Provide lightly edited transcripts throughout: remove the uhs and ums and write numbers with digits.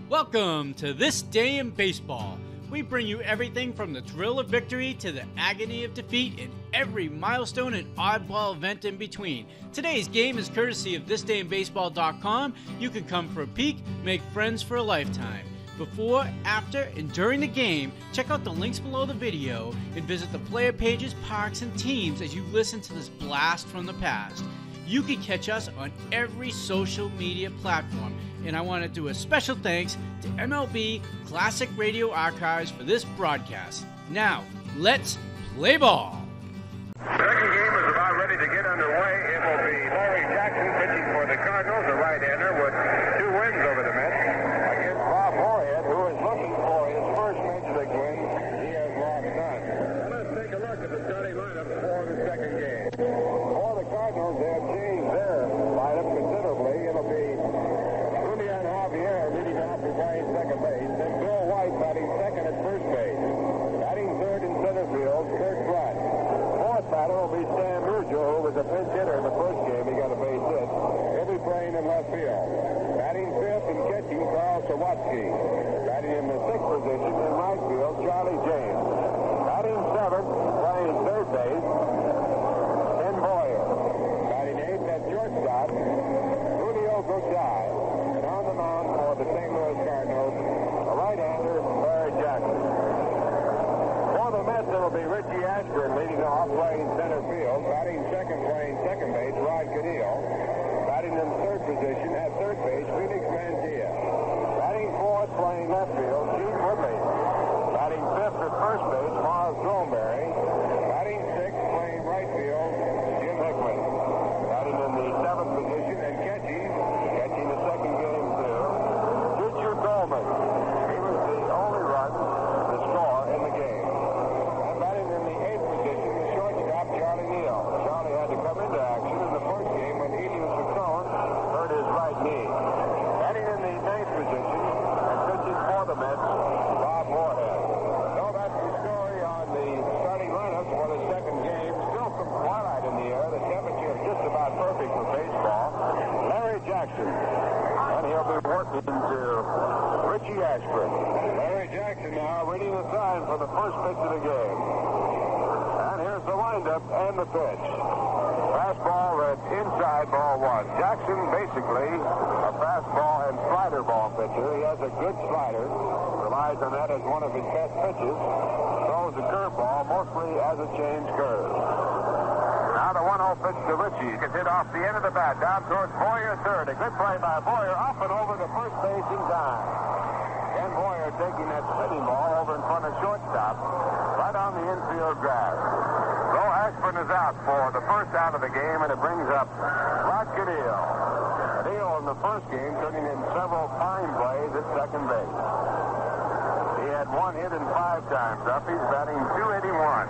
Welcome to This Day in Baseball. We bring you everything from the thrill of victory to the agony of defeat and every milestone and oddball event in between. Today's game is courtesy of thisdayinbaseball.com. You can come for a peek, make friends for a lifetime. Before, after, and during the game, check out the links below the video and visit the player pages, parks, and teams as you listen to this blast from the past. You can catch us on every social media platform, and I want to do a special thanks to MLB Classic Radio Archives for this broadcast. Now, let's play ball. Second game is about ready to get underway. It will be Ray Jackson pitching for the Cardinals, a right-hander with 2 wins over the Mets, against Bob Duliba, who is looking for his first Major League win. He has lost none. Let's take a look at the starting lineup for the second game. For the Cardinals, they have changed their lineup considerably. It'll be leading off and playing second base, then Bill White batting second at first base. Batting third in center field, Kurt Black. Fourth batter will be Sam Musial, who was a pinch hitter in the first game. He got a base hit. He'll be playing in left field. Batting fifth and catching, Carl Sawatsky. Batting in the sixth position in right field, Charlie James. Batting seventh, playing third base, Ken Boyer. Batting eighth at shortstop, Julio Gurriel. The mound for the St. Louis Cardinals, a right-hander, Ray Jackson. For the Mets, it will be Richie Ashburn leading off, playing center field. Batting second, playing second base, Kanehl. Batting in third position at third base, Felix Mantilla. Batting fourth, playing left field, Gene Woodley. Batting fifth at first base, Miles Thornberry. Batting sixth, playing right field, Jim Hickman. Batting in the seventh position and catching the second game. Coleman. He was the only run to score in the game. And batting in the eighth position, the shortstop, Charlie Neal. Charlie had to come into action in the first game when Elias McCone hurt his right knee. Batting in the ninth position and pitching for the Mets, Bob Moorhead. So that's the story on the starting lineups for the second game. Still some twilight in the air. The temperature is just about perfect for baseball. Larry Jackson. And he'll be working to Richie Ashburn. Larry Jackson now reading the sign for the first pitch of the game. And here's the windup and the pitch. Fastball at inside, ball one. Jackson basically a fastball and slider ball pitcher. He has a good slider. Relies on that as one of his best pitches. Throws a curveball mostly as a change curve. Now the 1-0 pitch to Richie. Gets hit off the end of the bat down towards Boyer third. A good play by Boyer up and over to first base in time. Ken Boyer taking that spinning ball over in front of shortstop right on the infield grass. So Ashburn is out for the first out of the game, and it brings up Kanehl. Kanehl in the first game turning in several fine plays at second base. He had 1 hit and 5 times up. He's batting .281.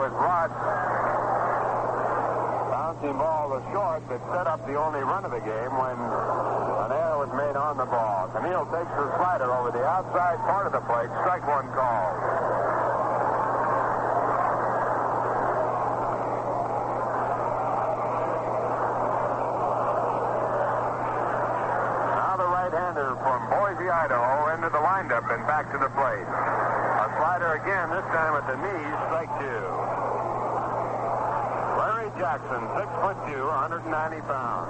Was Rod bouncing ball to short that set up the only run of the game when an error was made on the ball. Kanehl takes the slider over the outside part of the plate. Strike one call. Now the right-hander from Boise, Idaho into the windup and back to the plate. A slider again, this time at the knees, strike 2. Jackson, 6'2", 190 pounds.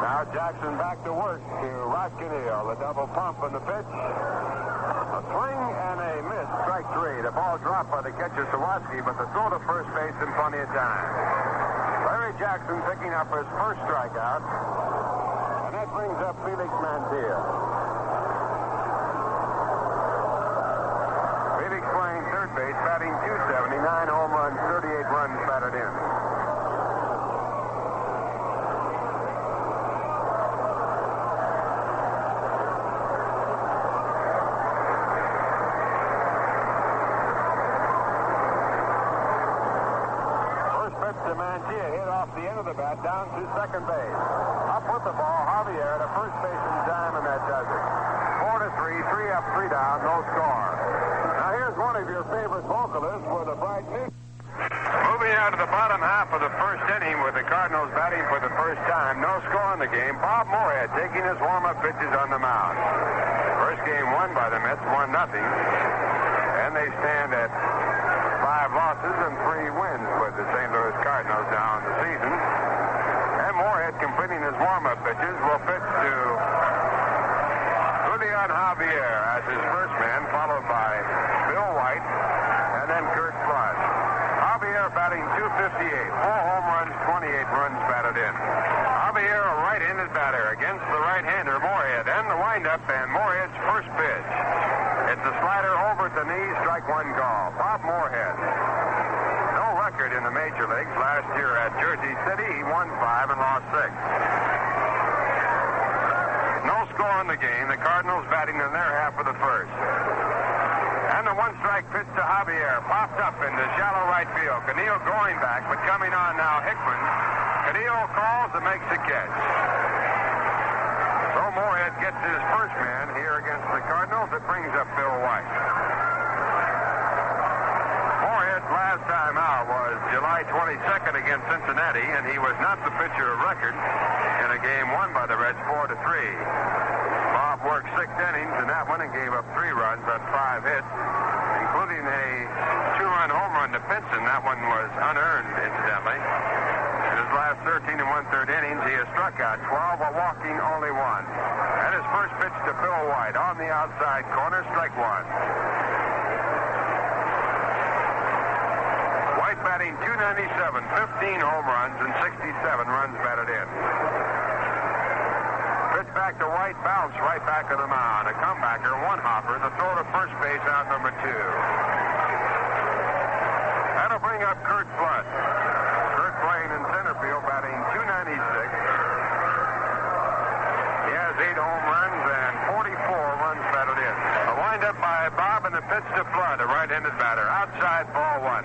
Now Jackson back to work to Kanehl. The double pump on the pitch. A swing and a miss, strike 3. The ball dropped by the catcher Sawatsky, but the throw to first base in plenty of time. Larry Jackson picking up his first strikeout, and that brings up Felix Mantilla. Playing third base, batting .279, home runs, 38 runs batted in. First pitch to Mantilla, hit off the end of the bat, down to second base. Up with the ball, Javier to first base in time, and that does it. 4-3, 3 up, 3 down, no score. Now here's one of your favorite vocalists with a bright new. Moving out to the bottom half of the first inning with the Cardinals batting for the first time. No score in the game. Bob Moorhead taking his warm-up pitches on the mound. First game won by the Mets, 1-0. And they stand at 5 losses and 3 wins with the St. Louis Cardinals now in the season. And Moorhead, completing his warm-up pitches, will pitch to Julian Javier as his first man, followed by Bill White and then Kurt Flood. Javier batting .258, 4 home runs, 28 runs batted in. Javier, a right-handed batter against the right-hander, Moorhead, and the windup, and Moorhead's first pitch. It's a slider over at the knee, strike one call. Bob Moorhead. No record in the major leagues. Last year at Jersey City, he won 5 and lost 6. No score in the game. The Cardinals batting in their half of the first. And the one-strike pitch to Javier popped up into shallow right field. Kanehl going back, but coming on now, Hickman. Kanehl calls and makes the catch. So Moorhead gets his first man here against the Cardinals. It brings up Bill White. Moorhead's last time out was July 22nd against Cincinnati, and he was not the pitcher of record in a game won by the Reds 4-3. Bob worked 6 innings in that one and gave up 3 runs on 5 hits, including a 2-run home run to Pinson. That one was unearned, incidentally. In his last 13 1/3 innings, he has struck out 12 while walking only 1. And his first pitch to Bill White on the outside corner, strike 1. White batting .297, 15 home runs and 67 runs batted in. Pitch back to White, bounce right back to the mound. A comebacker, one hopper, the throw to first base out number 2. That'll bring up Kurt Flood. Kurt playing in center field, batting .296. He has 8 home runs and 44 runs batted in. A windup by Bob and the pitch to Flood, a right-handed batter. Outside, ball 1.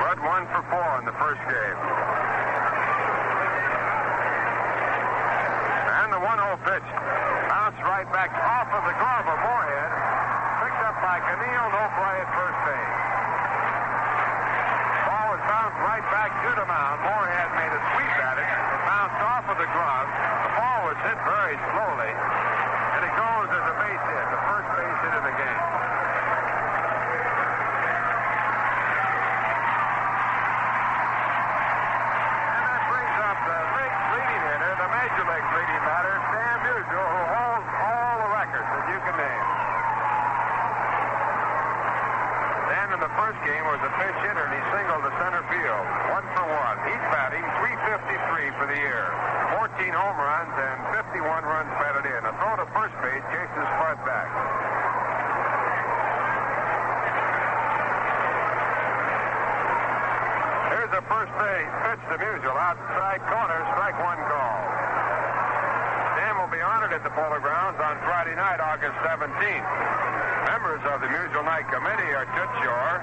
Flood 1 for 4 in the first game. And the 1-0 pitch. Bounced right back off of the glove of Moorhead. Picked up by Kanehl, no play at first base. Ball was bounced right back to the mound. Moorhead made a sweep at it. It bounced off of the glove. The ball was hit very slowly. And it goes as a base hit, the first base hit of the game. And that brings up the league's leading hitter, the Major League's leading batter, Sam Musial, who holds all the records that you can name. Dan in the first game was a pinch hitter, and he singled to center field. 1 for 1. He's batting .353 for the year. 14 home runs and 51 runs batted in. A throw to first base chases Flood back. Here's the first base pitch to Musial. Outside corner, strike 1 call. Dan will be honored at the Polo Grounds on Friday night, August 17th. Members of the Musial Night Committee are Toots Shore,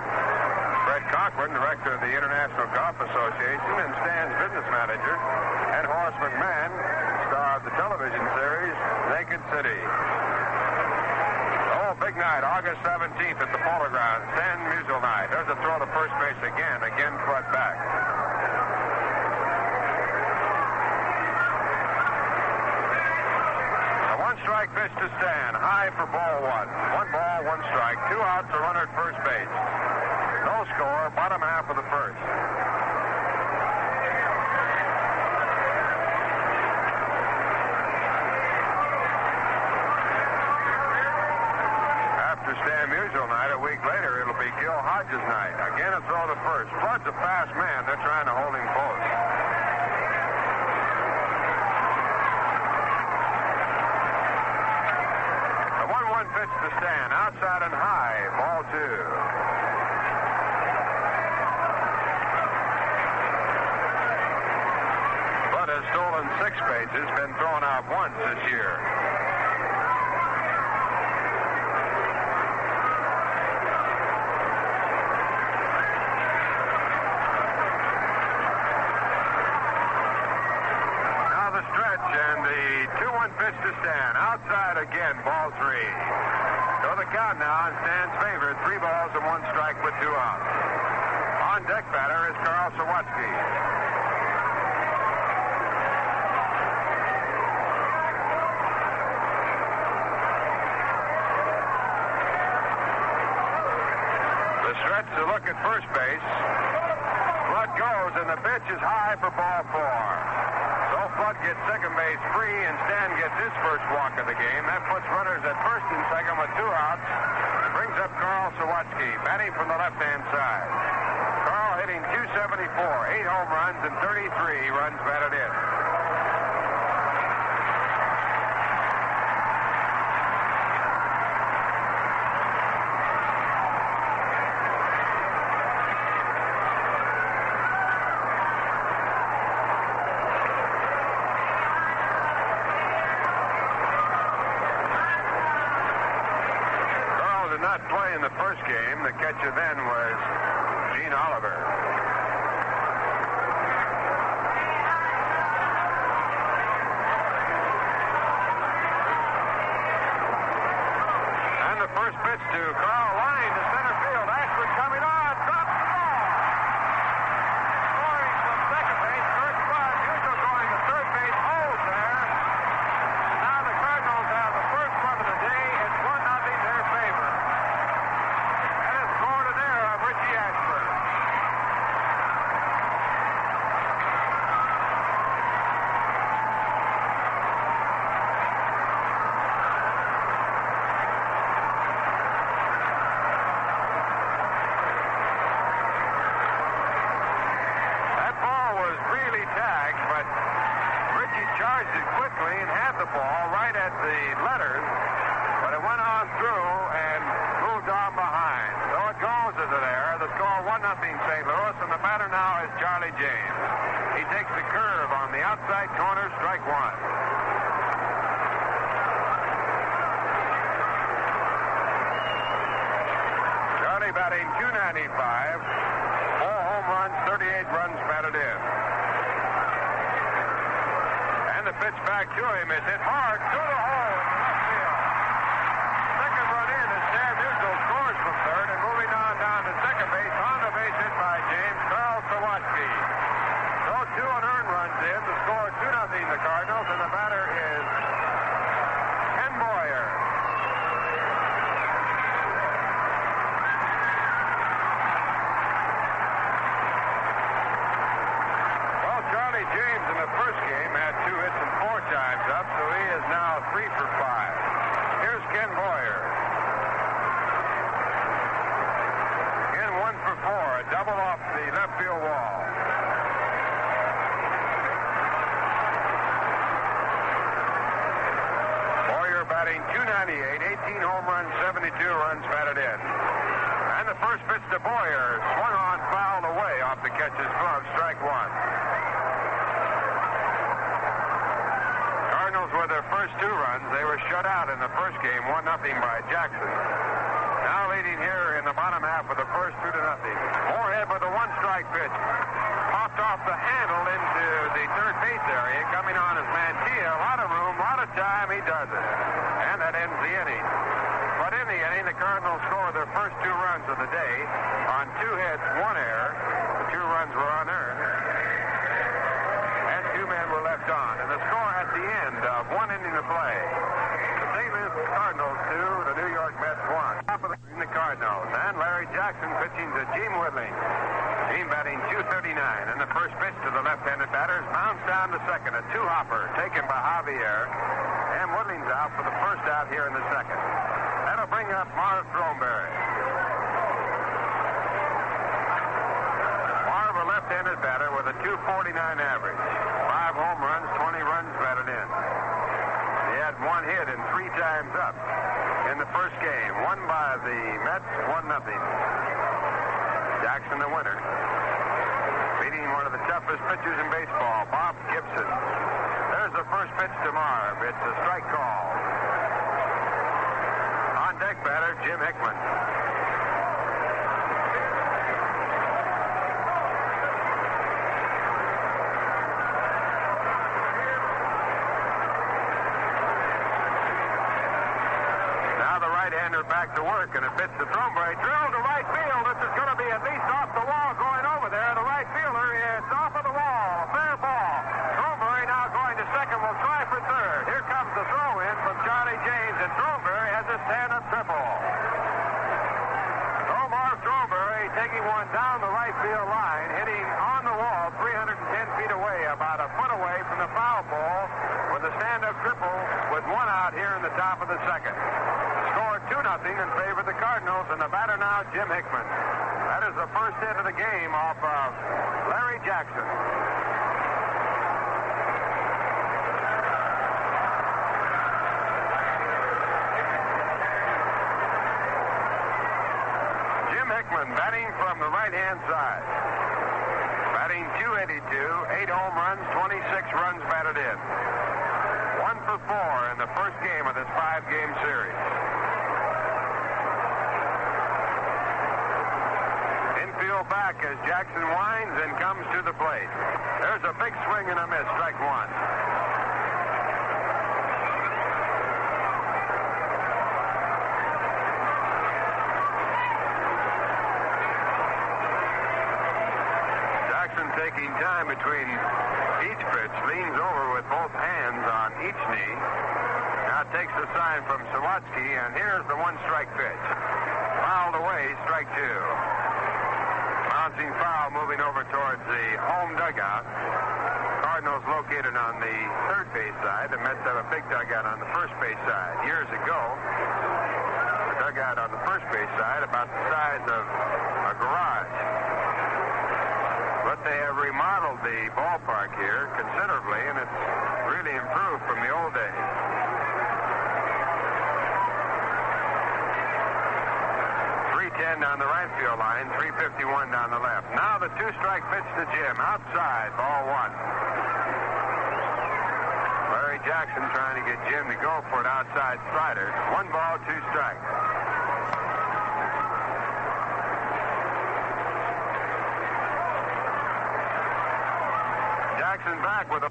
Fred Cochran, director of the International Golf Association, and Stan's business manager, and Horace McMahon, star of the television series Naked City. Oh, big night, August 17th at the Polo Grounds, Stan Musial Night. There's a throw to first base again Flood back. A one-strike pitch to Stan, high for ball 1. 1 ball, 1 strike, 2 outs, a runner at first base. No score, bottom half of the first. After Stan Musial night, a week later, it'll be Gil Hodges night. Again, a throw to first. Flood's a fast man. They're trying to hold him close. A 1-1 pitch to Stan. Outside and high. Ball 2. Has stolen 6 bases, been thrown out once this year. Now the stretch and the 2-1 pitch to Stan. Outside again, ball 3. So So the count now stands favored. 3 balls and 1 strike with 2 outs. On deck batter is Carl Sawatsky. The stretch to look at first base. Flood goes, and the pitch is high for ball 4. So Flood gets second base free, and Stan gets his first walk of the game. That puts runners at first and second with 2 outs. Brings up Carl Sawatsky, batting from the left-hand side. Carl hitting .274, 8 home runs, and 33 runs batted in. Not play in the first game. The catcher then was Gene Oliver. And the first pitch to Carl, line to center field. Ashburn coming on, drops the ball. Scoring from second base, Kurt Flood. Musial going to third base, holds there. Now the Cardinals have the first run of the day. It's 1-0 their favor. Scored an error of Richie Ashburn. That ball was really tagged, but Richie charged it quickly and had the ball right at the letters, but it went on through and moved on behind. So it goes as an error. The score 1-0 St. Louis, and the batter now is Charlie James. He takes the curve on the outside corner, strike 1. Charlie batting .295, 4 home runs, 38 runs batted in. And the pitch back to him is hit hard to the hole in left field. Second run in as Dan Musial scores from third, and moving on down to second base on the base hit by James, Carl Sawatsky. So 2 unearned runs in. The score 2-0 the Cardinals, and the batter is Ken Boyer. Well, Charlie James in the first game had 2 hits and 4 times up, so he is now 3 for 5. Here's Ken Boyer. Ken 1 for 4, a double off the left field wall. Boyer batting .298, 18 home runs, 72 runs batted in. And the first pitch to Boyer, swung on, fouled away off the catcher's glove, strike 1. Cardinals with their first 2 runs. They were shut out in the first game, 1-0 by Jackson. Now leading here in the bottom half of the first, 2-0. Moorhead with a 1-strike pitch. Popped off the handle into the third base area. Coming on is Mantilla. A lot of room, a lot of time. He does it. And that ends the inning. But in the inning, the Cardinals scored their first 2 runs of the day on 2 hits, 1 error. The 2 runs were unearned. And 2 men were left on. And the score at the end of 1 inning of play. The St. Louis Cardinals 2, the New York Mets 1. Top of the Cardinals. And Larry Jackson pitching to Gene Woodling. Gene batting .239. And the first pitch to the left-handed batters mounts down to second. A 2-hopper taken by Javier. And Woodling's out for the first out here in the second. That'll bring up Marv Throneberry. Marv, a left-handed batter with a .249 average. 5 home runs, 20 runs batted in. He had 1 hit and 3 times up in the first game. Won by the Mets, 1-0. Jackson the winner. Beating one of the toughest pitchers in baseball, Bob Gibson. There's the first pitch to Marv. It's a strike call. On deck batter, Jim Hickman. Now the right-hander back to work, and it fits to Throneberry. Drilled to right field. This is going to be at least off the wall going over there. The right fielder is off of the wall. Fair ball. Throneberry now going to second. Will try for third. Here comes the throw-in from Johnny James, and Throneberry has a stand-up triple. Throneberry taking one down the right field line, hitting on the wall 310 feet away, about a foot away from the foul ball, with a stand-up triple with one out here in the top of the second. Score 2-0 in favor of the Cardinals, and the batter now, Jim Hickman. That is the first hit of the game off of Larry Jackson. Batting from the right-hand side. Batting .282, 8 home runs, 26 runs batted in. 1 for 4 in the first game of this 5-game series. Infield back as Jackson winds and comes to the plate. There's a big swing and a miss, strike one. Taking time between each pitch, leans over with both hands on each knee. Now takes the sign from Sawatsky, and here's the one-strike pitch. Fouled away, strike two. Bouncing foul moving over towards the home dugout. Cardinals located on the third base side. The Mets have a big dugout on the first base side. Years ago, the dugout on the first base side about the size of a garage. But they have remodeled the ballpark here considerably, and it's really improved from the old days. .310 down the right field line, .351 down the left. Now the two-strike pitch to Jim. Outside, ball one. Larry Jackson trying to get Jim to go for an outside slider. 1 ball, 2 strikes. Jackson back with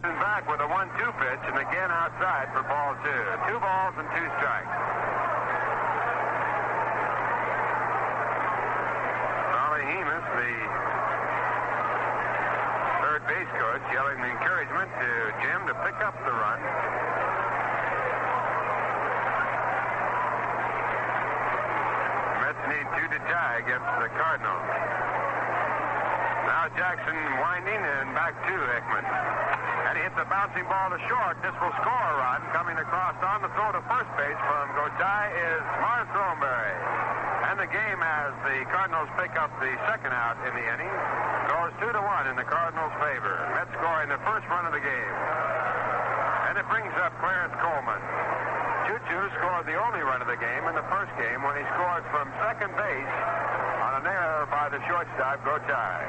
a 1-2 pitch, and again outside for ball 2. 2 balls and 2 strikes. Raleigh Hemus, the third base coach, yelling encouragement to Jim to pick up the run. Mets need 2 to tie against the Cardinals. Now Jackson winding and back to Hickman. And he hits a bouncing ball to short. This will score a run. Coming across on the throw to first base from Gotay is Mark Throneberry. And the game, as the Cardinals pick up the second out in the inning, goes 2-1 in the Cardinals' favor. Mets scoring the first run of the game. And it brings up Clarence Coleman. Choo-Choo scored the only run of the game in the first game when he scored from second base on an error by the shortstop, Gotay.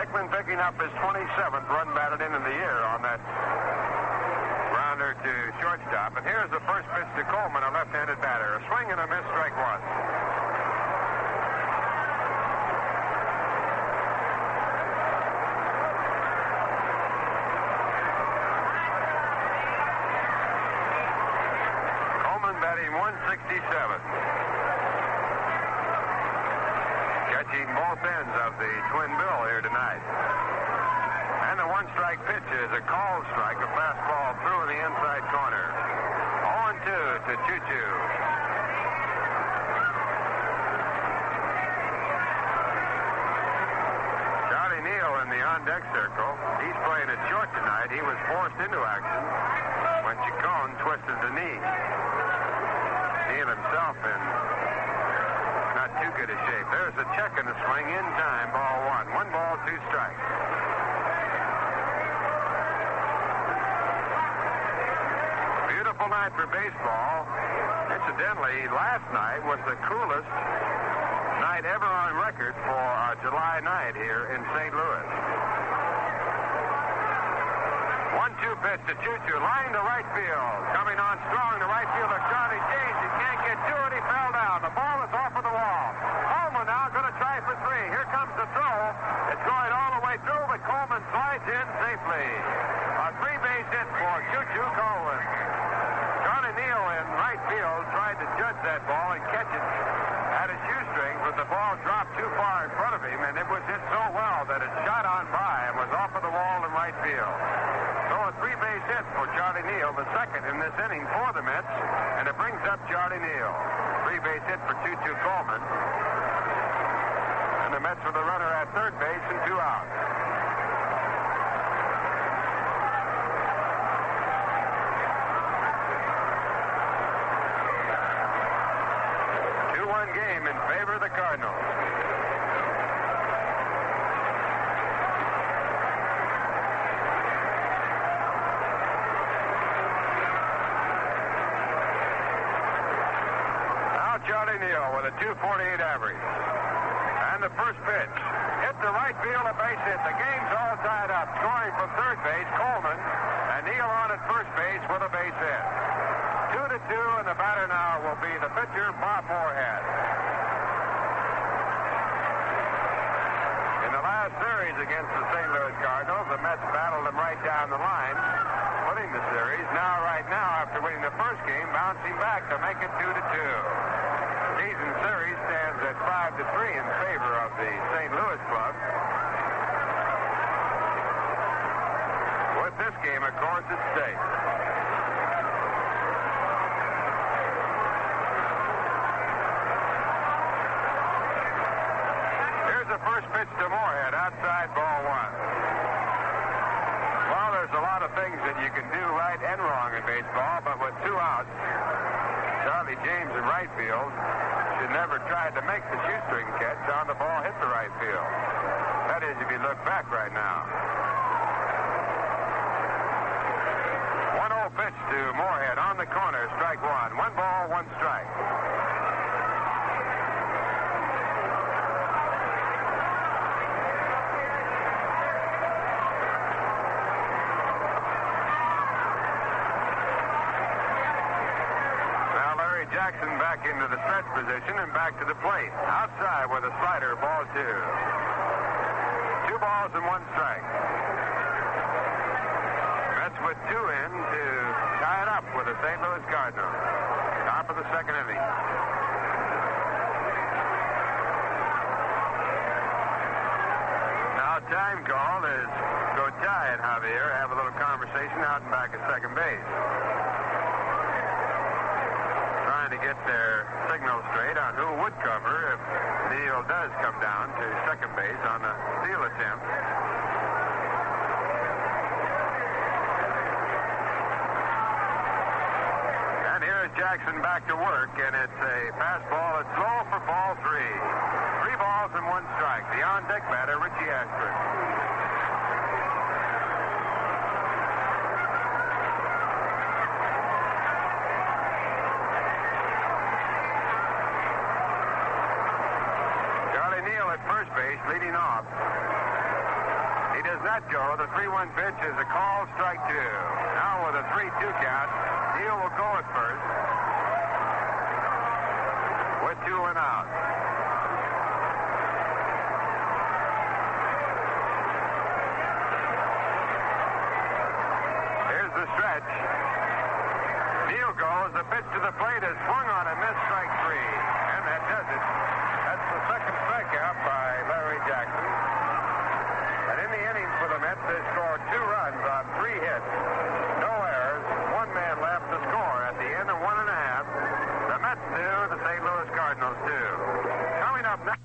Hickman picking up his 27th run batted in the year on that rounder to shortstop. And here's the first pitch to Coleman, a left-handed batter. A swing and a miss, strike one. Coleman batting .167. Catching both ends of the twin bill here tonight. And the one-strike pitch is a called strike, a fastball through in the inside corner. 0-2 to Choo-Choo. Charlie Neal in the on-deck circle. He's playing it short tonight. He was forced into action when Chacon twisted the knee. Neal himself in not too good a shape. There's a check in the swing in time. Ball one. 1 ball, 2 strikes. Beautiful night for baseball. Incidentally, last night was the coolest night ever on record for a July night here in St. Louis. 1-2 pitch to Choo-Choo. Line to right field. Coming on strong to right fielder Johnny James. He can't get to it. He fell down. The ball is off of the wall. Coleman now going to try for 3. Here comes the throw. It's going all the way through, but Coleman slides in safely. A 3-base hit for Choo-Choo Coleman. Johnny Neal in right that ball and catch it at his shoestring, but the ball dropped too far in front of him, and it was hit so well that it shot on by and was off of the wall in right field. So a three-base hit for Charlie Neal, the second in this inning for the Mets, and it brings up Charlie Neal. Three-base hit for 2-2 Coleman. And the Mets with a runner at third base and 2 outs. Game in favor of the Cardinals. Now Charlie Neal with a 2.48 average. And the first pitch. Hit the right field, a base hit. The game's all tied up. Scoring from third base, Coleman. And Neal on at first base with a base hit. 2-2, and the batter now will be the pitcher, Bob Moorhead. In the last series against the St. Louis Cardinals, the Mets battled them right down the line, winning the series. Right now, after winning the first game, bouncing back to make it 2-2. Season series stands at 5-3 in favor of the St. Louis club. With this game, of course, at stake. The first pitch to Moorhead, outside ball 1. Well, there's a lot of things that you can do right and wrong in baseball, but with 2 outs, Charlie James in right field should never try to make the shoestring catch on the ball hit the right field. That is, if you look back right now. 1-0 pitch to Moorhead on the corner, strike 1. 1 ball, 1 strike. Jackson back into the stretch position and back to the plate. Outside with a slider, ball 2. 2 balls and 1 strike. Mets with 2 in to tie it up with the St. Louis Cardinals. Top of the second inning. Now time call is Gotay and Javier have a little conversation out and back at second base. To get their signal straight on who would cover if Neal does come down to second base on a steal attempt. And here is Jackson back to work, and it's a fastball. It's low for ball 3. 3 balls and 1 strike. The on-deck batter, Richie Ashburn. First base, leading off. He does not go. The 3-1 pitch is a call, strike 2. Now with a 3-2 count, Neal will go at first. With 2 and out. Here's the stretch. Neal goes. The pitch to the plate is swung on and missed, strike 3. And that does it. That's the second strikeout by Larry Jackson. And in the innings for the Mets, they scored 2 runs on 3 hits. No errors. 1 man left to score at the end of 1 1/2. The Mets do, the St. Louis Cardinals do. Coming up next.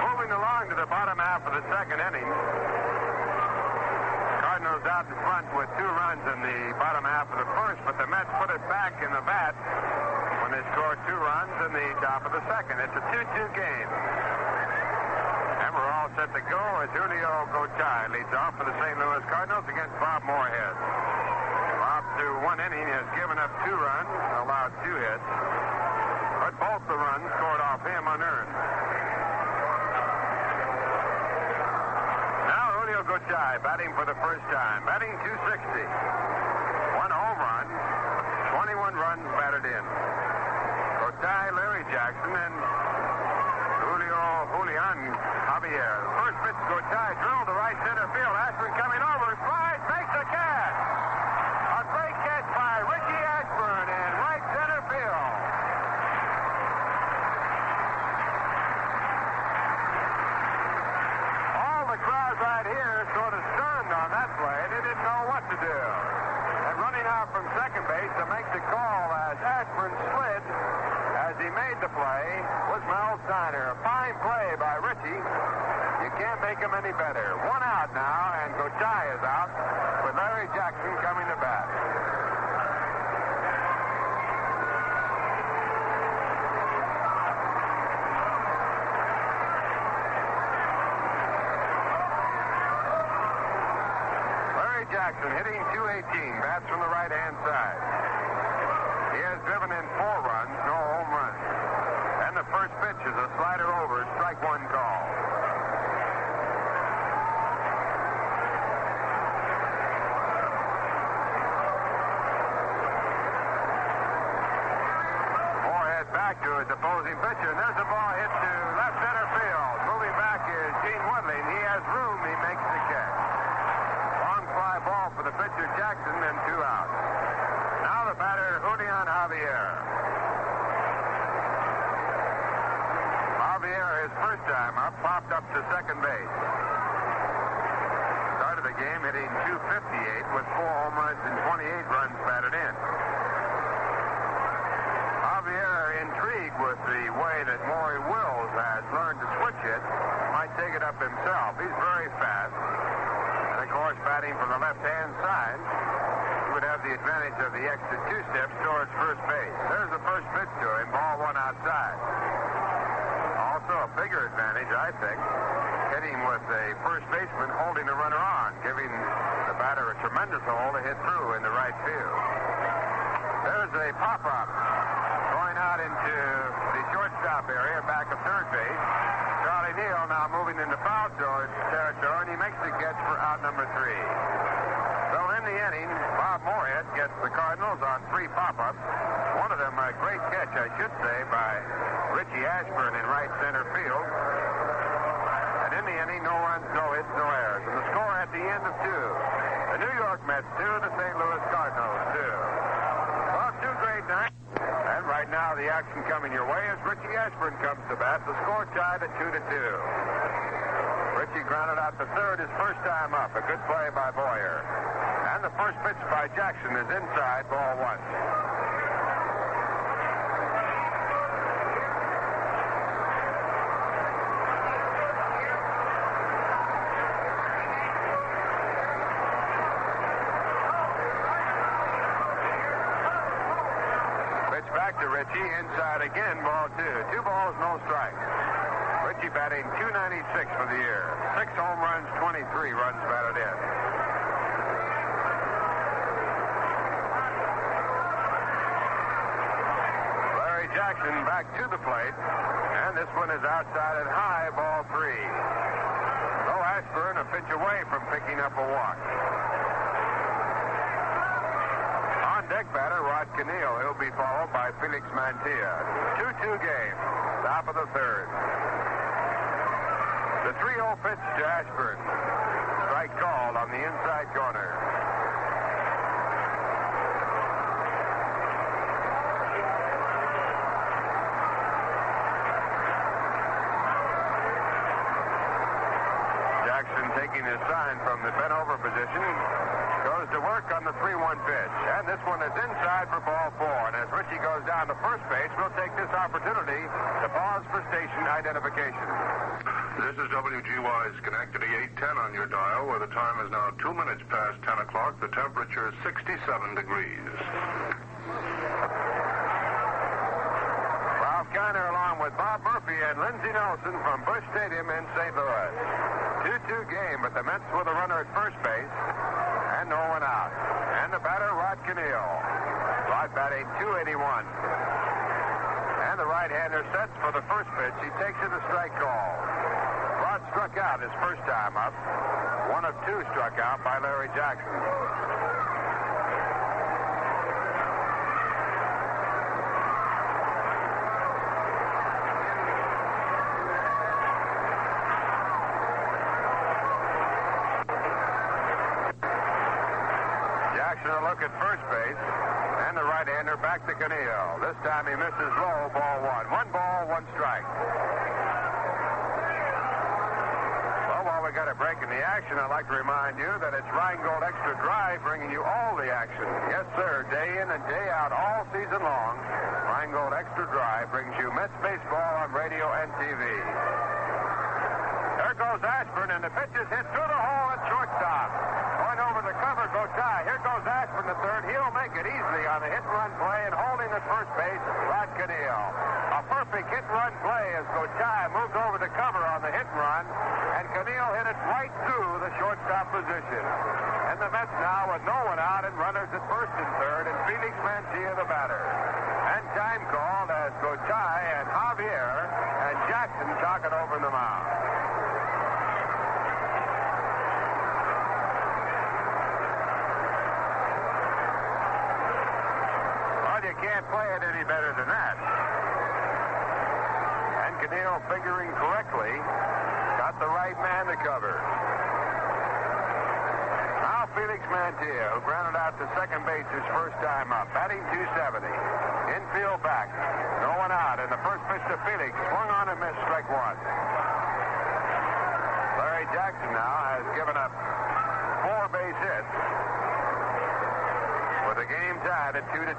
Moving along to the bottom half of the second inning. Cardinals out in front with 2 runs in the bottom half of the first, but the Mets put it back in the bat when they scored 2 runs in the top of the second. It's a 2-2 game. And we're all set to go as Julio Gotay leads off for the St. Louis Cardinals against Bob Moorhead. Bob, through 1 inning, has given up 2 runs, allowed 2 hits, but both the runs scored off him unearned. Gotay batting for the first time, batting .260. 1 home run, 21 runs batted in. Gotay, Larry Jackson, and Julian Javier. The first pitch Bouchee drilled to right center field. Ashburn coming over, slides, makes a catch. A great catch by Richie Ashburn in right center field. All the crowd right here sort of stunned on that play. They didn't know what to do. And running out from second base to make the call as Ashburn slid as he made the play was Mel Steiner. A fine play by Richie. You can't make him any better. One out now, and Bouchee is out with Larry Jackson coming to bat. Larry Jackson hitting .218, bats from the right-hand side. He has driven in 4 runs, no home runs. And the first pitch is a slider over, strike one call. Back to his opposing pitcher, and there's a ball hit to left center field. Moving back is Gene Woodley. He has room. He makes the catch. Long fly ball for the pitcher, Jackson, and 2 out. Now the batter, Julian Javier. Javier, his first time up, popped up to second base. Started the game hitting .258 with 4 home runs and 28 runs batted in. Intrigued with the way that Maury Wills has learned to switch it, might take it up himself. He's very fast. And, of course, batting from the left-hand side, he would have the advantage of the extra 2 steps towards first base. There's the first pitch to him, ball 1 outside. Also a bigger advantage, I think, hitting with a first baseman holding the runner on, giving the batter a tremendous hole to hit through in the right field. There's a pop-up. Going out into the shortstop area, back of third base. Charlie Neal now moving into foul territory, and he makes the catch for out number 3. So in the inning, Bob Moorhead gets the Cardinals on 3 pop-ups. One of them a great catch, I should say, by Richie Ashburn in right center field. And in the inning, no runs, no hits, no errors. And the score at the end of 2. The New York Mets 2, the St. Louis Cardinals 2. Well, 2 great nights. And right now, the action coming your way as Richie Ashburn comes to bat. The score tied at 2-2. Richie grounded out the third his first time up. A good play by Boyer. And the first pitch by Jackson is inside, ball 1. Back to Richie, inside again, ball 2. 2 balls, no strikes. Richie batting .296 for the year. 6 home runs, 23 runs batted in. Larry Jackson back to the plate, and this one is outside at high, ball 3. So Ashburn a pitch away from picking up a walk. Deck batter Rod Kanehl. He'll be followed by Felix Mantilla. 2-2 game. Top of the third. The 3-0 pitch to Ashburn. Strike called on the inside corner. Jackson taking his sign from the bent-over position. Goes to work on the 3-1 pitch. And this one is inside for ball 4. And as Richie goes down to first base, we'll take this opportunity to pause for station identification. This is WGY Schenectady 810 on your dial, where the time is now 2 minutes past 10 o'clock. The temperature is 67 degrees. Ralph Kiner along with Bob Murphy and Lindsey Nelson from Busch Stadium in St. Louis. 2-2 game, but the Mets with a runner at first base. And no one out. And the batter, Rod Kanehl. Rod batting .281. And the right-hander sets for the first pitch. He takes it a strike call. Rod struck out his first time up. 1 of 2 struck out by Larry Jackson. Jackson a look at first base. And the right-hander back to Kanehl. This time he misses low, ball one. 1 ball, 1 strike. Well, while we got a break in the action, I'd like to remind you that it's Rheingold Extra Dry bringing you all the action. Yes, sir, day in and day out, all season long. Rheingold Extra Dry brings you Mets baseball on radio and TV. There goes Ashburn, and the pitch is hit through the hole at shortstop. Going over the cover, Gotay. Here goes Ashburn to third. He'll make it easily on the hit-and-run play, and holding at first base, Rod Kanehl. A perfect hit-and-run play as Gotay moved over the cover on the hit-and-run, and Kanehl hit it right through the shortstop position. And the Mets now with no one out and runners at first and third, and Felix Mantilla the batter. And time called as Gotay and Javier and Jackson talk it over in the mound. You can't play it any better than that. And Kanehl, figuring correctly, got the right man to cover. Now Felix Mantilla, who grounded out to second base his first time up, batting .270. Infield back, no one out, and the first pitch to Felix, swung on and missed, strike one. Larry Jackson now has given up 4 base hits. The game tied at 2-2.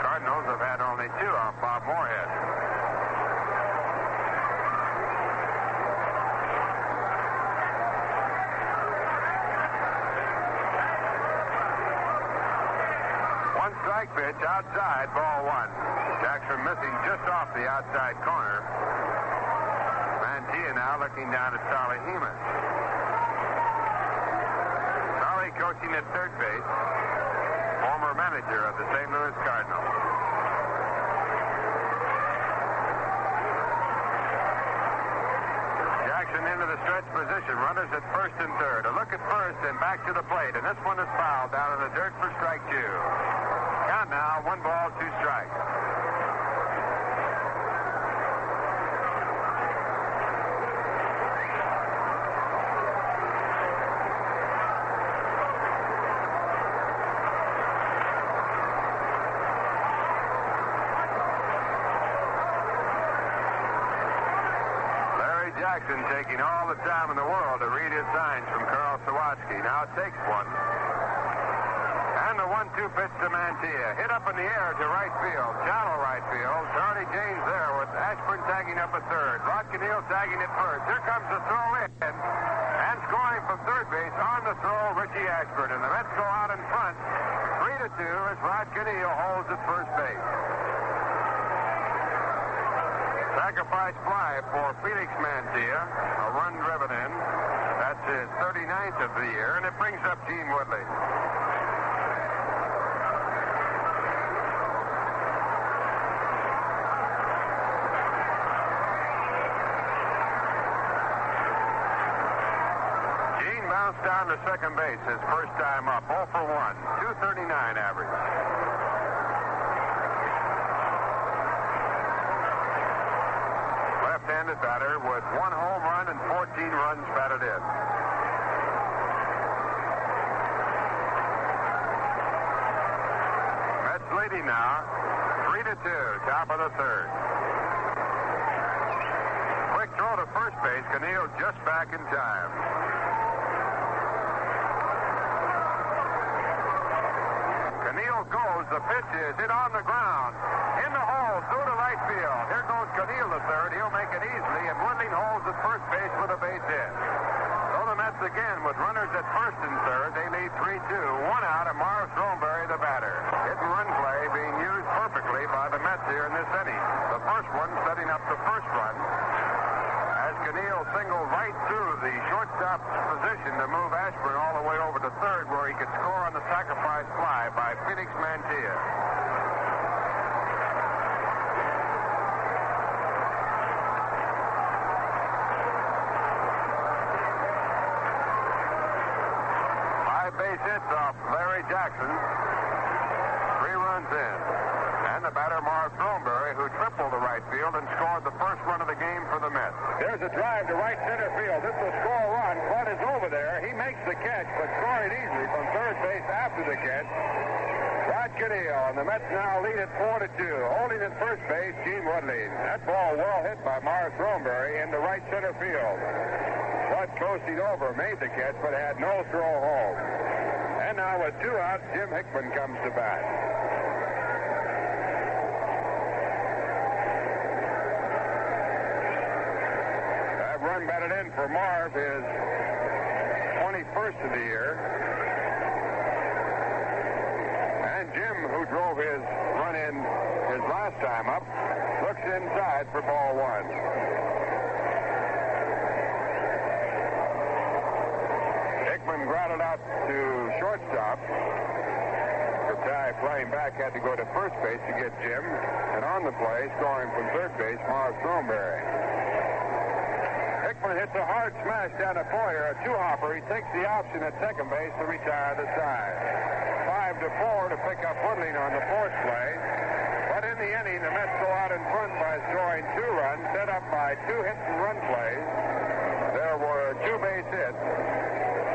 Cardinals have had only 2 off Bob Moorhead. One strike pitch outside, ball 1. Jackson missing just off the outside corner. Mantilla now looking down at Solly Hickman. Solly coaching at third base. Former manager of the St. Louis Cardinals. Jackson into the stretch position. Runners at first and third. A look at first and back to the plate. And this one is fouled down in the dirt for strike 2. Count now, 1 ball, 2 strikes. Jackson taking all the time in the world to read his signs from Carl Sawatsky. Now takes one. And the 1-2 pitch to Mantilla. Hit up in the air to right field. Shallow right field. Charlie James there with Ashburn tagging up at third. Rod Kanehl tagging at first. Here comes the throw in. And scoring from third base on the throw, Richie Ashburn. And the Mets go out in front. 3-2 as Rod Kanehl holds at first base. Sacrifice fly for Felix Mantilla, a run driven in. That's his 39th of the year, and it brings up Gene Woodley. Gene bounced down to second base his first time up, 0 for 1, 239 average. Left-handed batter with 1 home run and 14 runs batted in. Mets leading now, 3-2, top of the third. Quick throw to first base. Kanehl just back in time. Kanehl goes. The pitch is hit on the ground. In the hole, through to right field. Here goes Kanehl to third. He'll make it easily, and Woodley holds at first base with a base hit. So the Mets again with runners at first and third. They lead 3-2. 1 out, and Morris Throneberry the batter. Hit and run play being used perfectly by the Mets here in this inning. The first one setting up the first run as Kanehl singled right through the shortstop position to move Ashburn all the way over to third, where he could score on the sacrifice fly by Felix Mantilla. Base hits off Larry Jackson. 3 runs in. And the batter, Marv Thornberry, who tripled the right field and scored the first run of the game for the Mets. There's a drive to right center field. This will score a run. Flood is over there. He makes the catch, but scoring easily from third base after the catch. Rod Kanehl, and the Mets now lead at 4-2. Holding at first base, Gene Woodley. That ball well hit by Marv Thornberry into right center field. Flood coasting over, made the catch, but had no throw home. And now with 2 outs, Jim Hickman comes to bat. That run batted in for Marv, his 21st of the year. And Jim, who drove his run in his last time up, looks inside for ball 1. Hickman grounded out to shortstop. Ty flying back had to go to first base to get Jim. And on the play, scoring from third base, Marv Thornberry. Hickman hits a hard smash down to Boyer, a 2-hopper. He takes the option at second base to retire the side. 5-4 to pick up Woodley on the fourth play. But in the inning, the Mets go out in front by scoring 2 runs, set up by 2 hit-and-run plays. There were 2 base hits.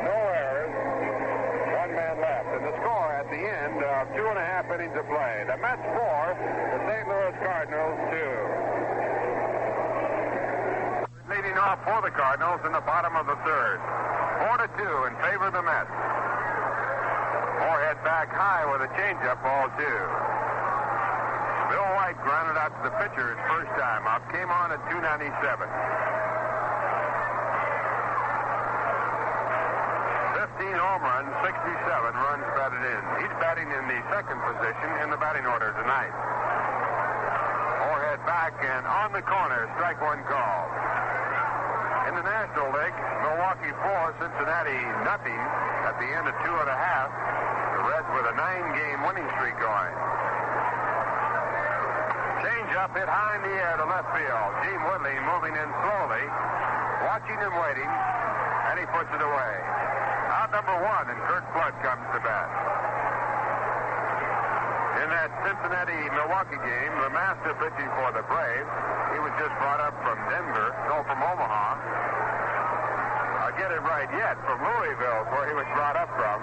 No errors, 1 man left. And the score at the end of 2.5 innings of play. The Mets 4, the St. Louis Cardinals 2. Leading off for the Cardinals in the bottom of the third. 4-2 in favor of the Mets. Moorhead back high with a changeup, ball 2. Bill White grounded out to the pitcher his first time up. Came on at 297. 15 home runs, 67 runs batted in. He's batting in the second position in the batting order tonight. Moorhead back and on the corner, strike 1 call. In the National League, Milwaukee 4, Cincinnati nothing at the end of 2.5. The Reds with a 9-game winning streak going. Change up hit high in the air to left field. Gene Woodley moving in slowly, watching and waiting, and he puts it away. Out number 1, and Kurt Flood comes to bat. In that Cincinnati-Milwaukee game, the master pitching for the Braves, he was just brought up from Omaha. I'll get it right yet, from Louisville, where he was brought up from.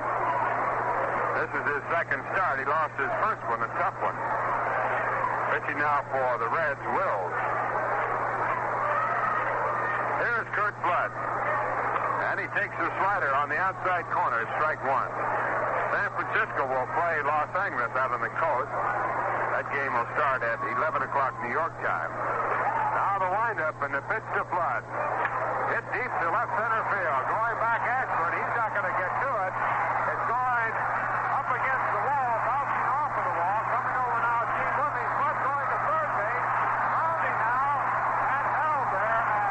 This is his second start. He lost his first one, a tough one. Pitching now for the Reds, Wills. Here's Kurt Flood. And he takes the slider on the outside corner, strike 1. San Francisco will play Los Angeles out on the coast. That game will start at 11 o'clock New York time. Now the windup and the pitch to Flood. Hit deep to left center field. Going back Ashburn. He's not going to get to it. It's going up against the wall, bouncing off of the wall. Coming over now, Gene Woodley. Flood going to third base. Rounding now and held there as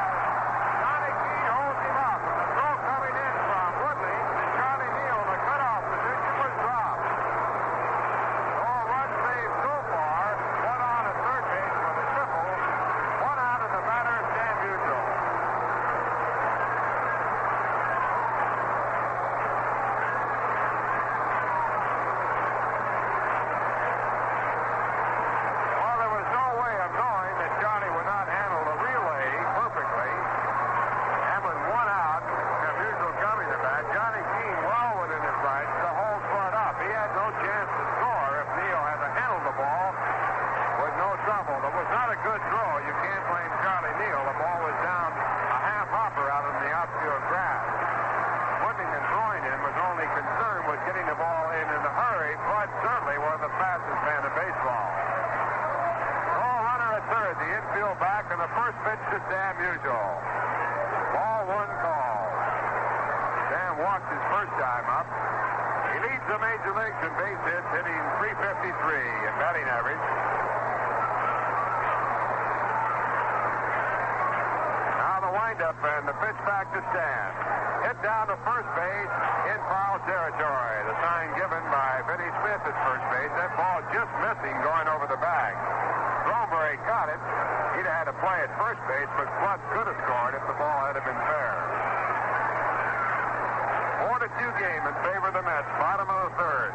Johnny Keene holds him up. And the throw coming in from Woodley to Charlie Neal. The cutoff position was dropped. No run saved so far. 1 on at third base for the triple. 1 out of the batter, Sam Musial. And the pitch back to Stan. Hit down to first base in foul territory. The sign given by Vinny Smith at first base. That ball just missing going over the bag. Thornberry caught it. He'd have had to play at first base, but Flood could have scored if the ball had been fair. 4-2 game in favor of the Mets. Bottom of the third.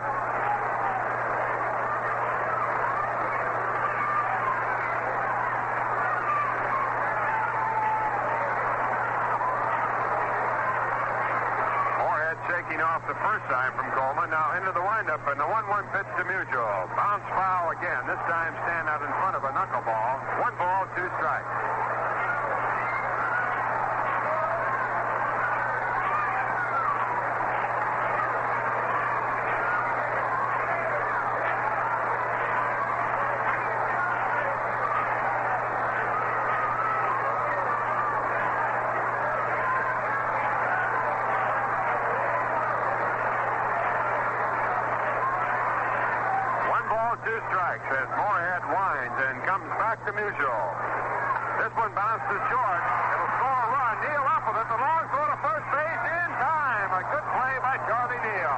off the first time from Coleman. Now into the windup, and the 1-1 pitch to Musial. Bounce foul again. This time stand out in front of a knuckleball. 1 ball, 2 strikes. As Moorhead winds and comes back to Musial. This one bounces short. It'll score a run. Neal up with it. The long throw to first base in time. A good play by Charlie Neal.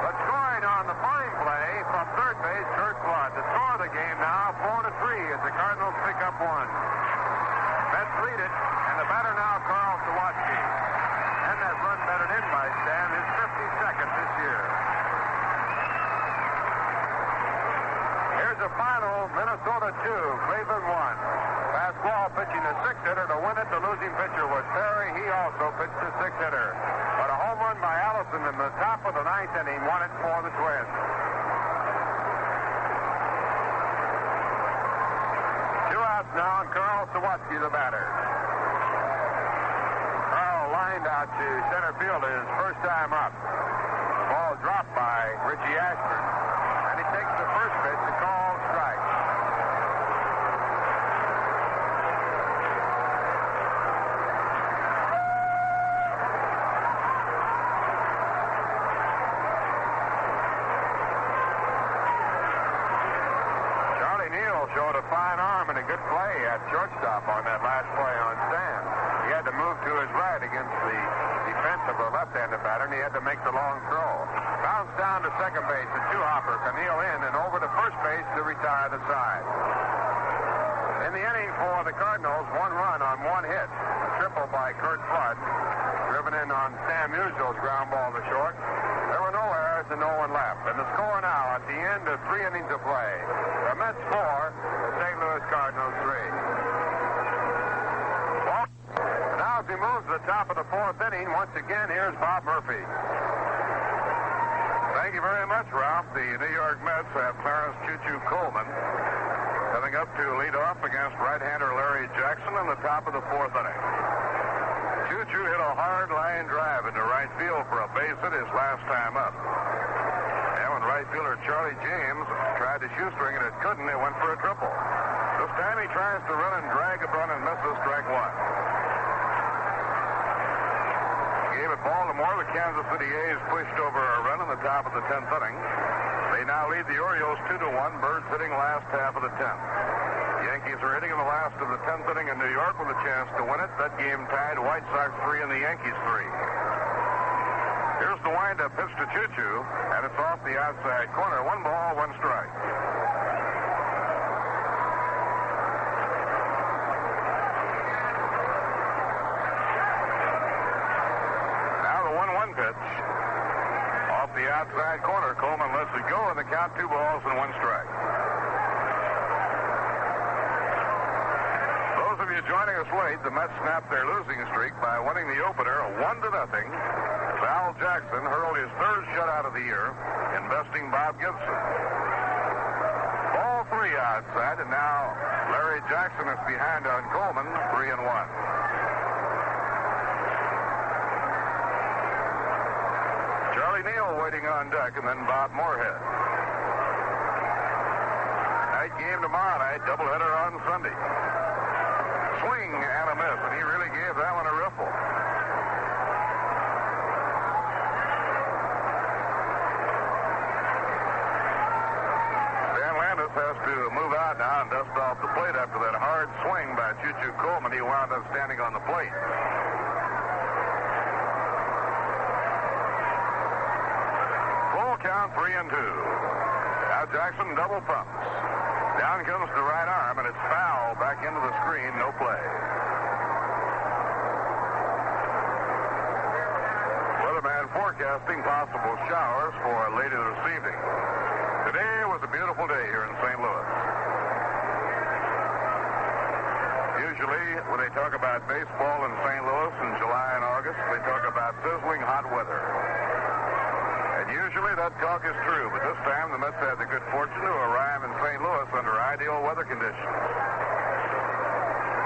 But scoring on the fine play from third base, Kurt Flood. The score of the game now 4-3 as the Cardinals pick up 1. Mets lead it, and the batter now Carl Sawatsky. And that run batted in by Stan is 52nd this year. Here's the final, Minnesota 2, Cleveland 1. Pasquale pitching a 6-hitter to win it. The losing pitcher was Perry. He also pitched a 6-hitter. But a home run by Allison in the top of the 9th inning won it for the Twins. 2 outs now, and Carl Sawatsky the batter. Carl lined out to center field his first time up. Ball dropped by Richie Ashburn. And he takes the first pitch to call strike. Charlie Neal showed a fine arm and a good play at shortstop on that last play on Stan. He had to move to his right against the defense of a left-handed batter, and he had to make the long throw. Bounced down to second base, a 2-hopper. Kanehl in and over to first base to retire the side. In the inning for the Cardinals, 1 run on 1 hit. A triple by Kurt Flood, driven in on Sam Musial's ground ball to short. There were no errors and no one left. And the score now at the end of 3 innings of play. The Mets 4, the St. Louis Cardinals 3. Well, now as he moves to the top of the 4th inning, once again, here's Bob Murphy. Thank you very much, Ralph. The New York Mets have Clarence Choo-Choo Coleman coming up to lead off against right-hander Larry Jackson in the top of the 4th inning. Choo-Choo hit a hard line drive into right field for a base hit his last time up. And when right fielder Charlie James tried to shoestring it, couldn't. It went for a triple. This time he tries to run and drag a run and misses strike 1. Game at Baltimore, the Kansas City A's pushed over a run in the top of the 10th inning. They now lead the Orioles 2-1. Birds hitting last half of the 10th. The Yankees are hitting in the last of the 10th inning in New York with a chance to win it. That game tied, White Sox 3 and the Yankees 3. Here's the windup pitch to Choo-Choo, and it's off the outside corner. 1 ball, 1 strike. Pitch off the outside corner. Coleman lets it go, and the count 2 balls and 1 strike. Those of you joining us late, the Mets snapped their losing streak by winning the opener 1-0 as Al Jackson hurled his 3rd shutout of the year, investing Bob Gibson. Ball 3 outside, and now Larry Jackson is behind on Coleman, 3-1. Neal waiting on deck, and then Bob Moorhead. Night game tomorrow night, doubleheader on Sunday. Swing and a miss, and he really gave that one a riffle. Stan Landis has to move out now and dust off the plate after that hard swing by Choo-Choo Coleman. He wound up standing on the plate. Count 3-2. Now Jackson double pumps. Down comes the right arm, and it's foul back into the screen. No play. Weatherman forecasting possible showers for later this evening. Today was a beautiful day here in St. Louis. Usually, when they talk about baseball in St. Louis in July and August, August, they talk about sizzling hot weather. And usually that talk is true, but this time the Mets had the good fortune to arrive in St. Louis under ideal weather conditions.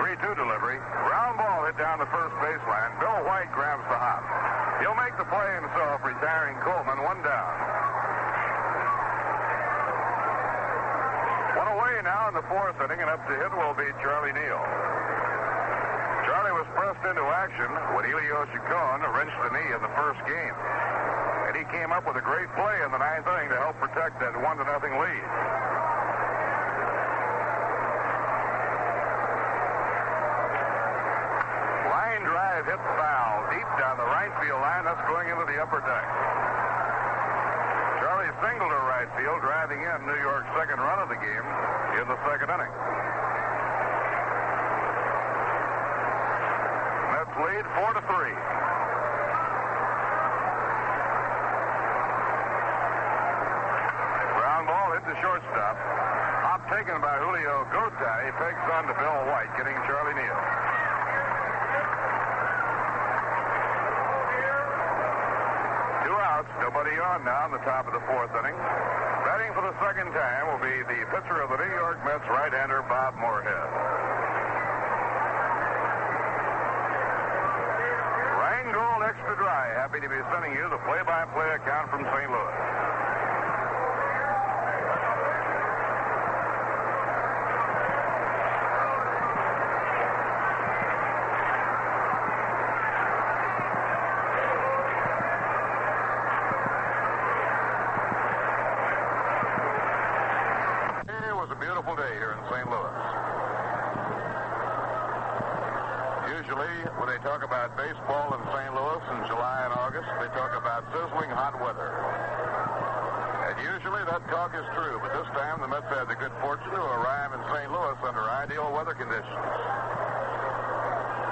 3-2 delivery. Ground ball hit down the first baseline. Bill White grabs the hop. He'll make the play himself, retiring Coleman, one down. One away now in the fourth inning, and up to hit will be Charlie Neal. Charlie was pressed into action when Elio Chacon wrenched the knee in the first game. And he came up with a great play in the ninth inning to help protect that 1-0 lead. Line drive hit foul deep down the right field line. That's going into the upper deck. Charlie singled to right field, driving in New York's second run of the game in the second inning. Mets lead 4-3. Ground ball hit the shortstop. Hop taken by Julio Gotay. He pegs on to Bill White, getting Charlie Neal. Nobody on now in the top of the fourth inning. Batting for the second time will be the pitcher of the New York Mets, right-hander Bob Moorhead. Rheingold Extra Dry, happy to be sending you the play-by-play account from St. Louis. When they talk about baseball in St. Louis in July and August, they talk about sizzling hot weather. And usually that talk is true, but this time the Mets had the good fortune to arrive in St. Louis under ideal weather conditions.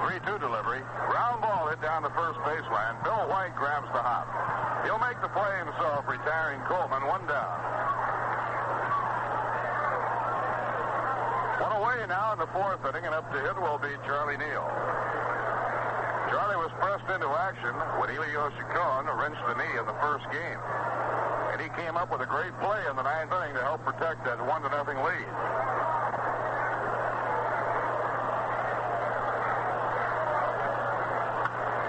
3-2 delivery. Ground ball hit down the first baseline. Bill White grabs the hop. He'll make the play himself, retiring Coleman, one down. One away now in the fourth inning, and up to hit will be Charlie Neal. Charlie was pressed into action when Elio Chacon wrenched the knee in the first game. And he came up with a great play in the ninth inning to help protect that 1-0 lead.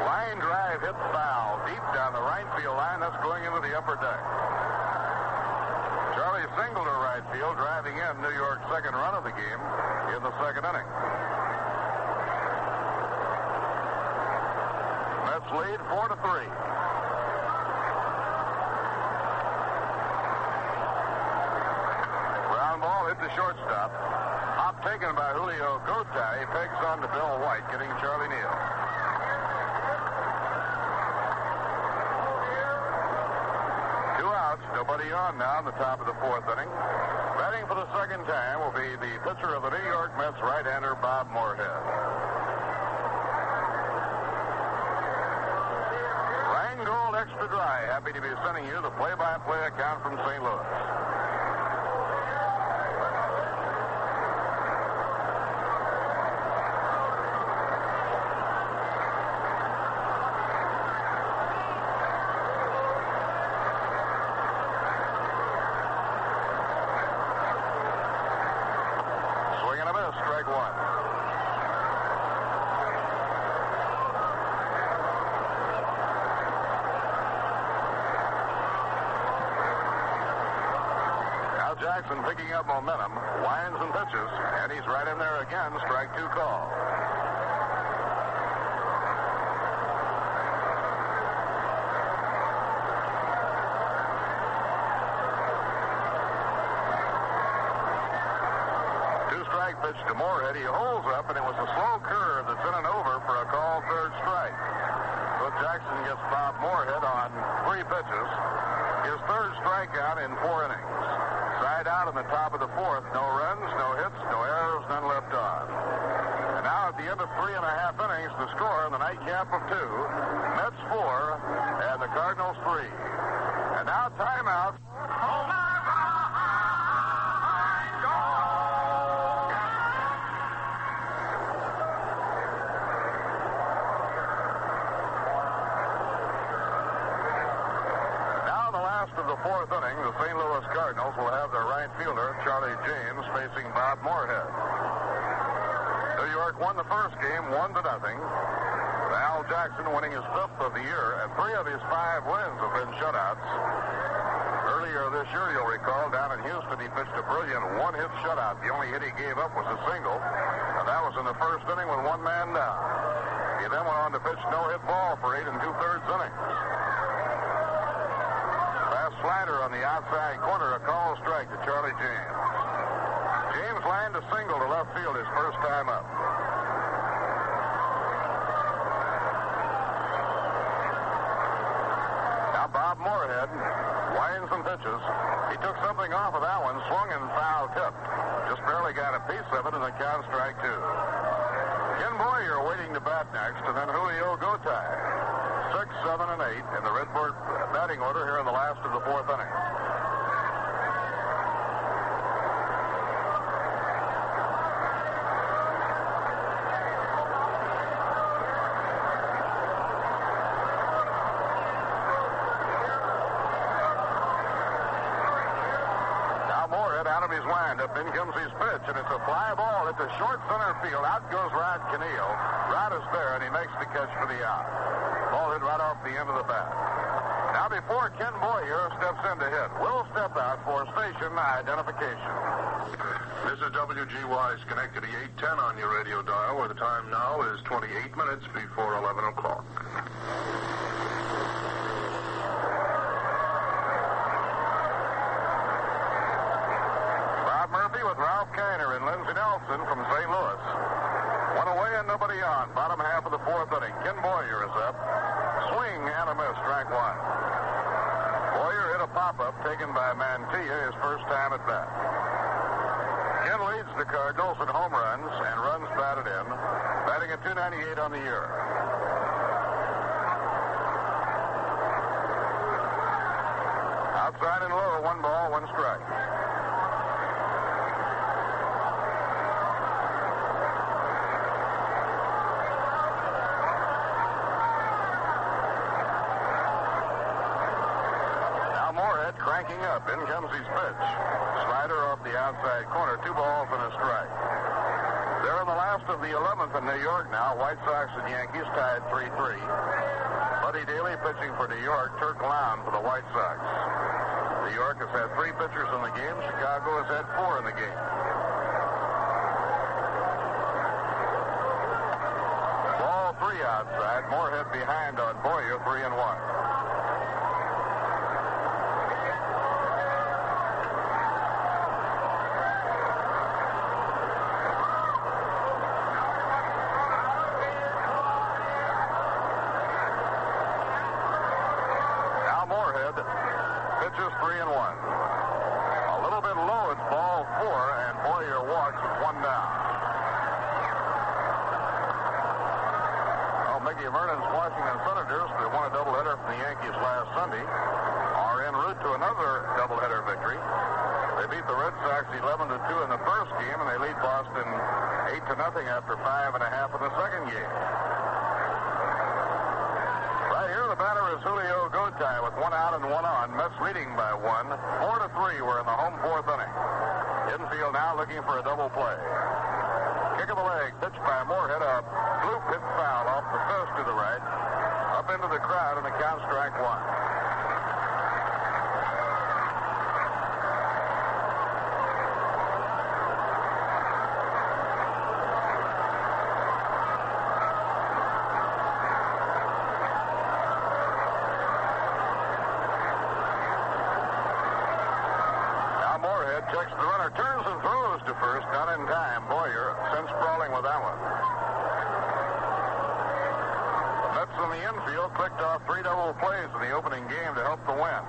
Line drive hit foul deep down the right field line. That's going into the upper deck. Charlie singled to right field, driving in New York's second run of the game in the second inning. Mets lead 4-3. Ground ball hit the shortstop. Hop taken by Julio Gotay. He pegs on to Bill White, getting Charlie Neal. Two outs, nobody on now in the top of the fourth inning. Batting for the second time will be the pitcher of the New York Mets, right-hander Bob Moorhead. Rheingold Extra Dry, happy to be sending you the play-by-play account from St. Louis. Swing and a miss, strike one. Jackson picking up momentum, winds and pitches, and he's right in there again, strike two call. Two-strike pitch to Moorhead. He holds up, and it was a slow curve that's in and over for a called third strike. So Jackson gets Bob Moorhead on three pitches. His third strikeout in 4 innings. Side out in the top of the fourth. No runs, no hits, no errors, none left on. And now at the end of 3.5 innings, the score in the nightcap of 2, Mets 4 and the Cardinals 3. And now timeout. of the fourth inning, the St. Louis Cardinals will have their right fielder, Charlie James, facing Bob Moorhead. New York won the first game 1-0. Al Jackson winning his 5th of the year, and 3 of his 5 wins have been shutouts. Earlier this year, you'll recall, down in Houston, he pitched a brilliant one-hit shutout. The only hit he gave up was a single, and that was in the first inning with 1 man down. He then went on to pitch no-hit ball for 8 2/3 innings. Fast slider on the outside corner, a call strike to Charlie James. James lined a single to left field his first time up. Now Bob Moorhead winds and pitches. He took something off of that one, swung and foul tipped. Just barely got a piece of it, and the count strike 2. Ken Boyer waiting to bat next, and then Julio Gotay. 6, 7, and 8 in the Redbird batting order here in the last of the fourth inning. His windup. In comes his pitch, and it's a fly ball at the short center field. Out goes Rod Kanehl. Rod is there, and he makes the catch for the out. Ball hit right off the end of the bat. Now, before Ken Boyer steps in to hit, we'll step out for station identification. This is WGY Schenectady 810 on your radio dial, where the time now is 28 minutes before 11 o'clock. Ralph Kiner and Lindsey Nelson from St. Louis. One away and nobody on. Bottom half of the fourth inning. Ken Boyer is up. Swing and a miss. Strike 1. Boyer hit a pop-up taken by Mantilla his first time at bat. Ken leads the Cardinals in home runs and runs batted in, batting at .298 on the year. Outside and low, 1 ball, 1 strike. Cranking up. In comes his pitch. Slider off the outside corner. 2 balls and a strike. They're in the last of the 11th in New York now. White Sox and Yankees tied 3-3. Buddy Daly pitching for New York. Turk Lown for the White Sox. New York has had 3 pitchers in the game. Chicago has had 4 in the game. Ball 3 outside. Moorhead behind on Boyer. 3-1. Pitches 3-1. A little bit low, it's ball 4, and Boyer walks with 1 down. Well, Mickey Vernon's Washington Senators, that won a doubleheader from the Yankees last Sunday, are en route to another doubleheader victory. They beat the Red Sox 11-2 in the first game, and they lead Boston 8-0 after 5.5 in the second game. Right here, the batter is Julio Gotay with 1 out and 1 on. Mets leading by 1. 4-3. We're in the home fourth inning. Infield now looking for a double play. Kick of the leg, pitched by Moorhead. A bloop hit foul off the post to the right. Up into the crowd, and the count strike 1. Checks the runner, turns and throws to first, not in time. Boyer sent sprawling with that one. The Mets in the infield clicked off 3 double plays in the opening game to help the win.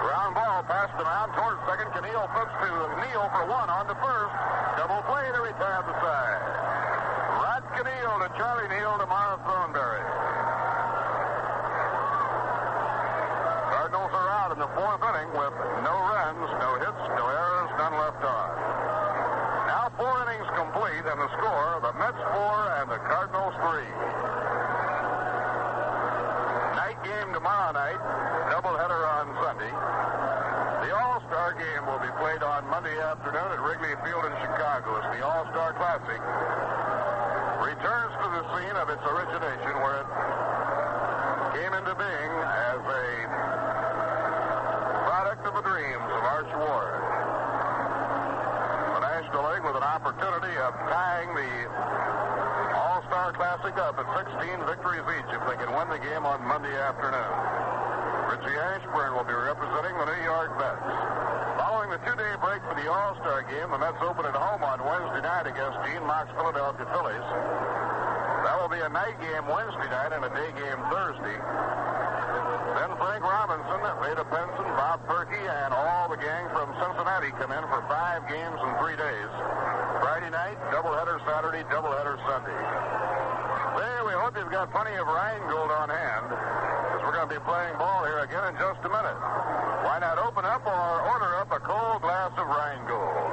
Ground ball past him out towards second. Kanehl flips to Neal for 1 on to first. Double play to retire the side. Rod Kanehl to Charlie Neal to Mara Thornberry. Cardinals are out in the fourth inning with no runs, no hits, no errors, none left on. Now 4 innings complete, and the score, the Mets 4 and the Cardinals 3. tomorrow night, doubleheader on Sunday. The All-Star game will be played on Monday afternoon at Wrigley Field in Chicago. It's the All-Star Classic. Returns to the scene of its origination where it came into being as a product of the dreams of Arch Ward. The National League with an opportunity of tying the All-Star Classic up at 16 victories each if they can win the game on Monday afternoon. Richie Ashburn will be representing the New York Mets. Following the two-day break for the All-Star game, the Mets open at home on Wednesday night against Gene Mock's Philadelphia Phillies. That will be a night game Wednesday night and a day game Thursday. Then Frank Robinson, Veda Benson, Bob Perkey, and all the gang from Cincinnati come in for 5 games in 3 days. Friday night, doubleheader Saturday, doubleheader Sunday. Hey, we hope you've got plenty of Rheingold on hand, because we're going to be playing ball here again in just a minute. Why not open up or order up a cold glass of Rheingold?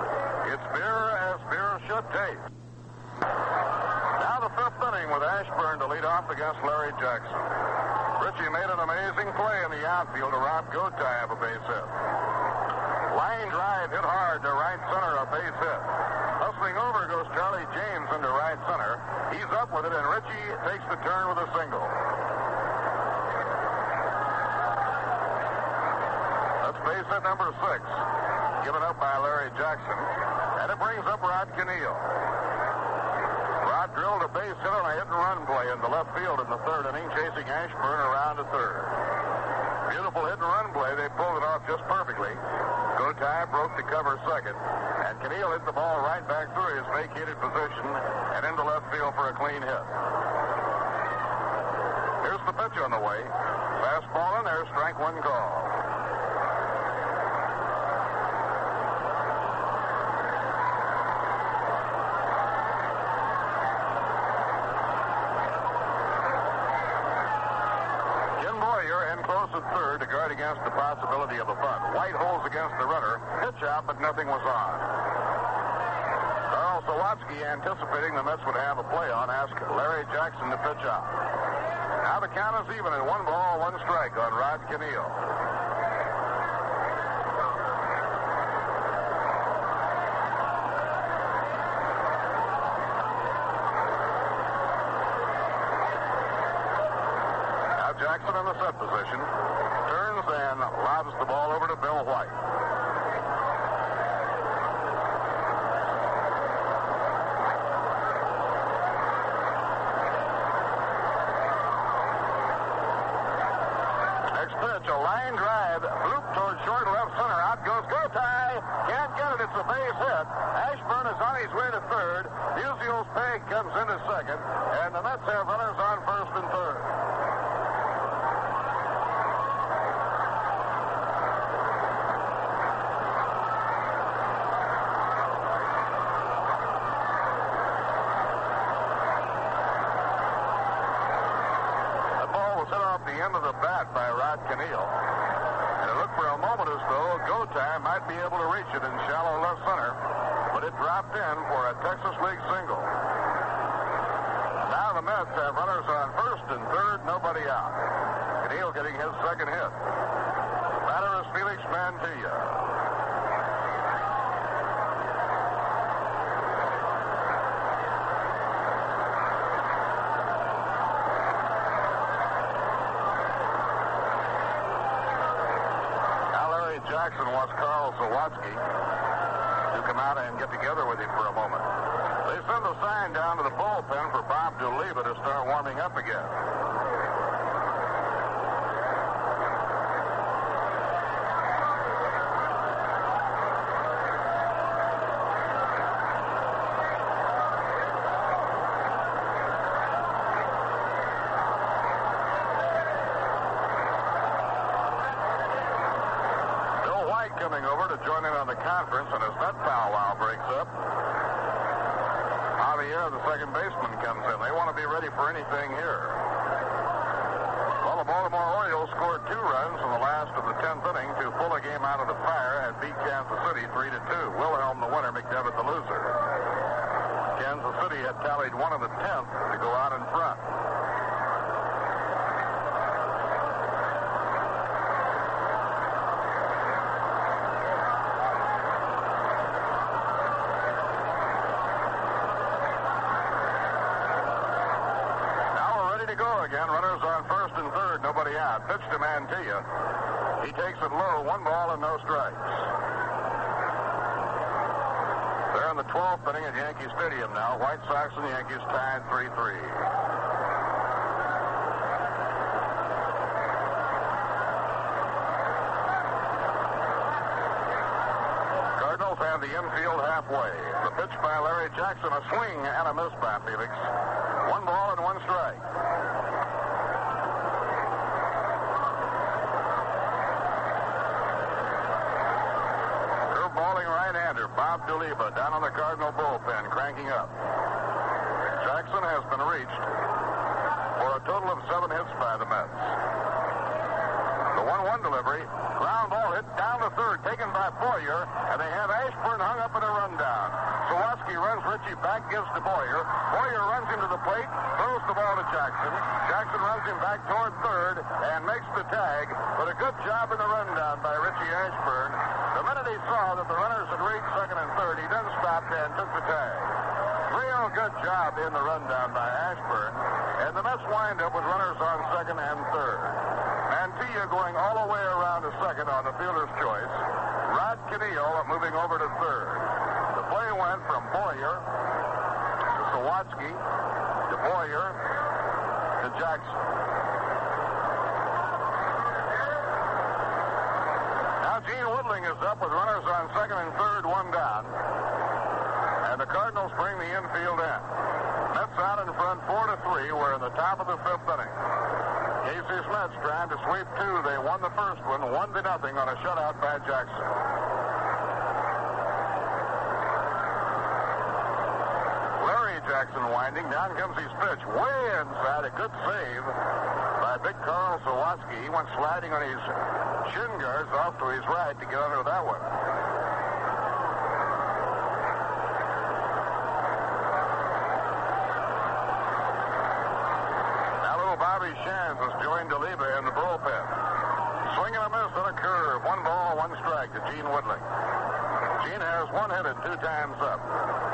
It's beer as beer should taste. Now the 5th inning with Ashburn to lead off against Larry Jackson. Richie made an amazing play in the outfield to rob Gotay of a base hit. Line drive hit hard to right center, a base hit. Hustling over goes Charlie James into right center. He's up with it, and Richie takes the turn with a single. That's base hit number 6, given up by Larry Jackson, and it brings up Rod Kanehl. Rod drilled a base hit on a hit-and-run play in the left field in the 3rd inning, chasing Ashburn around to 3rd. Beautiful hit-and-run play. They pulled it off just perfectly. Gotay broke to cover 2nd, and Kanehl hit the ball right back through his vacated position and into left field for a clean hit. Here's the pitch on the way. Fastball in there, strike 1 call. At 3rd to guard against the possibility of a bunt. White holds against the runner. Pitch out, but nothing was on. Carl Sawatsky, anticipating the Mets would have a play on, asked Larry Jackson to pitch out. Now the count is even at 1 ball, 1 strike on Rod Kanehl. Jackson in the set position, turns and lobs the ball over to Bill White. Next pitch, a line drive, loop towards short left center. Out goes Gotay. Can't get it. It's a base hit. Ashburn is on his way to 3rd. Musial's peg comes into 2nd, and the Mets have runners on 1st and 3rd. The end of the bat by Rod Kanehl. And it looked for a moment as though Gotay might be able to reach it in shallow left center, but it dropped in for a Texas League single. Now the Mets have runners on 1st and 3rd, nobody out. Kanehl getting his 2nd hit. Batter is Felix Mantilla. Jackson wants Carl Sawatsky to come out and get together with him for a moment. They send a sign down to the bullpen for Bob Duliba to start warming up again. Coming over to join in on the conference, and as that powwow breaks up, Javier, the second baseman, comes in. They want to be ready for anything here. Well, the Baltimore Orioles scored 2 runs in the last of the 10th inning to pull a game out of the fire and beat Kansas City 3-2. Wilhelm the winner, McDevitt the loser. Kansas City had tallied 1 of the 10th to go out in front. again. Runners on first and third. Nobody out. Pitch to Mantilla. He takes it low. 1 ball and no strikes. They're in the 12th inning at Yankee Stadium now. White Sox and Yankees tied 3-3. Cardinals have the infield halfway. The pitch by Larry Jackson, a swing and a miss by Felix. 1 ball and 1 strike. Curveballing right-hander Bob Duliba down on the Cardinal bullpen, cranking up. Jackson has been reached for a total of 7 hits by the Mets. The 1-1 delivery. Ground ball hit down to third, taken by Boyer, and they have Ashburn hung up in a rundown. Sawatsky runs Richie back, gives to Boyer. Boyer runs into the plate, throws the ball to Jackson. Jackson runs him back toward third and makes the tag, but a good job in the rundown by Richie Ashburn. The minute he saw that the runners had reached second and third, he then stopped and took the tag. Real good job in the rundown by Ashburn, and the Mets wind up with runners on second and third. Mantilla going all the way around to second on the fielder's choice. Rod Kanehl moving over to third. The play went from Boyer to Sawatsky to Boyer to Jackson. Now Gene Woodling is up with runners on second and third, 1 down. And the Cardinals bring the infield in. Mets out in front 4-3. We're in the top of the 5th inning. Casey Smith's trying to sweep 2. They won the first one, 1-0 on a shutout by Jackson. Larry Jackson winding. Down comes his pitch. Way inside. A good save by big Carl Sawatsky. He went sliding on his shin guards off to his right to get under that one. Bobby Shantz has joined Duliba in the bullpen. Swing and a miss on a curve. 1 ball, 1 strike to Gene Woodling. Gene has 1 hit and 2 times up.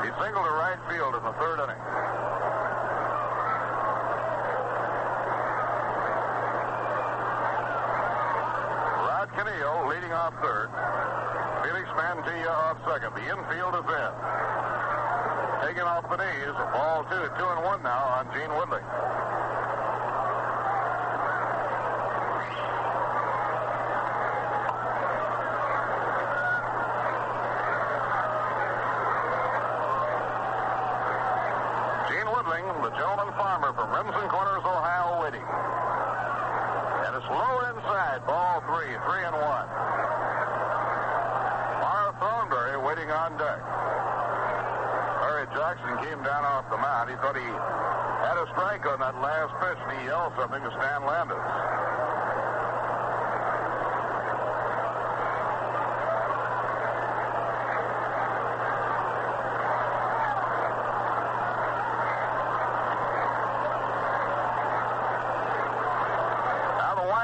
He singled to right field in the 3rd inning. Rod Kanehl leading off third. Felix Mantilla off second. The infield is in. Taken off the knees. Ball 2, 2-1 now on Gene Woodling. The gentleman farmer from Remsen Corners, Ohio, waiting. And it's low inside. Ball 3, 3-1. Mara Thornberry waiting on deck. Larry Jackson came down off the mound. He thought he had a strike on that last pitch, and he yelled something to Stan Landis.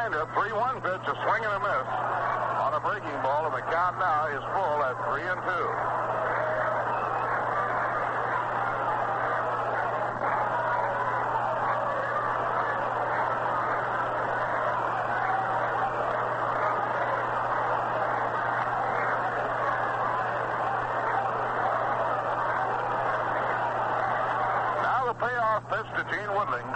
A 3-1 pitch, a swing and a miss on a breaking ball, and the count now is full at 3-2. Now the payoff pitch to Gene Woodling.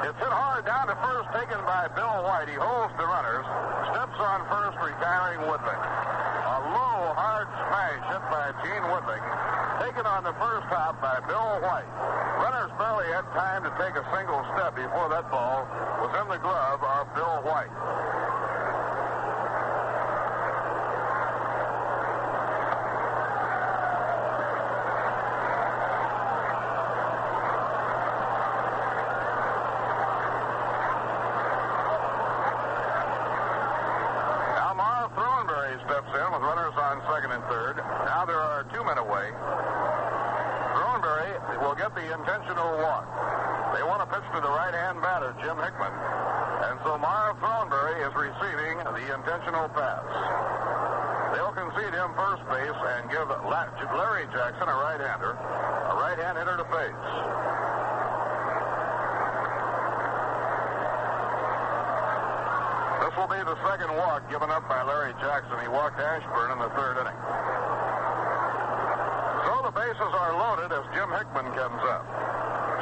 It's hit hard down to first, taken by Bill White. He holds the runners, steps on first, retiring Woodling. A low, hard smash hit by Gene Woodling, taken on the first hop by Bill White. Runners barely had time to take a single step before that ball was in the glove of Bill White. Steps in with runners on second and third. Now there are 2 men away. Thornberry will get the intentional walk. They want to pitch to the right-hand batter, Jim Hickman. And so Mara Thornberry is receiving the intentional pass. They'll concede him first base and give Larry Jackson, a right-hander, a right-hand hitter to face. This will be the second walk given up by Larry Jackson. He walked Ashburn in the third inning. So the bases are loaded as Jim Hickman comes up.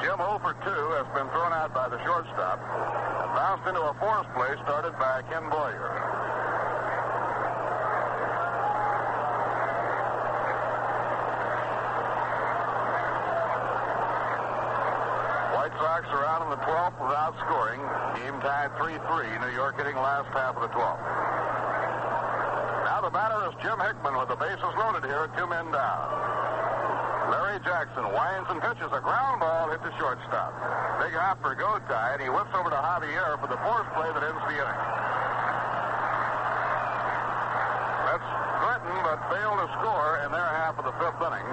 Jim 0 for 2 has been thrown out by the shortstop and bounced into a force play started by Ken Boyer. White Sox are out in the 12th without scoring. Game tied 3-3. New York hitting last half of the 12th. Now the batter is Jim Hickman with the bases loaded here, 2 men down. Larry Jackson winds and pitches a ground ball hit the shortstop. Big hop for Gotay, and he whips over to Javier for the force play that ends the inning. That's threatened but failed to score in their half of the 5th inning.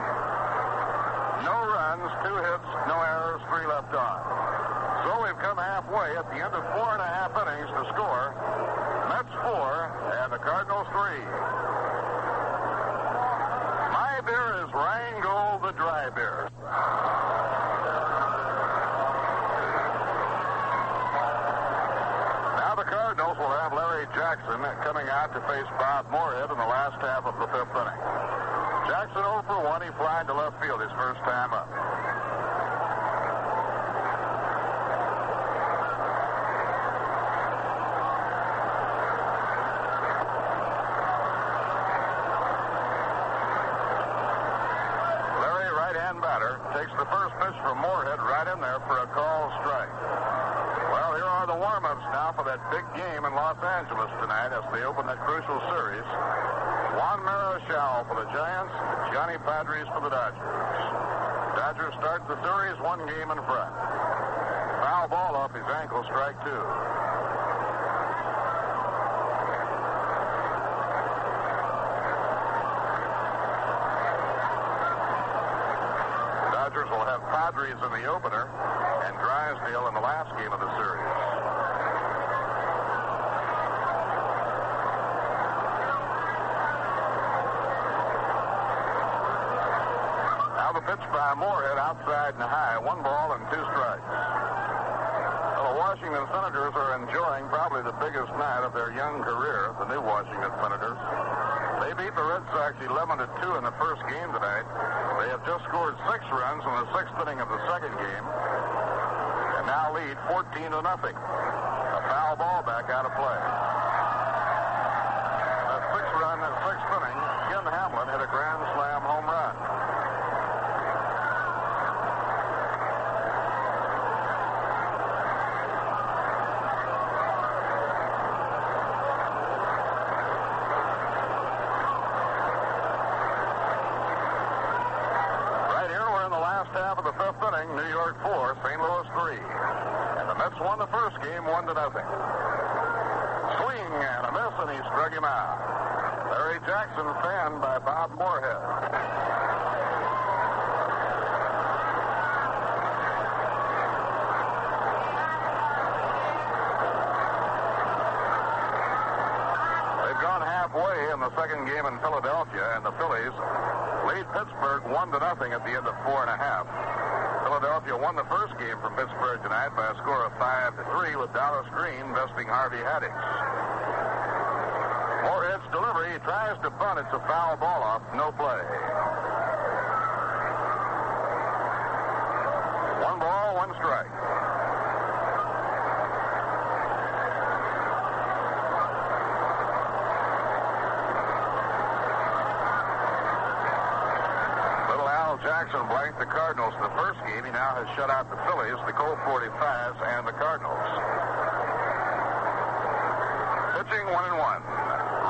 No runs, 2 hits, no errors, 3 left on. So we've come halfway at the end of 4.5 innings to score. Mets 4 and the Cardinals 3. My beer is Rheingold, the dry beer. Now the Cardinals will have Larry Jackson coming out to face Bob Moorhead in the last half of the 5th inning. Jackson 0 for 1. He flied to left field his first time up. Larry, right-hand batter, takes the first pitch from Moorhead right in there for a called strike. Well, here are the warm-ups now for that big game in Los Angeles tonight as they open that crucial series. Juan Marichal for the Giants, Johnny Padres for the Dodgers. Dodgers start the series 1 game in front. Foul ball off his ankle, strike 2. Dodgers will have Padres in the opener and Drysdale in the last game of the series. Pitch by Moorhead outside and high. 1 ball and 2 strikes. Well, the Washington Senators are enjoying probably the biggest night of their young career, the new Washington Senators. They beat the Red Sox 11-2 in the first game tonight. They have just scored 6 runs in the 6th inning of the second game and now lead 14-0. A foul ball back out of play. A 6-run in the 6th inning, Ken Hamlin hit a grand slam home run. New York 4, St. Louis 3. And the Mets won the first game 1-0. Swing and a miss, and he struck him out. Larry Jackson fanned by Bob Moorhead. They've gone halfway in the second game in Philadelphia, and the Phillies lead Pittsburgh 1-0 at the end of 4.5. Philadelphia won the first game from Pittsburgh tonight by a score of 5-3 with Dallas Green besting Harvey Haddix. Moorhead's delivery, he tries to bunt. It's a foul ball off, no play. 1 ball, 1 strike. Jackson blanked the Cardinals in the first game. He now has shut out the Phillies, the Colt 45s, and the Cardinals. Pitching 1-1.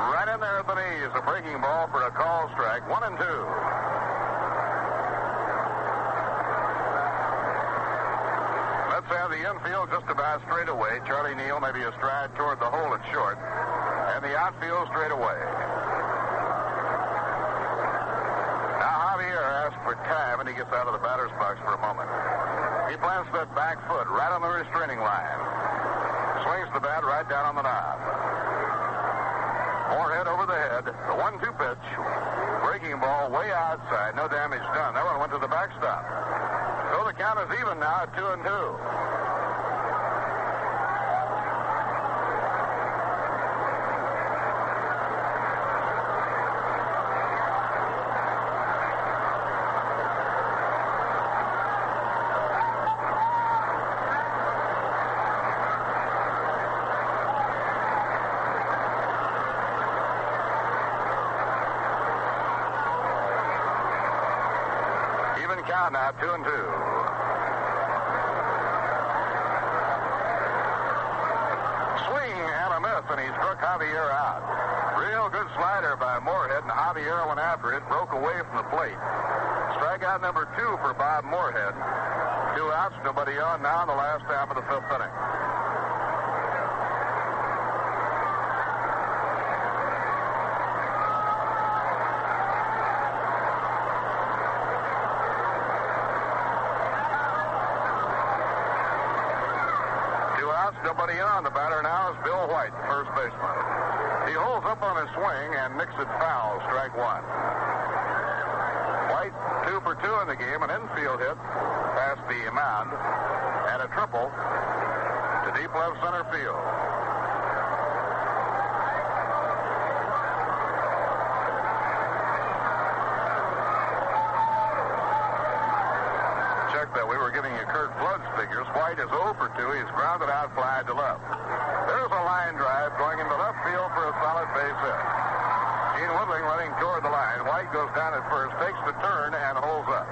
Right in there at the knees, a breaking ball for a call strike. 1-2. Let's have the infield just about straight away. Charlie Neal maybe a stride toward the hole at short. And the outfield straight away. For time, and he gets out of the batter's box for a moment. He plants that back foot right on the restraining line. Swings the bat right down on the knob. Moorhead over the head. The 1-2 pitch. Breaking ball way outside. No damage done. That one went to the backstop. So the count is even now at 2-2. count now, 2-2. Swing and a miss, and he struck Javier out. Real good slider by Moorhead, and Javier went after it, broke away from the plate. Strikeout number 2 for Bob Moorhead. 2 outs, nobody on now in the last half of the 5th inning. Nobody on. The batter now is Bill White, the first baseman. He holds up on his swing and nicks it foul, strike 1. White 2 for 2 in the game, an infield hit past the mound, and a triple to deep left center field. That we were giving you Kurt Flood's figures. White is 0 for 2. He's grounded out, fly to left. There's a line drive going into left field for a solid base hit. Gene Woodling running toward the line. White goes down at first, takes the turn, and holds up.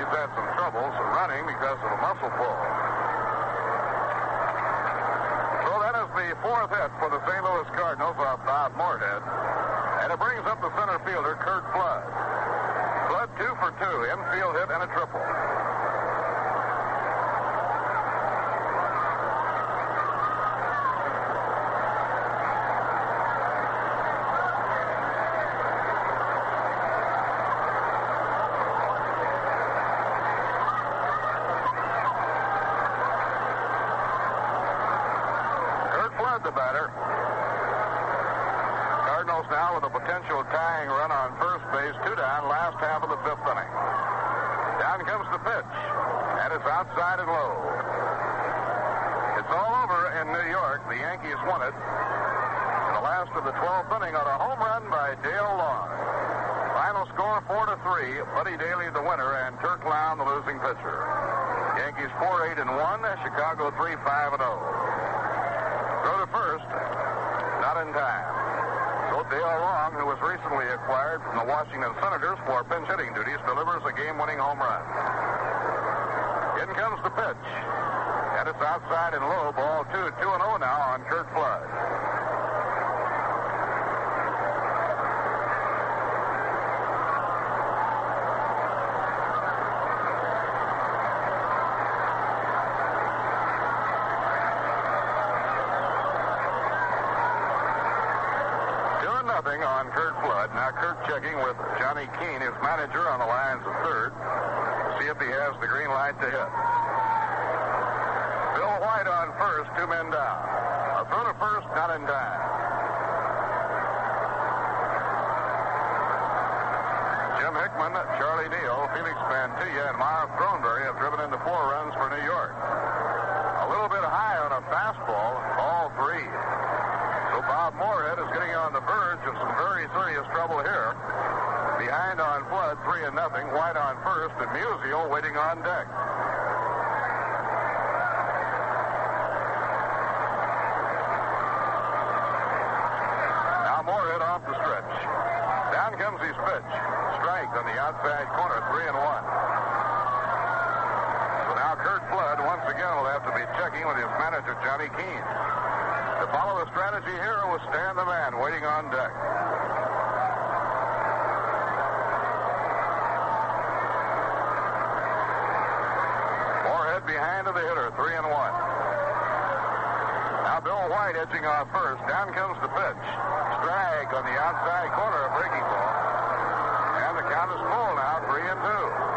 He's had some troubles running because of a muscle pull. So that is the 4th hit for the St. Louis Cardinals off Bob Moorhead. And it brings up the center fielder, Kurt Flood. Flood 2 for 2, infield hit and a triple. Kurt Flood, the batter. Cardinals now with a potential tying run on first base, 2 down, last half of the 5th inning. Down comes the pitch, and it's outside and low. It's all over in New York. The Yankees won it in the last of the 12th inning on a home run by Dale Long. Final score 4-3. Buddy Daly the winner, and Turk Lown the losing pitcher. Yankees 4-8-1, Chicago 3-5-0. Throw to first, not in time. So Dale Long, who was recently acquired from the Washington Senators for pinch hitting duties, delivers a game-winning home run. In comes the pitch, and it's outside and low. Ball 2, 2-0 now on Kurt Flood. On Kurt Flood. Now Kurt checking with Johnny Keene, his manager, on the lines of third, to see if he has the green light to hit. Bill White on first, 2 men down. A throw to first, not in time. Jim Hickman, Charlie Neal, Felix Mantilla, and Miles Throneberry have driven into 4 runs for New York. A little bit high on a fastball, ball 3. So Bob Moorhead is getting on the verge of some very serious trouble here. Behind on Flood, 3-0. White on first, and Musial waiting on deck. Now Moorhead off the stretch. Down comes his pitch. Strike on the outside corner, 3-1. So now Kurt Flood once again will have to be checking with his manager, Johnny Keene. To follow the strategy here was Stan the Man waiting on deck. Moorhead behind of the hitter, 3-1. Now Bill White edging off first. Down comes the pitch. Strike on the outside corner, a breaking ball. And the count is full now, 3-2.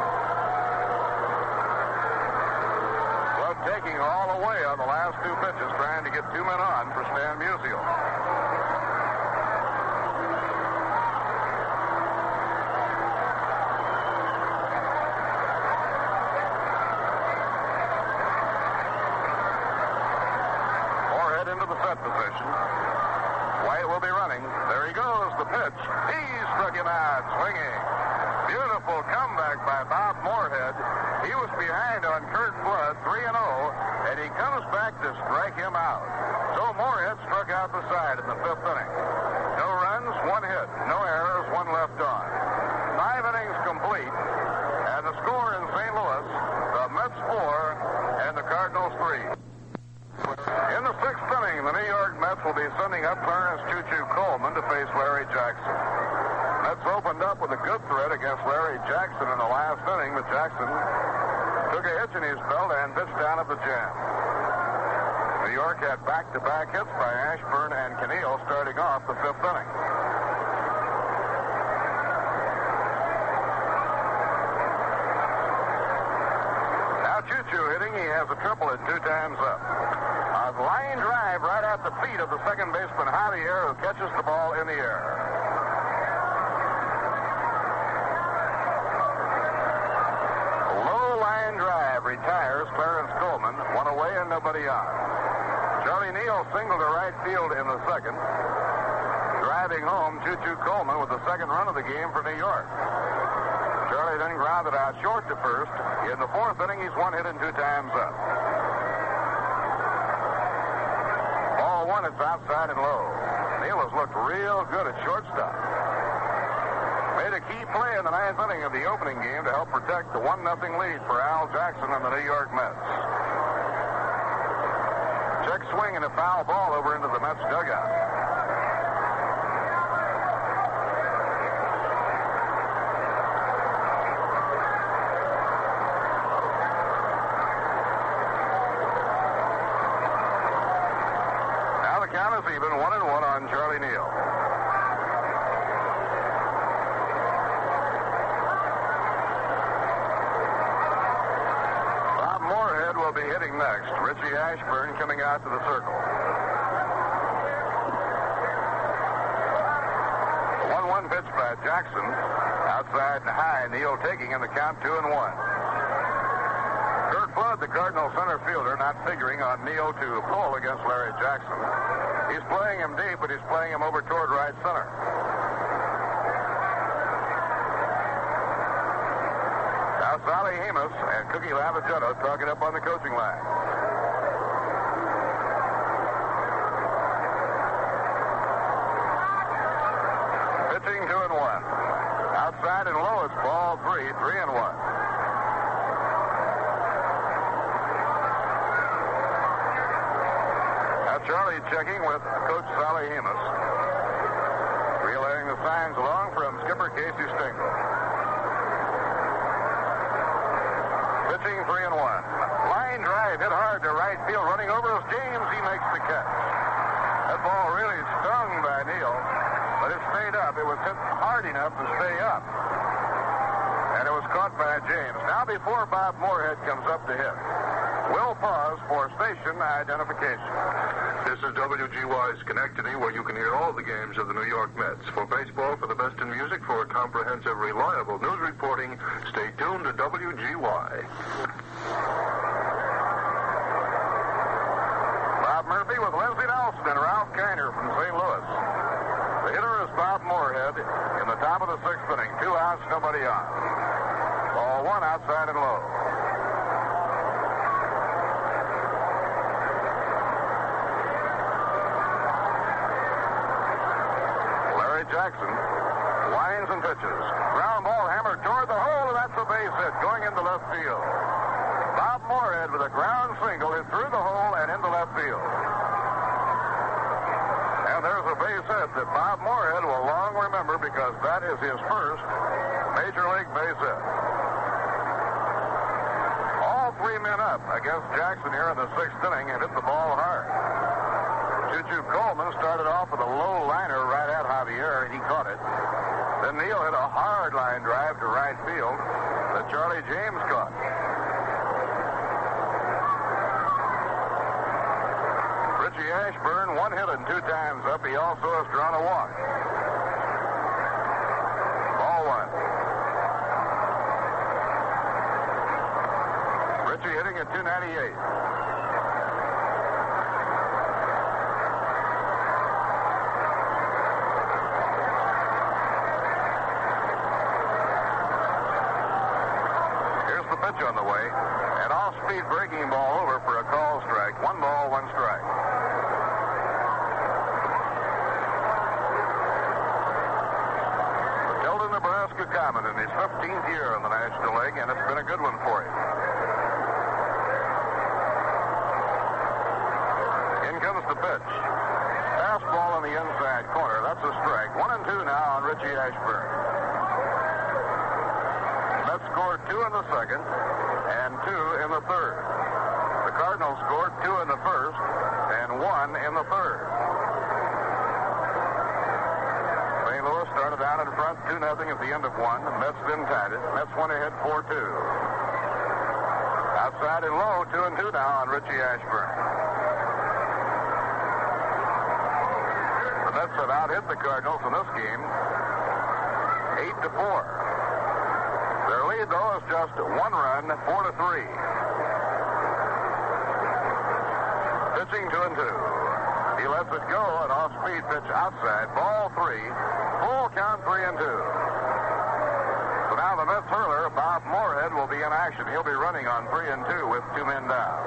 Taking all the way on the last 2 pitches, trying to get 2 men on for Stan Musial. Moorhead into the set position. White will be running. There he goes, the pitch. He struck him out, swinging. Beautiful comeback by Bob Moorhead. He was behind on Kurt Flood, 3-0, and he comes back to strike him out. So Moorhead struck out the side in the 5th inning. No runs, 1 hit, no errors, 1 left on. 5 innings complete. And the score in St. Louis, the Mets 4 and the Cardinals 3. In the sixth inning, the New York Mets will be sending up Clarence Choo-Choo Coleman to face Larry Jackson. Mets opened up with a good threat against Larry Jackson in the last inning, but Jackson took a hitch in his belt and pitched down at the jam. New York had back-to-back hits by Ashburn and Kanehl starting off the fifth inning. Choo-Choo hitting. He has a triple at 2 times up. A line drive right at the feet of the second baseman Javier, who catches the ball in the air. A low line drive retires Clarence Coleman. One away and nobody on. Charlie Neal singled to right field in the second, driving home Choo-Choo Coleman with the second run of the game for New York. Charlie then grounded out short to first. In the fourth inning, he's 1 hit and 2 times up. Ball one, it's outside and low. Neal has looked real good at shortstop. Made a key play in the ninth inning of the opening game to help protect the 1-0 lead for Al Jackson and the New York Mets. Check swing and a foul ball over into the Mets dugout. Count is even, 1-1 on Charlie Neal. Bob Moorhead will be hitting next. Richie Ashburn coming out to the circle. The 1-1 pitch by Jackson. Outside and high. Neal taking in the count 2-1. Kurt Flood, the Cardinal center fielder, not figuring on Neal to pull against Larry Jackson. He's playing him deep, but he's playing him over toward right center. Now Sally Hemus and Cookie Lavagetta talking up on the coaching line. Pitching 2-1. Outside and low, it's ball 3, 3-1. Charlie checking with Coach Sally Hemus. Relaying the signs along from skipper Casey Stengel. Pitching 3-1. Line drive hit hard to right field. Running over is James. He makes the catch. That ball really stung by Neal, but it stayed up. It was hit hard enough to stay up. And it was caught by James. Now before Bob Moorhead comes up to hit, we'll pause for station identification. This is WGY Schenectady, where you can hear all the games of the New York Mets. For baseball, for the best in music, for comprehensive, reliable news reporting, stay tuned to WGY. Bob Murphy with Lindsey Nelson and Ralph Kiner from St. Louis. The hitter is Bob Moorhead in the top of the sixth inning. 2 outs, nobody on. Ball one, outside and low. Jackson winds and pitches. Ground ball hammered toward the hole, and that's a base hit going into left field. Bob Moorhead with a ground single hit through the hole and into left field. And there's a base hit that Bob Moorhead will long remember because that is his first major league base hit. All 3 men up against Jackson here in the sixth inning and hit the ball hard. Choo-Choo Coleman started off with a low liner right at Javier, and he caught it. Then Neal hit a hard line drive to right field that Charlie James caught. Richie Ashburn, 1 hit and 2 times up. He also has drawn a walk. Ball one. Richie hitting at 298. Pitch on the way. An off-speed breaking ball over for a call strike. 1 ball, 1 strike. The Tilden, Nebraska retirement in his 15th year in the National League, and it's been a good one for him. In comes the pitch. Fastball in the inside corner. That's a strike. 1-2 now on Richie Ashburn. Mets scored 2 in the second and 2 in the third. The Cardinals scored 2 in the first and 1 in the third. St. Louis started out in front 2-0 at the end of one. The Mets then tied it. Mets went ahead 4-2. Outside and low, 2-2 now on Richie Ashburn. The Mets have out-hit the Cardinals in this game 8-4. Their lead, though, is just 1 run, 4-3. Pitching 2-2. He lets it go, an off-speed pitch outside. Ball 3. Full count 3-2. So now the Mets hurler, Bob Moorhead, will be in action. He'll be running on 3-2 with 2 men down.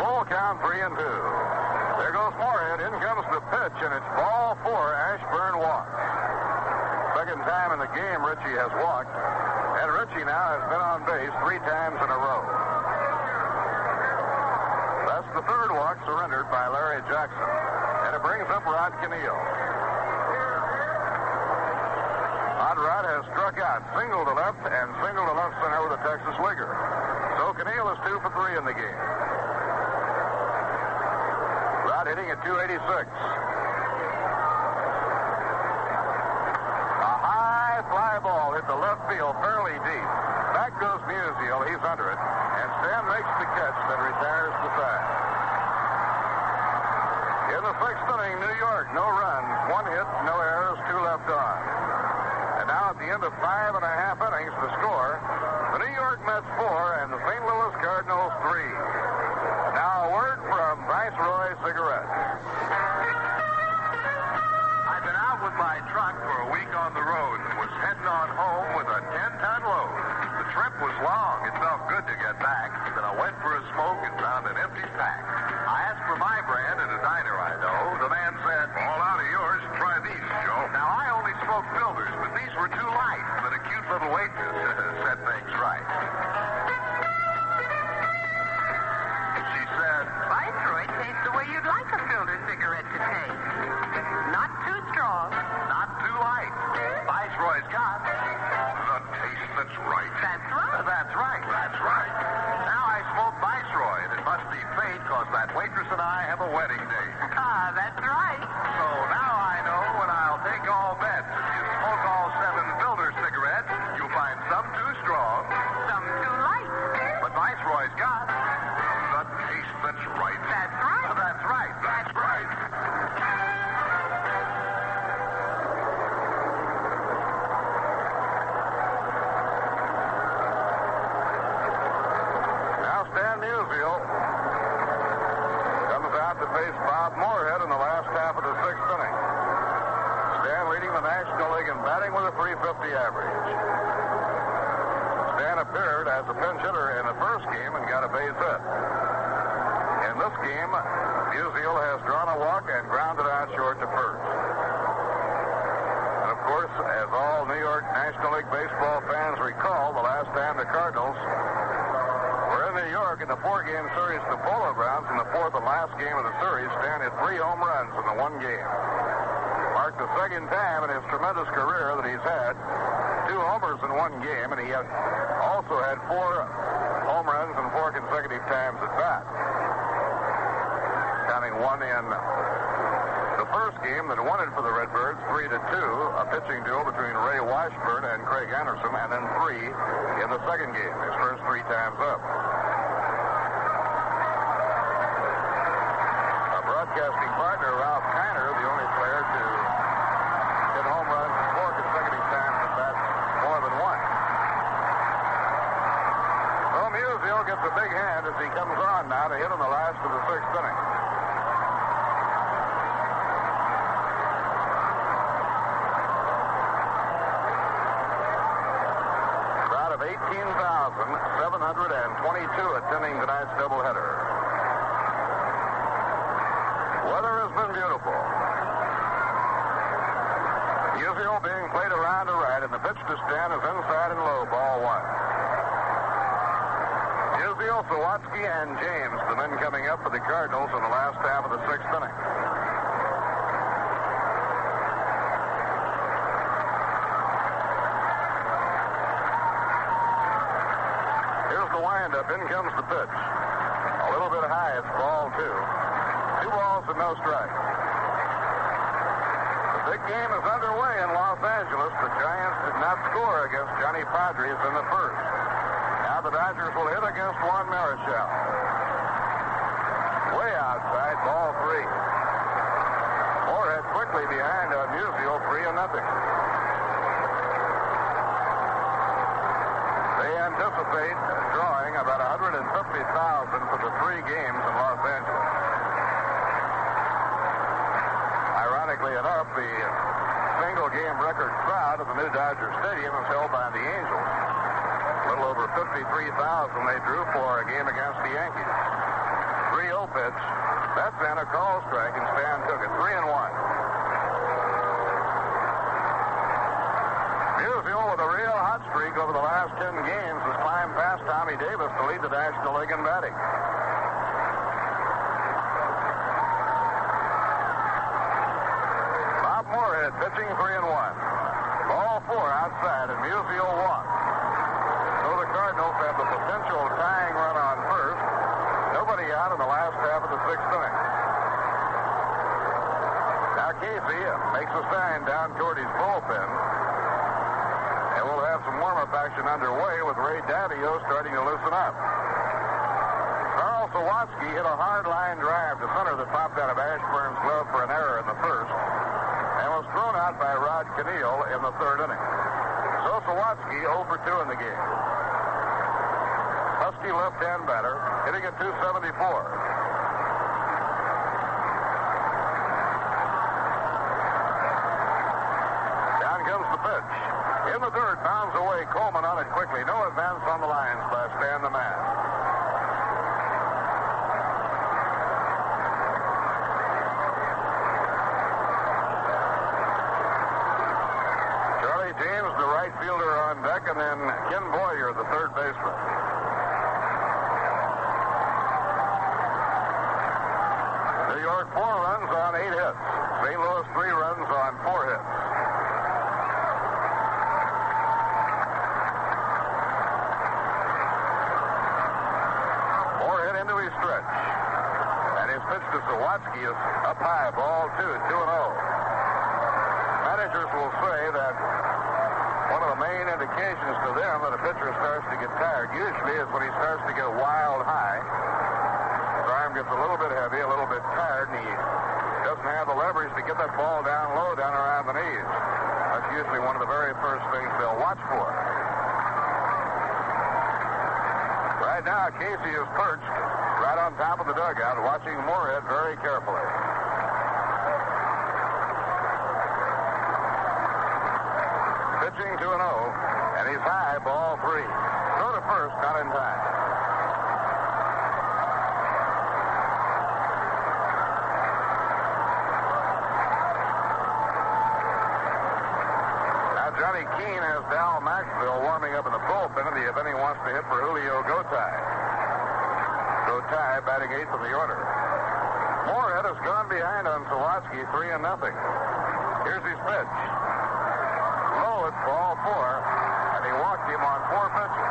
Full count 3-2. There goes Moorhead. In comes the pitch, and it's ball 4. Ashburn walks. Second time in the game Richie has walked, and Richie now has been on base 3 times in a row. That's the third walk surrendered by Larry Jackson, and it brings up Rod Kanehl. Rod has struck out single to left and single to left center with a Texas Leaguer. So Kanehl is 2 for 3 in the game. Rod hitting at 286. A high fly ball hit the left field fairly deep. Back goes Musial. He's under it. And Stan makes the catch that retires the side. In the 6th inning, New York, no runs, 1 hit, no errors, 2 left on. And now at the end of 5 1/2 innings, the score, the New York Mets 4 and the St. Louis Cardinals 3. Now a word from Viceroy Cigarettes. I've been out with my truck for a week on the road and was heading on home with a 10-ton load. The trip was long. It felt good to get back. Then I went for a smoke and found an empty pack. I asked for my brand at a diner I know. The man said, "All out of yours. Try these, Joe." Now, I only smoke filters, but these were too light. But a cute little waitress said things right. She said, Viceroy tastes the way you'd like a filter cigarette to taste. Not too strong. "Not too light. Viceroy's got the taste that's right." That's right. That's right. That's right. Now I smoke Viceroy, and it must be fate because that waitress and I have a wedding date. Ah, that's right. So now I know when I'll take all bets. If you smoke all 7 filter cigarettes, you'll find some too strong, Some too light. but Viceroy's got the taste that's right. That's right. That's right. That's right. Now Stan Musial comes out to face Bob Moorhead in the last half of the 6th inning. Stan leading the National League in batting with a .350 average. Stan appeared as a pinch hitter in the first game and got a base hit. In this game, Musial has drawn a walk and grounded out short to first. And of course, as all New York National League baseball fans recall, the last time the Cardinals were in New York in the 4-game series to Polo Grounds in the 4th and last game of the series, Stan hit 3 home runs in the one game. Marked the second time in his tremendous career that he's had 2 homers in one game, and he also had 4 home runs in 4 consecutive times at bat. Counting one in the first game that won it for the Redbirds, 3-2, a pitching duel between Ray Washburn and Craig Anderson, and then 3 in the second game, his first 3 times up. A broadcasting partner, Ralph Kiner, the only player to hit home runs 4 consecutive times at bat, more than one. So Musial gets a big hand as he comes on now to hit in the last of the 6th inning. weather has been beautiful. Musial being played around to right, and the pitch to Stan is inside and low, ball one. Musial, Sawatsky, and James, the men coming up for the Cardinals in the last half of the sixth inning. Here's the windup. In comes the pitch. A little bit high. It's ball two. 2 balls and no strikes. The big game is underway in Los Angeles. The Giants did not score against Johnny Padres in the first. Now the Dodgers will hit against Juan Marichal. Way outside, ball 3. Moorhead quickly behind on Musial, 3-0. They anticipate drawing about 150,000 for the 3 games in Los Angeles. Ironically enough, the single-game record crowd at the new Dodger Stadium is held by the Angels. A little over 53,000 they drew for a game against the Yankees. 3-0 pitch. That's then a call strike, and Stan took it. 3-1. Musial, with a real hot streak over the last 10 games, has climbed past Tommy Davis to lead the National League in batting. Bob Moorhead pitching 3-1. Ball 4 outside, and Musial walked. So the Cardinals have the potential tying run on first. Nobody out in the last half of the sixth inning. Now Casey makes a sign down toward his bullpen. And we'll have some warm-up action underway with Ray Davialut starting to loosen up. Carl Sawatsky hit a hard line drive to center that popped out of Ashburn's glove for an error in the first and was thrown out by Rod Kanehl in the third inning. So Sawatsky 0 for 2 in the game. Husky left-hand batter, hitting at 274. Down comes the pitch. In the third, bounds away. Coleman on it quickly. No advance on the lines by Stan the Man. Charlie James, the right fielder, on deck, and then Ken Boyer, the third baseman. New York 4 runs on 8 hits. St. Louis 3 runs on 4 hits. Stretch. And his pitch to Sawatsky is up high, ball 2, 2-0. Managers will say that one of the main indications to them that a pitcher starts to get tired usually is when he starts to get wild high. His arm gets a little bit heavy, a little bit tired, and he doesn't have the leverage to get that ball down low, down around the knees. That's usually one of the very first things they'll watch for. Right now, Casey is perched right on top of the dugout, watching Moorhead very carefully. Pitching 2-0, and he's high, ball 3. Throw to first, not in time. Now Johnny Keane has Dal Maxville warming up in the bullpen in the event he wants to hit for Julio Gotay. Gotay batting 8th in the order. Moorhead has gone behind on Sawatsky, 3-0. Here's his pitch. Low, it's ball 4, and he walked him on 4 pitches.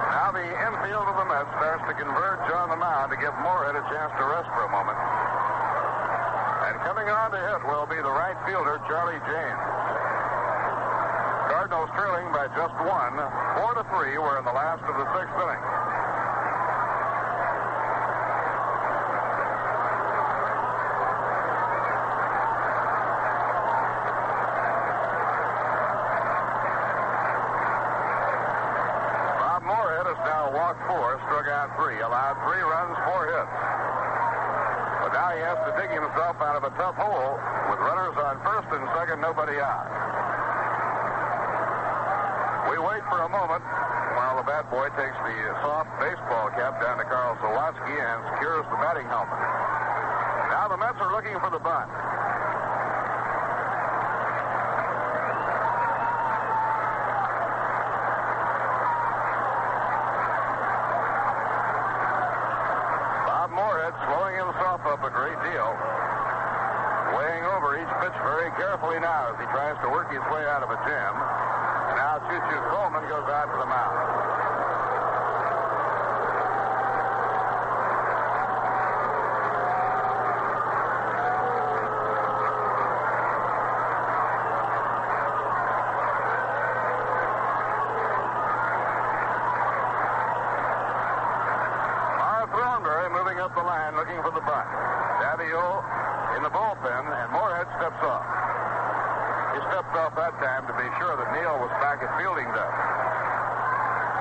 Now the infield of the Mets starts to converge on the mound to give Moorhead a chance to rest for a moment. And coming on to hit will be the right fielder, Charlie James. Cardinals trailing by just 1, 4-3. We're in the last of the sixth inning. Bob Moorhead has now walked 4, struck out 3, allowed 3 runs, 4 hits. But now he has to dig himself out of a tough hole with runners on first and second, nobody out. We wait for a moment while the bat boy takes the soft baseball cap down to Carl Sawatsky and secures the batting helmet. Now the Mets are looking for the bunt. Bob Moorhead slowing himself up a great deal. Weighing over each pitch very carefully now as he tries to work his way out of a jam. And now Choo-Choo Coleman goes out to the mound. Moving up the line looking for the bunt. Davialut in the bullpen, and Moorhead steps off. He stepped off that time to be sure that Neal was back at fielding depth.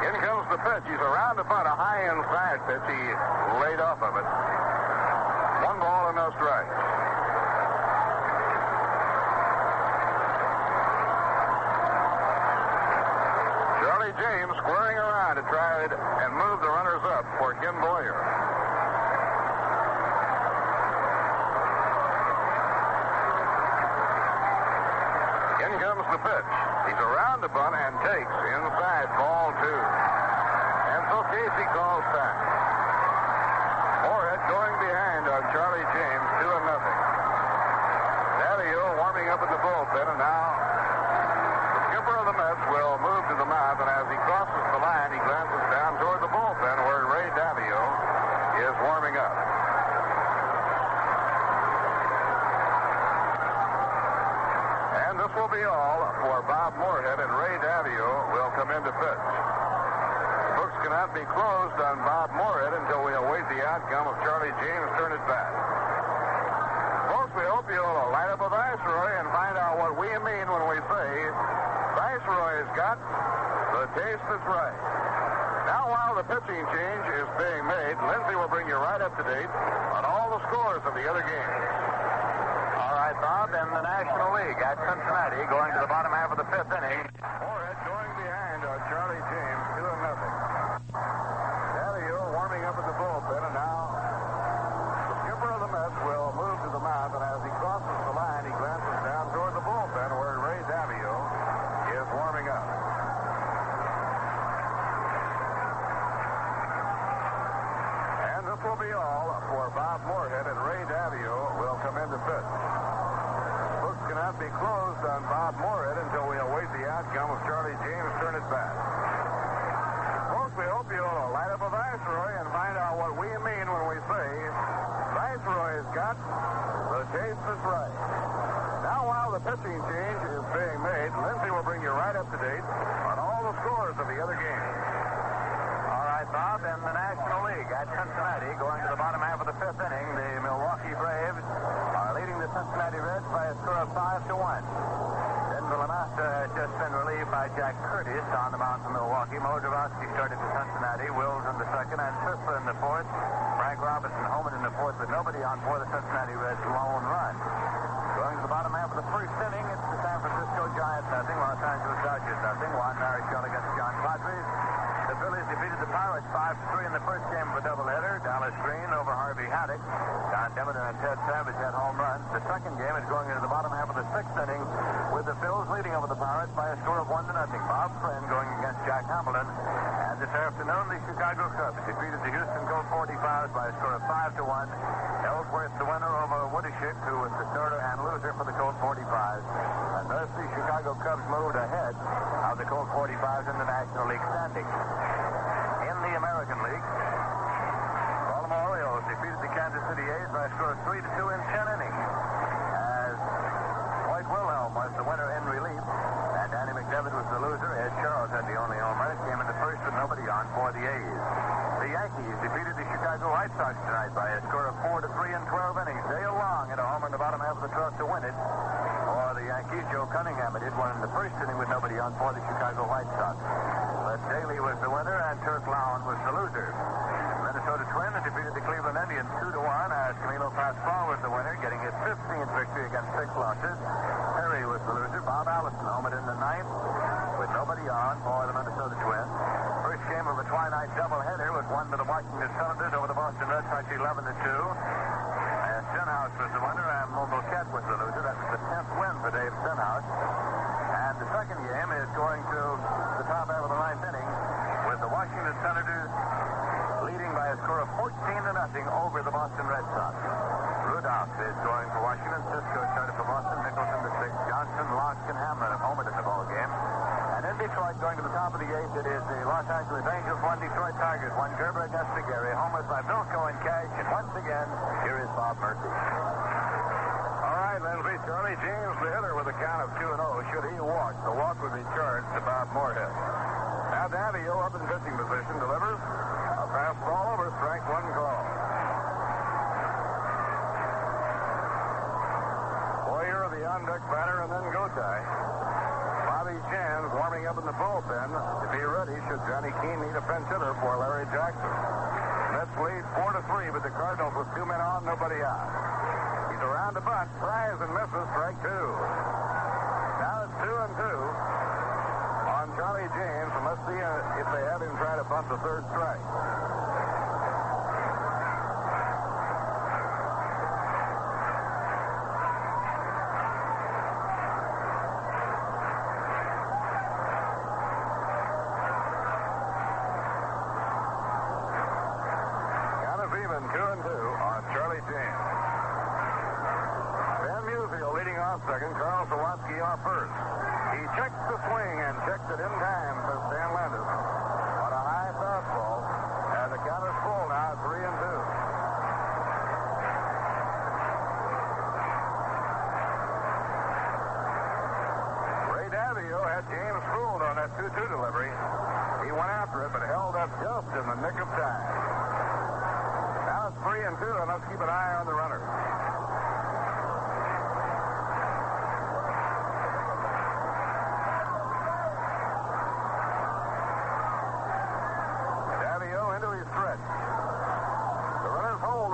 In comes the pitch. He's around the bunt, a high inside pitch. He laid off of it. 1 ball and no strikes. Charlie James squaring around to try and move the runners up for Ken Boyer. Comes the pitch. He's around the bunt and takes inside, ball 2. And so Casey calls time. Moorhead going behind on Charlie James, 2-0. Davialut warming up in the bullpen, and now the skipper of the Mets will move to the mound, and as he crosses the line, he glances down toward the bullpen where Ray Davialut is warming up. This will be all for Bob Moorhead, and Ray Davialut will come in to pitch. The books cannot be closed on Bob Moorhead until we await the outcome of Charlie James' turn at bat. Folks, we hope you'll light up a Viceroy and find out what we mean when we say Viceroy's got the taste that's right. Now, while the pitching change is being made, Lindsay will bring you right up to date on all the scores of the other games. Bob, in the National League at Cincinnati, going to the bottom half of the 5th inning. Moorhead going behind on Charlie James, 2-0. Davialut warming up in the bullpen, and now the skipper of the Mets will move to the mound, and as he crosses the line, he glances down toward the bullpen where Ray Davialut is warming up. And this will be all for Bob Moorhead, and Ray Davialut will come in to pitch. Cannot be closed on Bob Moorhead until we await the outcome of Charlie James' turn at bat. Folks, we hope you'll light up a Viceroy and find out what we mean when we say Viceroy's got the taste that's right. Now, while the pitching change is being made, Lindsay will bring you right up to date on all the scores of the other games. All right, Bob, in the National League at Cincinnati, going to the bottom half of the 5th inning, the Milwaukee Braves are leading the Cincinnati Reds by a score of 5-1. Then Villanasta has just been relieved by Jack Curtis on the mound for Milwaukee. Mo Dravosky started for Cincinnati, Wills in the 2nd, and Sisler in the 4th. Frank Robinson homered in the 4th, with nobody on for the Cincinnati Reds' lone run. Going to the bottom half of the 1st inning, it's the San Francisco Giants nothing, Los Angeles Dodgers nothing. Juan Marichal against John Padres. The Phillies defeated the Pirates 5-3 in the first game of a doubleheader. Dallas Green over Harvey Haddock. Don Demeter and Ted Savage had home runs. The second game is going into the bottom half of the 6th inning, with the Phils leading over the Pirates by a score of 1-0. Bob Friend going against Jack Hamilton. And this afternoon, the Chicago Cubs defeated the Houston Colt 45s by a score of 5-1. Ellsworth, the winner over Woodishick, who was the starter and loser for the Colt 45s. And thus the Chicago Cubs moved ahead of the Colt 45s in the National League standings. In the American League, Baltimore Orioles defeated the Kansas City A's by a score of 3-2 in 10 innings. As Dwight Wilhelm was the winner in relief, and Danny McDevitt was the loser. Ed Charles had the only home run. It came in the first with nobody on for the A's. The Yankees defeated the Chicago White Sox tonight by a score of 4-3 in 12 innings. Dale Long hit a homer in the bottom half of the 12th to win it. For the Yankees, Joe Cunningham hit one in the first inning with nobody on for the Chicago White Sox. But Daly was the winner, and Turk Lown was the loser. Minnesota Twins defeated the Cleveland Indians 2-1 as Kanehl passed forward the winner, getting his 15th victory against 6 losses. Perry was the loser. Bob Allison homered in the 9th with nobody on for the Minnesota Twins. First game of a twilight doubleheader was won by the Washington Senators over the Boston Red Sox 11-2. And Stenhouse was the winner, and Mulcahy was the loser. That was the 10th win for Dave Stenhouse. And the second game is going to the top half of the 9th inning with the Washington Senators leading by a score of 14-0 over the Boston Red Sox. Rudolph is going for Washington. Cisco started for Boston. Nicholson the 6th. Johnson, Locke, and Hamlin have homered in the ball game. And in Detroit, going to the top of the 8th, it is the Los Angeles Angels 1, Detroit Tigers 1. Gerber against McGarry. Homers by Bilko and Cash. And once again, here is Bob Murphy. All right, Lindsay. Charlie James, the hitter, with a count of 2-0. Should he walk, the walk would be charged to Bob Moorhead. Now Davialut up in pitching position, delivers. A fastball over, strike one call. Boyer, the on-deck batter, and then Gotay. Bobby Shands warming up in the bullpen to be ready should Johnny Keane need a pinch hitter for Larry Jackson. Mets lead 4-3, but the Cardinals with 2 men on, nobody out. He's around the bunt, tries and misses, strike 2. Now it's 2-2. On Charlie James, and let's see if they have him try to bunt the third strike. Count is even, 2-2 on Charlie James. Dan Musial leading off second, Carl Sawatsky off first. He checked the swing and checked it in time for Stan Landis on a high fastball. And the count is full now, 3-2. Ray Davialut had James fooled on that 2-2 delivery. He went after it, but held up just in the nick of time. Now it's 3-2, and let's keep an eye on the runner.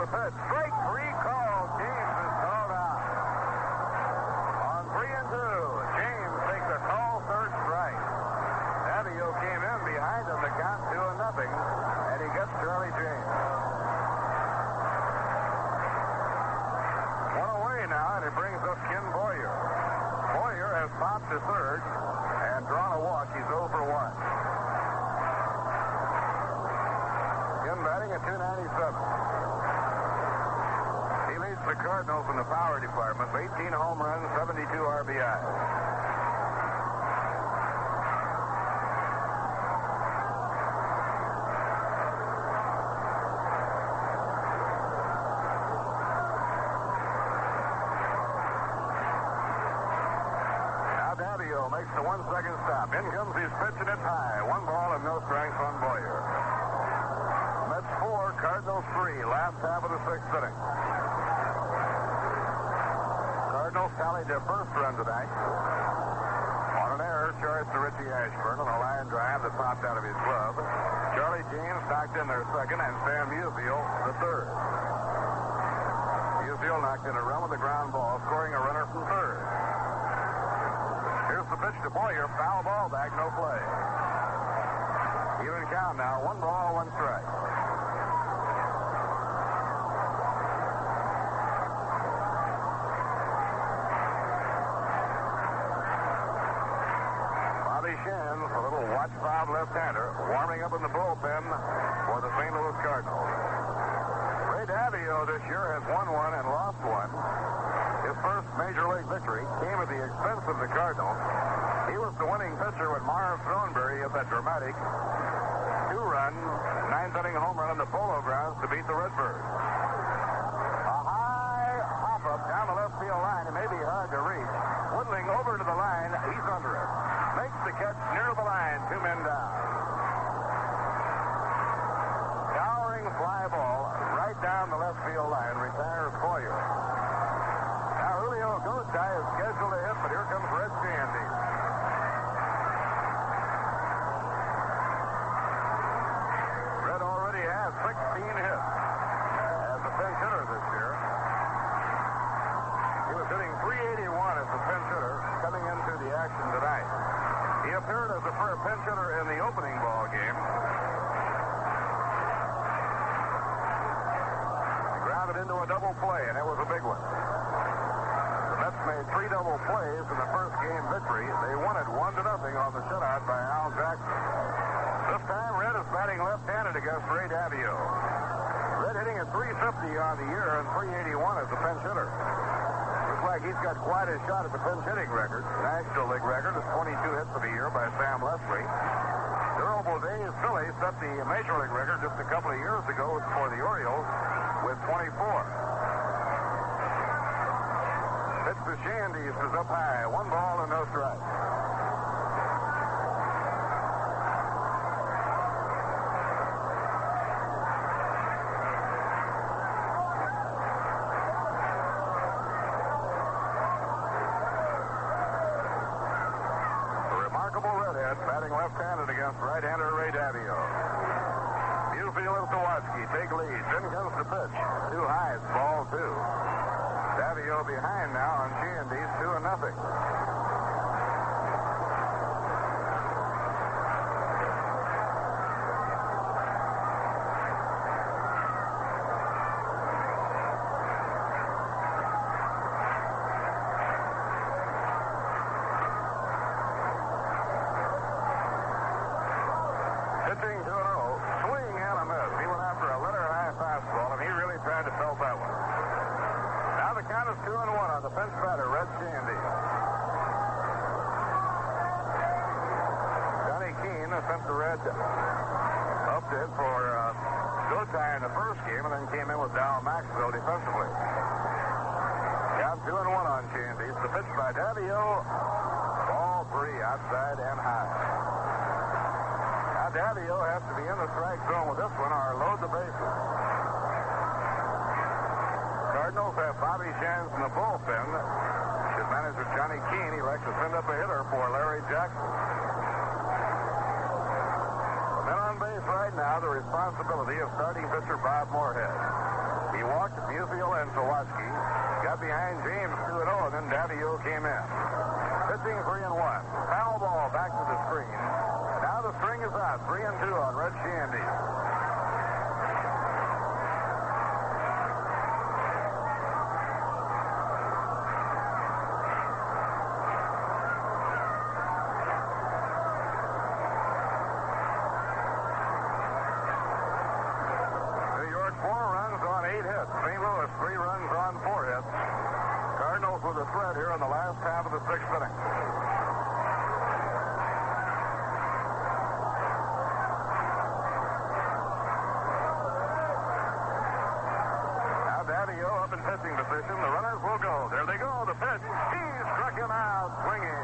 Pitch. Strike 3 call. James is called out. On 3-2, James takes a call, third strike. Davialut came in behind him to count 2-0, and he gets Charlie James. One away now, and it brings up Ken Boyer. Boyer has popped to third and drawn a walk. He's 0 for 1. Ken batting at .297. The Cardinals in the power department, 18 home runs, 72 RBI. Now Davialut makes the 1-second stop. In comes his pitching it high. 1 ball and no strikes on Boyer. Mets 4, Cardinals 3, last half of the 6th inning. Cardinals tallied their first run tonight on an error charged to Richie Ashburn on a line drive that popped out of his glove. Charlie James knocked in their second, and Sam Musial the third. Musial knocked in a run with a ground ball, scoring a runner from third. Here's the pitch to Boyer, foul ball back, no play. Even count now, 1 ball, 1 strike. Shins, a little watch-fob left-hander, warming up in the bullpen for the St. Louis Cardinals. Ray Davialut this year has won 1 and lost 1. His first major league victory came at the expense of the Cardinals. He was the winning pitcher when Marv Throneberry hit that dramatic 2-run, 9th-inning home run on the Polo Grounds to beat the Redbirds. A high hop-up down the left field line. It may be hard to reach. Woodling over to the line. He's under it. Makes the catch near the line, 2 men down. Towering fly ball right down the left field line, retires Boyer. Now Julio Gotay is scheduled to hit, but here comes Red Shandy. Red already has 16 hits. double play, and it was a big one. The Mets made 3 double plays in the first game victory. They won it 1-0 on the shutout by Al Jackson. This time, Red is batting left-handed against Ray Davialut. Red hitting at 350 on the year and 381 as a pinch hitter. Looks like he's got quite a shot at the pinch hitting record. National League record is 22 hits for the year by Sam Leslie. Durable Days Philly set the Major League record just a couple of years ago for the Orioles with 24. Pitch to Shandies is up high. 1 ball and no strikes. Batting left-handed against right-hander Ray Davialut. Musial and Sawatsky take lead. Then comes the pitch. 2 high. It's ball 2. Davialut behind now on Shandies 2-0. Pitching 2-0. Swing and a miss. He went after a letter-high fastball, and he really tried to felt that one. Now the count is 2-1 on the pinch batter, Red Shandy. Johnny Keane sent the Red up to hit for Gotai in the first game, and then came in with Dow Maxwell defensively. Count 2-1 on Shandy. The pitch by Davialut. Ball 3 outside and high. Davialut has to be in the strike zone with this one or load the bases. Cardinals have Bobby Shans in the bullpen. His manager Johnny Keane elects to send up a hitter for Larry Jackson. The men on base right now, the responsibility of starting pitcher Bob Moorhead. He walked Musial and Sawatsky, got behind James 2-0, and then Davialut came in. Pitching 3-1. Foul ball back to the screen. Now the string is out. 3-2 on Red Shandy. New York 4 runs on 8 hits. St. Louis 3 runs on 4 hits. Cardinals with a threat here in the last half of the 6th inning. Up in pitching position. The runners will go. There they go. The pitch. He struck him out swinging.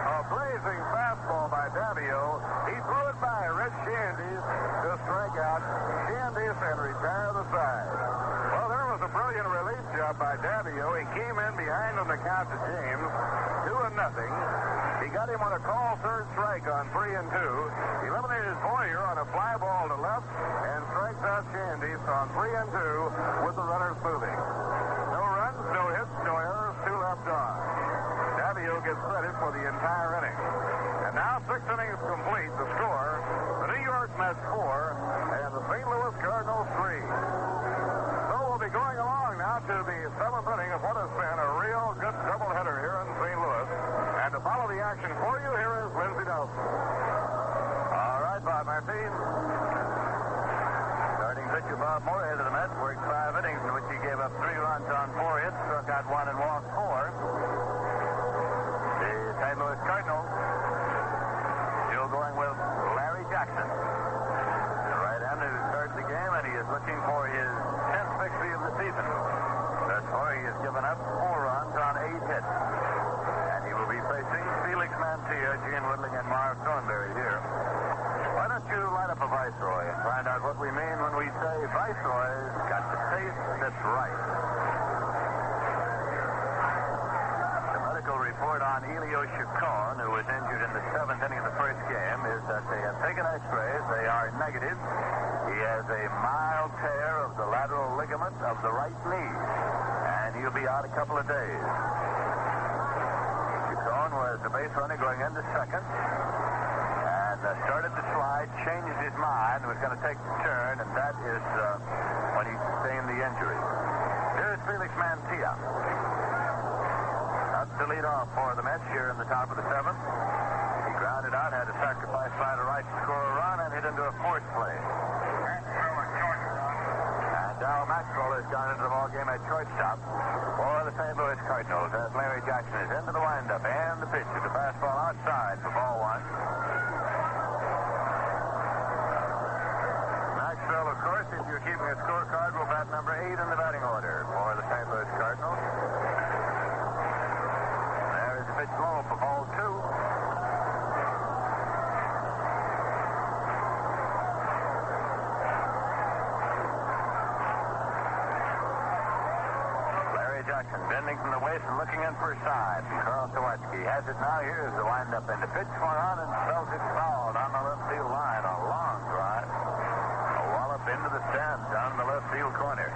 A blazing fastball by Davialut. He threw it by Red Shandies to strike out Shandies and retire the side. Well, there was a brilliant relief job by Davialut. He came in behind on the count to James. 2-0. He got him on a call third strike on 3-2. Eliminated Boyer on a fly ball to left and strikes out Shandies on 3-2 with the runners moving. No runs, no hits, no errors, 2 left on. Davialut gets credit for the entire inning. And now 6 innings complete. The score, the New York Mets 4 and the St. Louis Cardinals 3. So we'll be going along now to the 7th inning of what has been a real good doubleheader here in St. Louis. And to follow the action for you, here is Lindsey Nelson. All right, Bob Murphy. Starting pitcher Bob Moorhead of the Mets worked 5 innings in which he gave up 3 runs on 4 hits, struck out 1 and walked 4. The St. Louis Cardinals still going with Larry Jackson. The right-hander who started the game, and he is looking for his 10th victory of the season. Thus far, he has given up 4 runs on 8 hits. And he will be facing Felix Mantilla, Gene Woodling, and Marv Thornberry here. Why don't you light up a Viceroy and find out what we mean when we say Viceroy's got the taste that's right. The medical report on Elio Chacon, who was injured in the 7th inning of the first game, is that they have taken x-rays. They are negative. He has a mild tear of the lateral ligament of the right knee, and he'll be out a couple of days. Chacon was the base runner going into second. Started to slide, changed his mind, was going to take the turn, and that is when he sustained the injury. Here Here's Felix Mantilla. Up to lead off for the Mets here in the top of the seventh. He grounded out, had a sacrifice fly to right to score a run, and hit into a force play. And Darryl Maxwell has gone into the ball game at shortstop for the St. Louis Cardinals as Larry Jackson is into the windup and the pitch is a fastball outside for ball one. Maxwell, of course, if you're keeping a scorecard, will bat number 8 in the batting order for the St. Louis Cardinals. There is a pitch low for ball 2. Jackson bending from the waist and looking in for a side. Carl Sawatsky has it now. Here's the windup and the pitch swung on and spells it fouled on the left field line. A long drive. A wallop into the stands down the left field corner.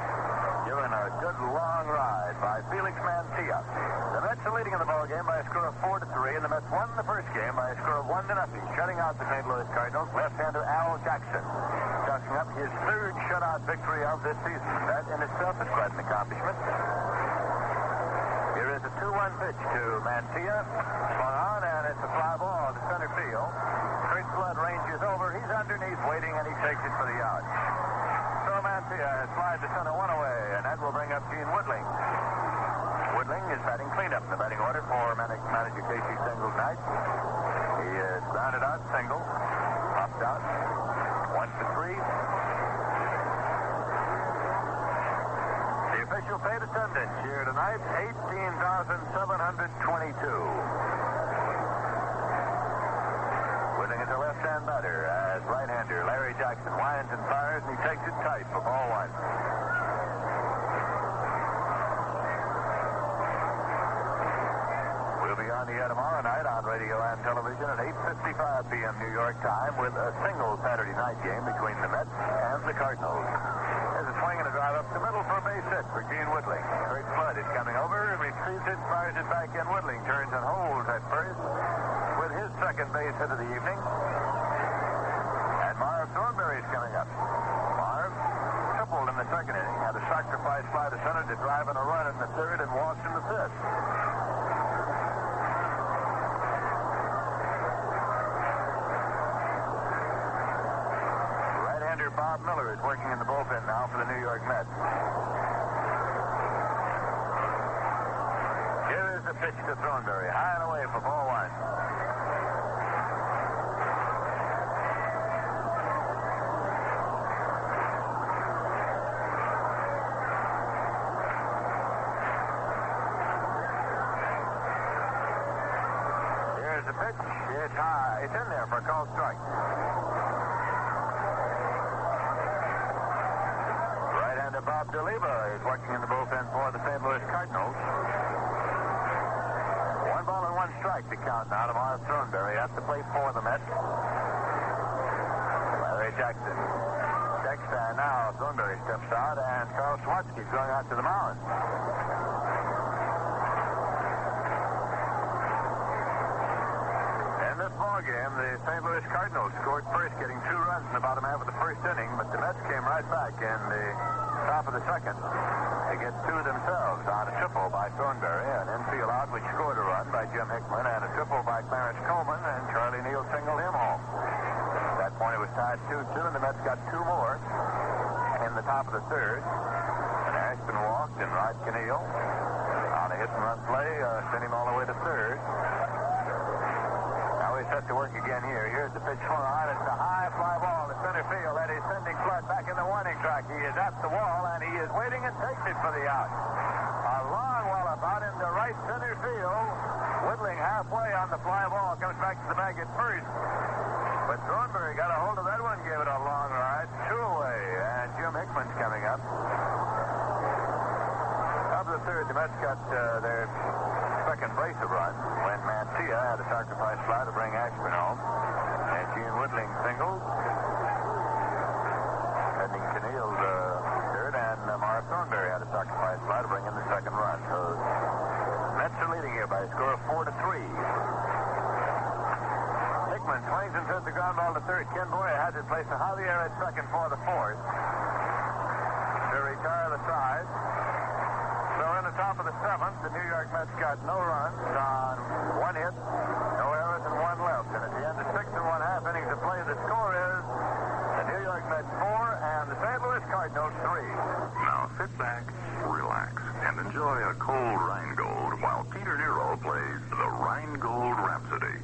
Given a good long ride by Felix Mantilla. The Mets are leading in the ball game by a score of 4-3, and the Mets won the first game by a score of 1-0, shutting out the St. Louis Cardinals. Left-hander Al Jackson chalking up his third shutout victory of this season. That in itself is quite an accomplishment. Here is a 2-1 pitch to Mantilla. Swung on, and it's a fly ball to center field. Kurt Flood ranges over. He's underneath waiting, and he takes it for the out. So Mantilla has flied to center one away, and that will bring up Gene Woodling. Woodling is batting cleanup in the batting order for manager Casey Stengel tonight. He is grounded out, single, popped out, 1-3. The official paid attendance here tonight, 18,722. Woodling is a left-hand batter as right-hander Larry Jackson winds and fires, and he takes it tight for ball 1. We'll be on the air tomorrow night on radio and television at 8:55 p.m. New York time with a single Saturday night game between the Mets and the Cardinals. There's a swing and a drive up the middle for a base hit for Gene Woodling. Kurt Flood is coming over, receives it, fires it back in. Woodling turns and holds at first with his second base hit of the evening. And Marv Thornberry is coming up. Marv tripled in the second inning, had a sacrifice fly to center to drive in a run in the third and walks in the fifth. Right-hander Bob Miller is working in the bullpen now for the New York Mets. Here is the pitch to Thornberry, high and away for ball 1. Here's the pitch. It's high. It's in there for a called strike. Right-hander Bob Duliba is working in the bullpen for the St. Louis Cardinals. 1 ball and 1 strike to count now to Marv Thornberry at the plate for the Mets. Larry Jackson checks, and now Thornberry steps out, and Carl Sawatsky is going out to the mound. In this ball game, the St. Louis Cardinals scored first, getting 2 runs in the bottom half of the first inning, but the Mets came right back in the top of the second to get 2 themselves on a triple by Thornberry, an infield out which scored a run by Jim Hickman, and a triple by Clarence Coleman, and Charlie Neal singled him home. At that point it was tied 2-2, and the Mets got 2 more in the top of the third. And Ashburn walked, and Rod Kanehl on a hit-and-run play sent him all the way to third. Now he's set to work again here. Here's the pitch swung on. It's a high fly ball to center field. That is sending Flood back in the warning track. He is at the wall, and he is waiting and takes it for the out. A long wallop out into right center field. Woodling halfway on the fly ball. Comes back to the bag at first. But Thornberry got a hold of that one, gave it a long ride. 2 away, and Jim Hickman's coming up. Top of the third, the Mets got their second base of run when Mantilla had a sacrifice fly to bring Ashburn home. And Gene Woodling singled. Sending Kanehl third, and Marv Thornberry had a sacrifice fly to bring in the second run. So Mets are leading here by a score of 4-3. Hickman swings and sends the ground ball to third. Ken Boyer has it placed to Javier at second for the fourth. To retire the side. So in the top of the seventh, the New York Mets got no runs on one hit, no errors, and one left. And at the end of 6 1/2 innings of play, the score is the New York Mets 4 and the St. Louis Cardinals 3. Now sit back, relax, and enjoy a cold Rheingold while Peter Nero plays the Rheingold Rhapsody.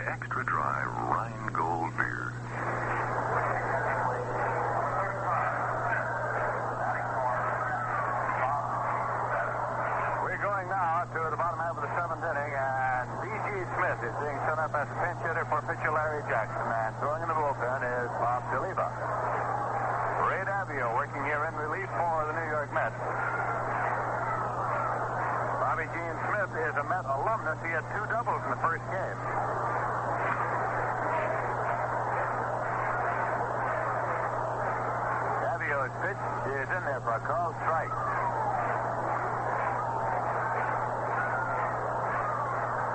Extra dry Rheingold beer. We're going now to the bottom half of the seventh inning, and B.G. Smith is being set up as a pinch hitter for pitcher Larry Jackson, and throwing in the bullpen is Bob Duliba. Ray Davialut working here in relief for the New York Mets. Bobby Gene Smith is a Met alumnus. He had 2 doubles in the first game. Daviault's pitch is in there for a called strike.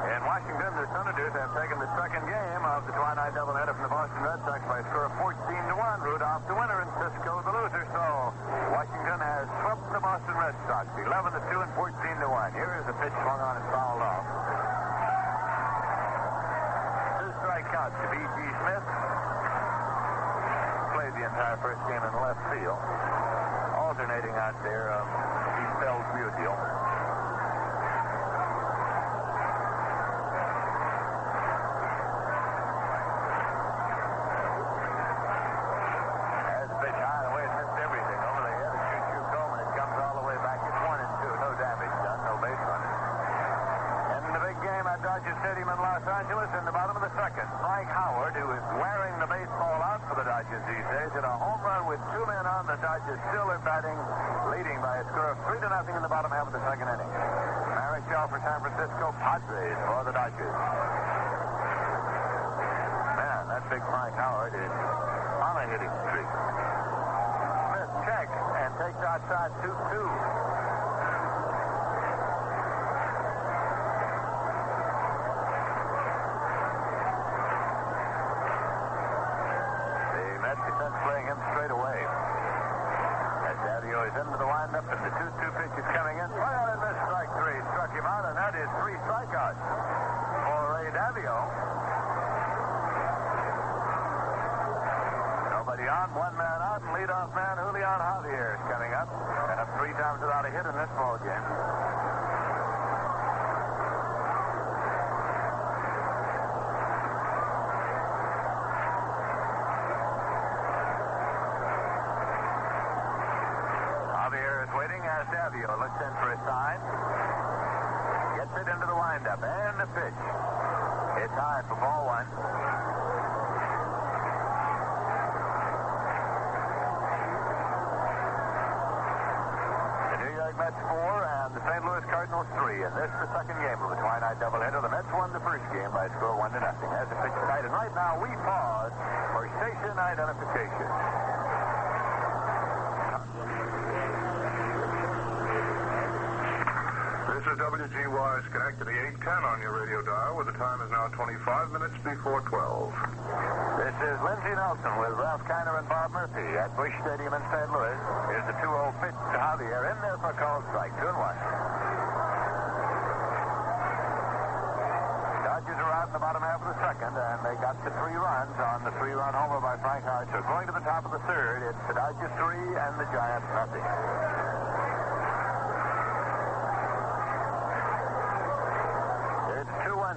In Washington, the Senators have taken the second game of the twilight doubleheader from the Boston Red Sox by a score of 14-1. Rudolph the winner and Cisco the loser. So Washington has swept the Boston Red Sox 11-2 and 14-1. Here is a pitch swung on and fouled off. 2 strike counts to B.G. Smith. Played the entire first game in left field. Alternating out there, he spells Musial. Stadium in Los Angeles in the bottom of the second. Mike Howard, who is wearing the baseball out for the Dodgers these days, hit a home run with 2 men on. The Dodgers still are batting, leading by a score of 3-0 in the bottom half of the second inning. Marichal for San Francisco, Padres for the Dodgers. Man, that big Mike Howard is on a hitting streak. Smith checks and takes outside 2-2. Playing him straight away. As Daviault is into the windup and the 2-2 pitch is coming in. Swung out and missed strike 3. Struck him out, and that is 3 strikeouts for Ray Daviault. Nobody on, 1 man out, and leadoff man Julian Javier is coming up. And up 3 times without a hit in this ball game. Daviault looks in for a sign. Gets it into the windup. And the pitch. It's high for ball 1. The New York Mets 4 and the St. Louis Cardinals 3. And this is the second game of the twilight doubleheader. The Mets won the first game by a score 1-0. As a pitch tonight. And right now we pause for station identification. This is WGY Schenectady 810 on your radio dial, where the time is now 25 minutes before 12. This is Lindsey Nelson with Ralph Kiner and Bob Murphy at Busch Stadium in St. Louis. Here's the 2-0 pitch to Javier. In there for a called strike. 2-1. Dodgers are out in the bottom half of the second, and they got the 3 runs on the 3-run homer by Frank Hart. So going to the top of the third, it's the Dodgers 3 and the Giants nothing.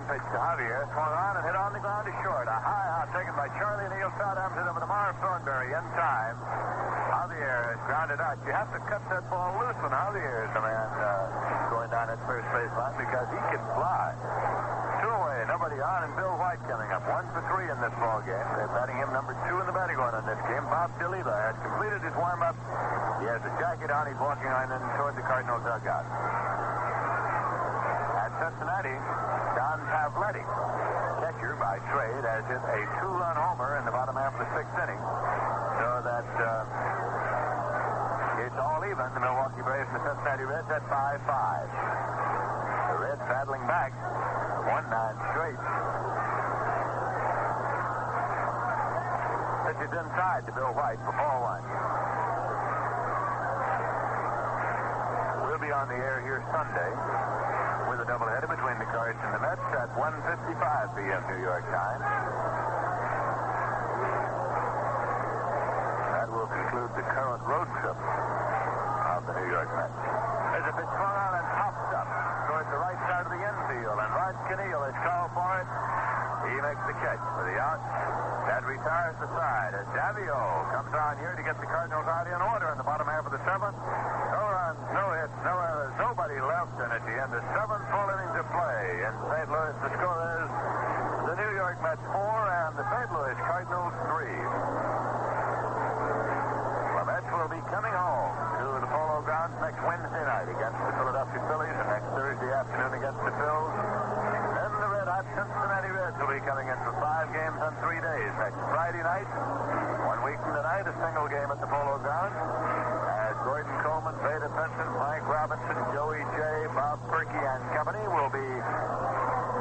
pitch to Javier. Swung on and hit on the ground to short. A high hop taken by Charlie Neal. Southampton over to Morris Thornberry in time. Javier is grounded out. You have to cut that ball loose when Javier is the man going down at first baseline because he can fly. Two away, nobody on, and Bill White coming up. 1 for 3 in this ball game. They're batting him number 2 in the batting order in this game. Bob Duliba has completed his warm-up. He has a jacket on. He's walking on in toward the Cardinal dugout. At Cincinnati, Don Pavletti, catcher by trade, has hit a 2-run homer in the bottom half of the 6th inning. So that it's all even. The Milwaukee Braves and the Cincinnati Reds at 5-5. The Reds battling back. 1-9 straight. Pitch is inside to Bill White for ball 1. We'll be on the air here Sunday with a doubleheader between the Cards and the Mets at 1:55 p.m. New York time. That will conclude the current road trip of the New York Mets. There's a pitch swung on and pops up towards the right side of the infield, and Rod Kanehl is called for it. He makes the catch for the out. That retires the side as Davialut comes on here to get the Cardinals out in order in the bottom half of the 7th. No runs, no hits, no errors, nobody left in at the end of 7 full innings of play. In St. Louis, the score is the New York Mets 4 and the St. Louis Cardinals 3. The Mets will be coming home to the Polo Grounds next Wednesday night against the Philadelphia Phillies and next Thursday afternoon against the Phils. Then the red-hot Cincinnati Reds will be coming in for 5 games on 3 days. Next Friday night, 1 week from tonight, a single game at the Polo Grounds. As Gordon Coleman, Veda Pinson, Frank Robinson, Joey J, Bob Perky, and company will be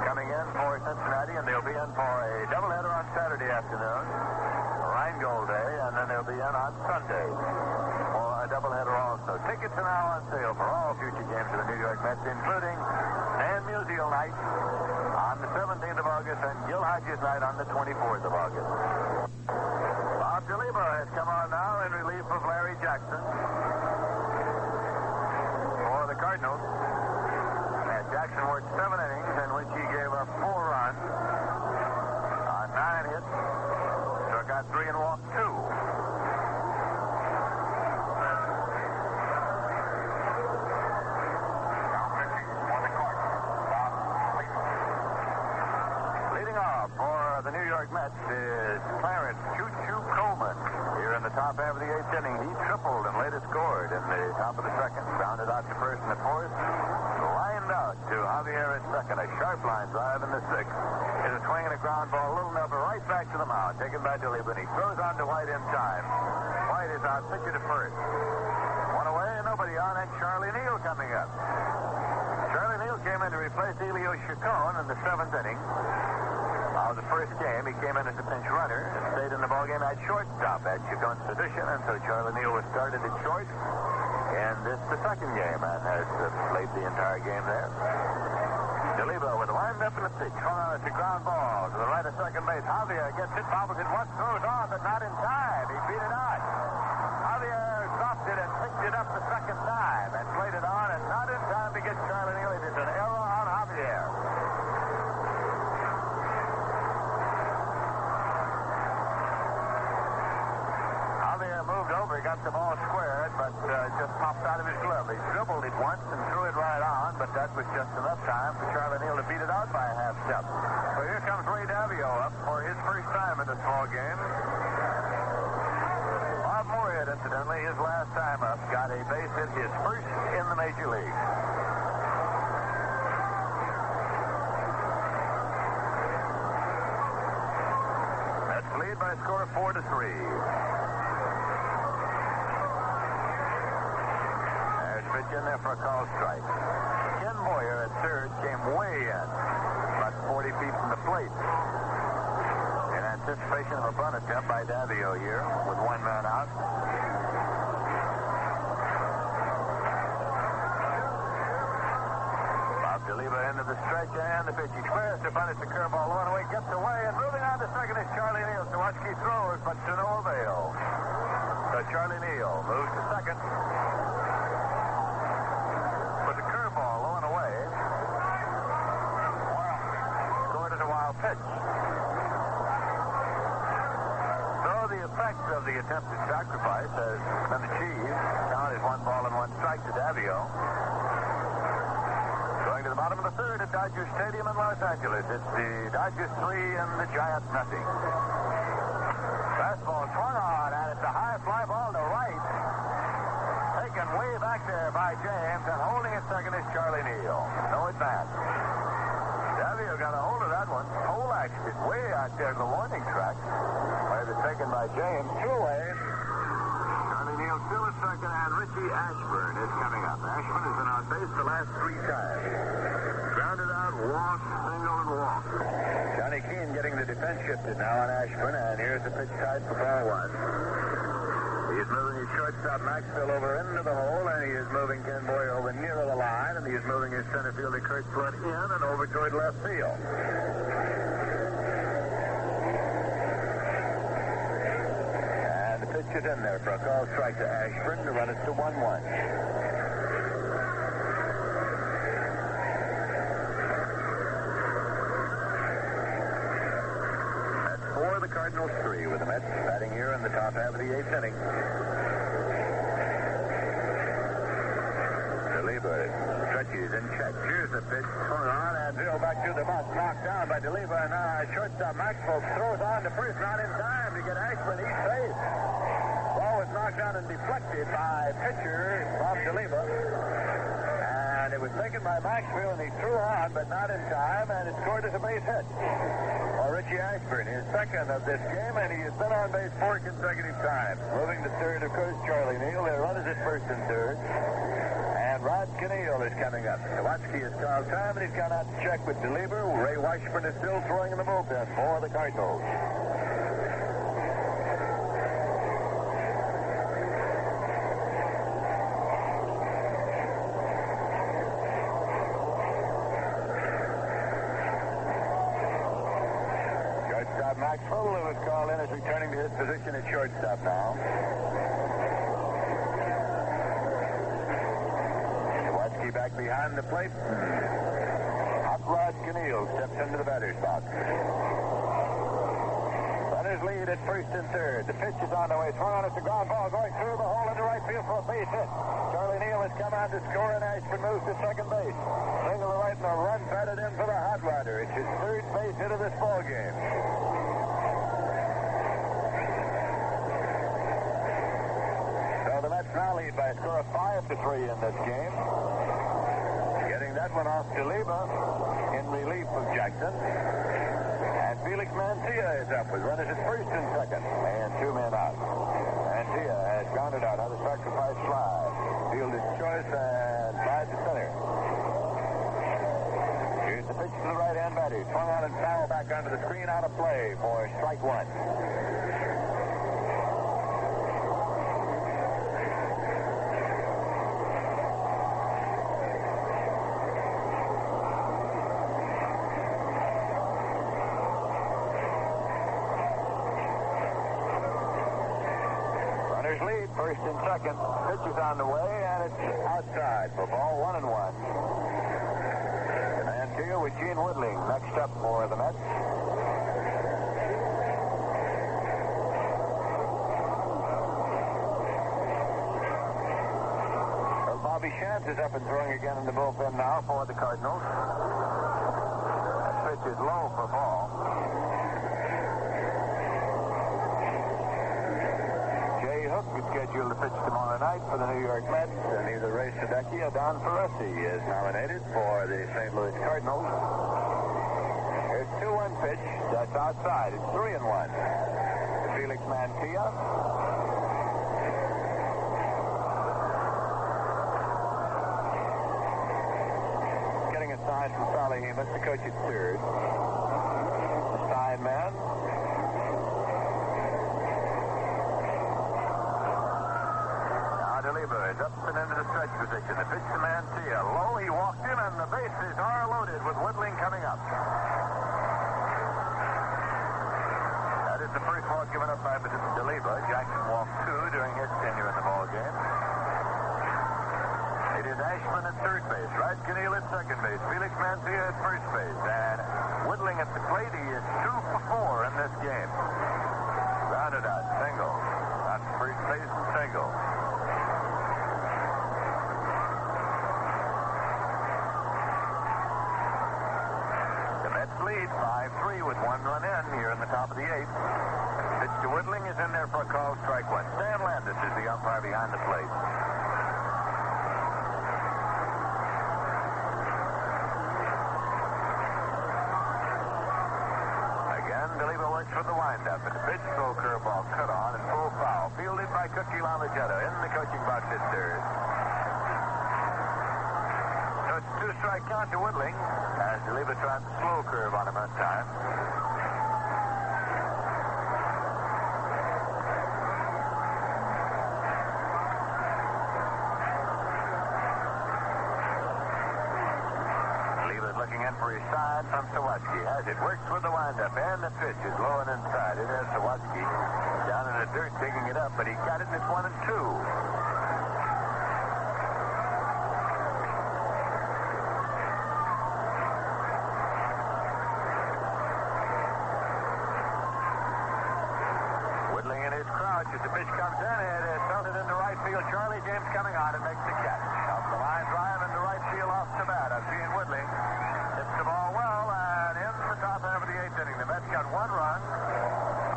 coming in for Cincinnati, and they'll be in for a doubleheader on Saturday afternoon, Rheingold Day, and then they'll be in on Sunday for a doubleheader also. Tickets are now on sale for all future games of the New York Mets, including Dan Musial night on the 17th of August and Gil Hodges night on the 24th of August. Bob Duliba has come on now in relief of Larry Jackson for the Cardinals. Jackson worked 7 innings in which he gave up 4 runs on 9 hits, struck out 3 and walked 2. Leading off for the New York Mets is Clarence Choo-Choo Coleman. Here in the top half of the 8th inning, he tripled and later scored in the top of the 2nd. Rounded out the 1st and the 4th. Out to Javier at 2nd. A sharp line drive in the 6th. It's a swing and a ground ball, a little number right back to the mound. Taken by Duliba. He throws on to White in time. White is out, pitcher to first. 1 away, nobody on, and Charlie Neal coming up. Charlie Neal came in to replace Elio Chacon in the 7th inning. Of the first game, he came in as a pinch runner and stayed in the ballgame at shortstop at Chacon's position, and so Charlie Neal was started at short. And this is the 2nd game and has played the entire game there. Duliba with a wind up in the pitch. Swung on, it's a ground ball to the right of second base. Javier gets it, bobbles it once, throws on, but not in time. He beat it out. Javier dropped it and picked it up the 2nd time and played it on, and not in time to get Charlie Neal. It is an error on Javier. Javier moved over, he got the ball squared, but just popped out of his glove. He dribbled it once and threw it right on, but that was just enough time for Charlie Neal to beat it out by a half step. So here comes Ray Davialut up for his first time in this ball game. Bob Moorhead, incidentally, his last time up, got a base hit, his first in the major league. That's lead by a score of 4-3. Pitch in there for a call strike. Ken Moyer at 3rd came way in, about 40 feet from the plate. In anticipation of a bunt attempt by Davialut here with 1 man out. Bob Duliba into the stretch and the pitch. He squares to bunt. It's a curveball. One away, gets away, and moving on to 2nd is Charlie Neal. Sawatsky throws, but to no avail. So Charlie Neal moves to 2nd. pitch. So the effect of the attempted sacrifice has been achieved. Count is 1 ball and 1 strike to Davialut. Going to the bottom of the third at Dodger Stadium in Los Angeles. It's the Dodgers 3 and the Giants nothing. Fastball swung on, and it's a high fly ball to right. Taken way back there by James, and holding at second is Charlie Neal. No advance. Davialut got a hold of that one. Polaxed it way out there to the warning track. Where it's taken by James. 2-away. Charlie Neal still at second, and Richie Ashburn is coming up. Ashburn has been on base the last 3 times. Grounded out, walk, single, and walk. Johnny Keane getting the defense shifted now on Ashburn, and here's the pitch tied for ball 1. He is moving his shortstop Maxwell over into the hole, and he is moving Ken Boyer over near the line, and he is moving his center fielder Kurt Flood in and over toward left field. And the pitch is in there for a call strike to Ashburn to run it to 1-1. Cardinals 3 with the Mets batting here in the top half of the 8th inning. Duliba stretches in check. Here's the pitch. Swung on and drilled back to the box. Knocked down by Duliba, and now shortstop Maxwell throws on to first. Not in time to get Ashburn east base. Ball was knocked down and deflected by pitcher Bob Duliba. And it was taken by Maxwell, and he threw on, but not in time, and it scored as a base hit. Richie Ashburn, his second of this game, and he has been on base 4 consecutive times. Moving to third, of course, Charlie Neal. Their runners at first and third. And Rod Kanehl is coming up. Sawatsky has called time, and he's gone out to check with Duliba. Ray Washburn is still throwing in the bullpen for the Cardinals. Maxwell, who was called in, is returning to his position at shortstop now. Sawatsky back behind the plate. Hot Rod Kanehl steps into the batter's box. Runners lead at first and third. The pitch is on the way. Swung on at the ground ball, going through the hole into right field for a base hit. Charlie Neal has come on to score, and Ashburn moves to second base. Single to right, and a run batted in for the hot rodder. It's his third base hit of this ball game. Now lead by a score of 5-3 in this game. Getting that one off Duliba in relief of Jackson. And Felix Mantilla is up with runners at first and second. And 2 men out. Mantilla has grounded out on the sacrifice fly. Fielded choice and flies to center. Here's the pitch to the right-hand batter. Swung on and foul back onto the screen, out of play for strike 1. Lead first and second. Pitch is on the way, and it's outside for ball 1-1. Mantilla with Gene Woodling next up for the Mets. Well, Bobby Shantz is up and throwing again in the bullpen now for the Cardinals. That pitch is low for ball. Hook is scheduled to pitch tomorrow night for the New York Mets, and either Ray Sadecki or Don Ferresi is nominated for the St. Louis Cardinals. Here's 2-1 pitch. That's outside. It's 3-1. To Felix Mantilla. Getting a sign from Salahimas, the coach at third. The sign man. Duliba is up and into the stretch position. The pitch to Mantilla. Low, he walked in, and the bases are loaded with Woodling coming up. That is the first walk given up by Duliba. Jackson walked 2 during his tenure in the ball game. It is Ashburn at third base. Rod Kanehl at second base. Felix Mantilla at first base. And Woodling Whittling at the plate. He is 2 for 4 in this game. Grounded out, single. Out to first base and single. The Mets lead 5-3 with 1 run in here in the top of the 8th. Pitch to Whittling is in there for a call, strike 1. Stan Landis is the umpire behind the plate. Duliba works for the windup, and the pitch throw curveball cut on and full foul. Fielded by Cookie Lamagetta in the coaching box at third. So it's 2-strike count to Whittling as Duliba tried the slow curve on him on time. Looking in for his side from Sawatsky. Has it. Works with the windup, and the pitch is low and inside. It has Sawatsky down in the dirt digging it up, but he got it, and it's 1-2. Whittling in his crouch as the pitch comes in. It is tilted into right field. Charlie James coming on and makes the catch. Off the line drive into right field off the bat. I've seen Whittling hits the ball well, and in the top half of the 8th inning, the Mets got 1 run.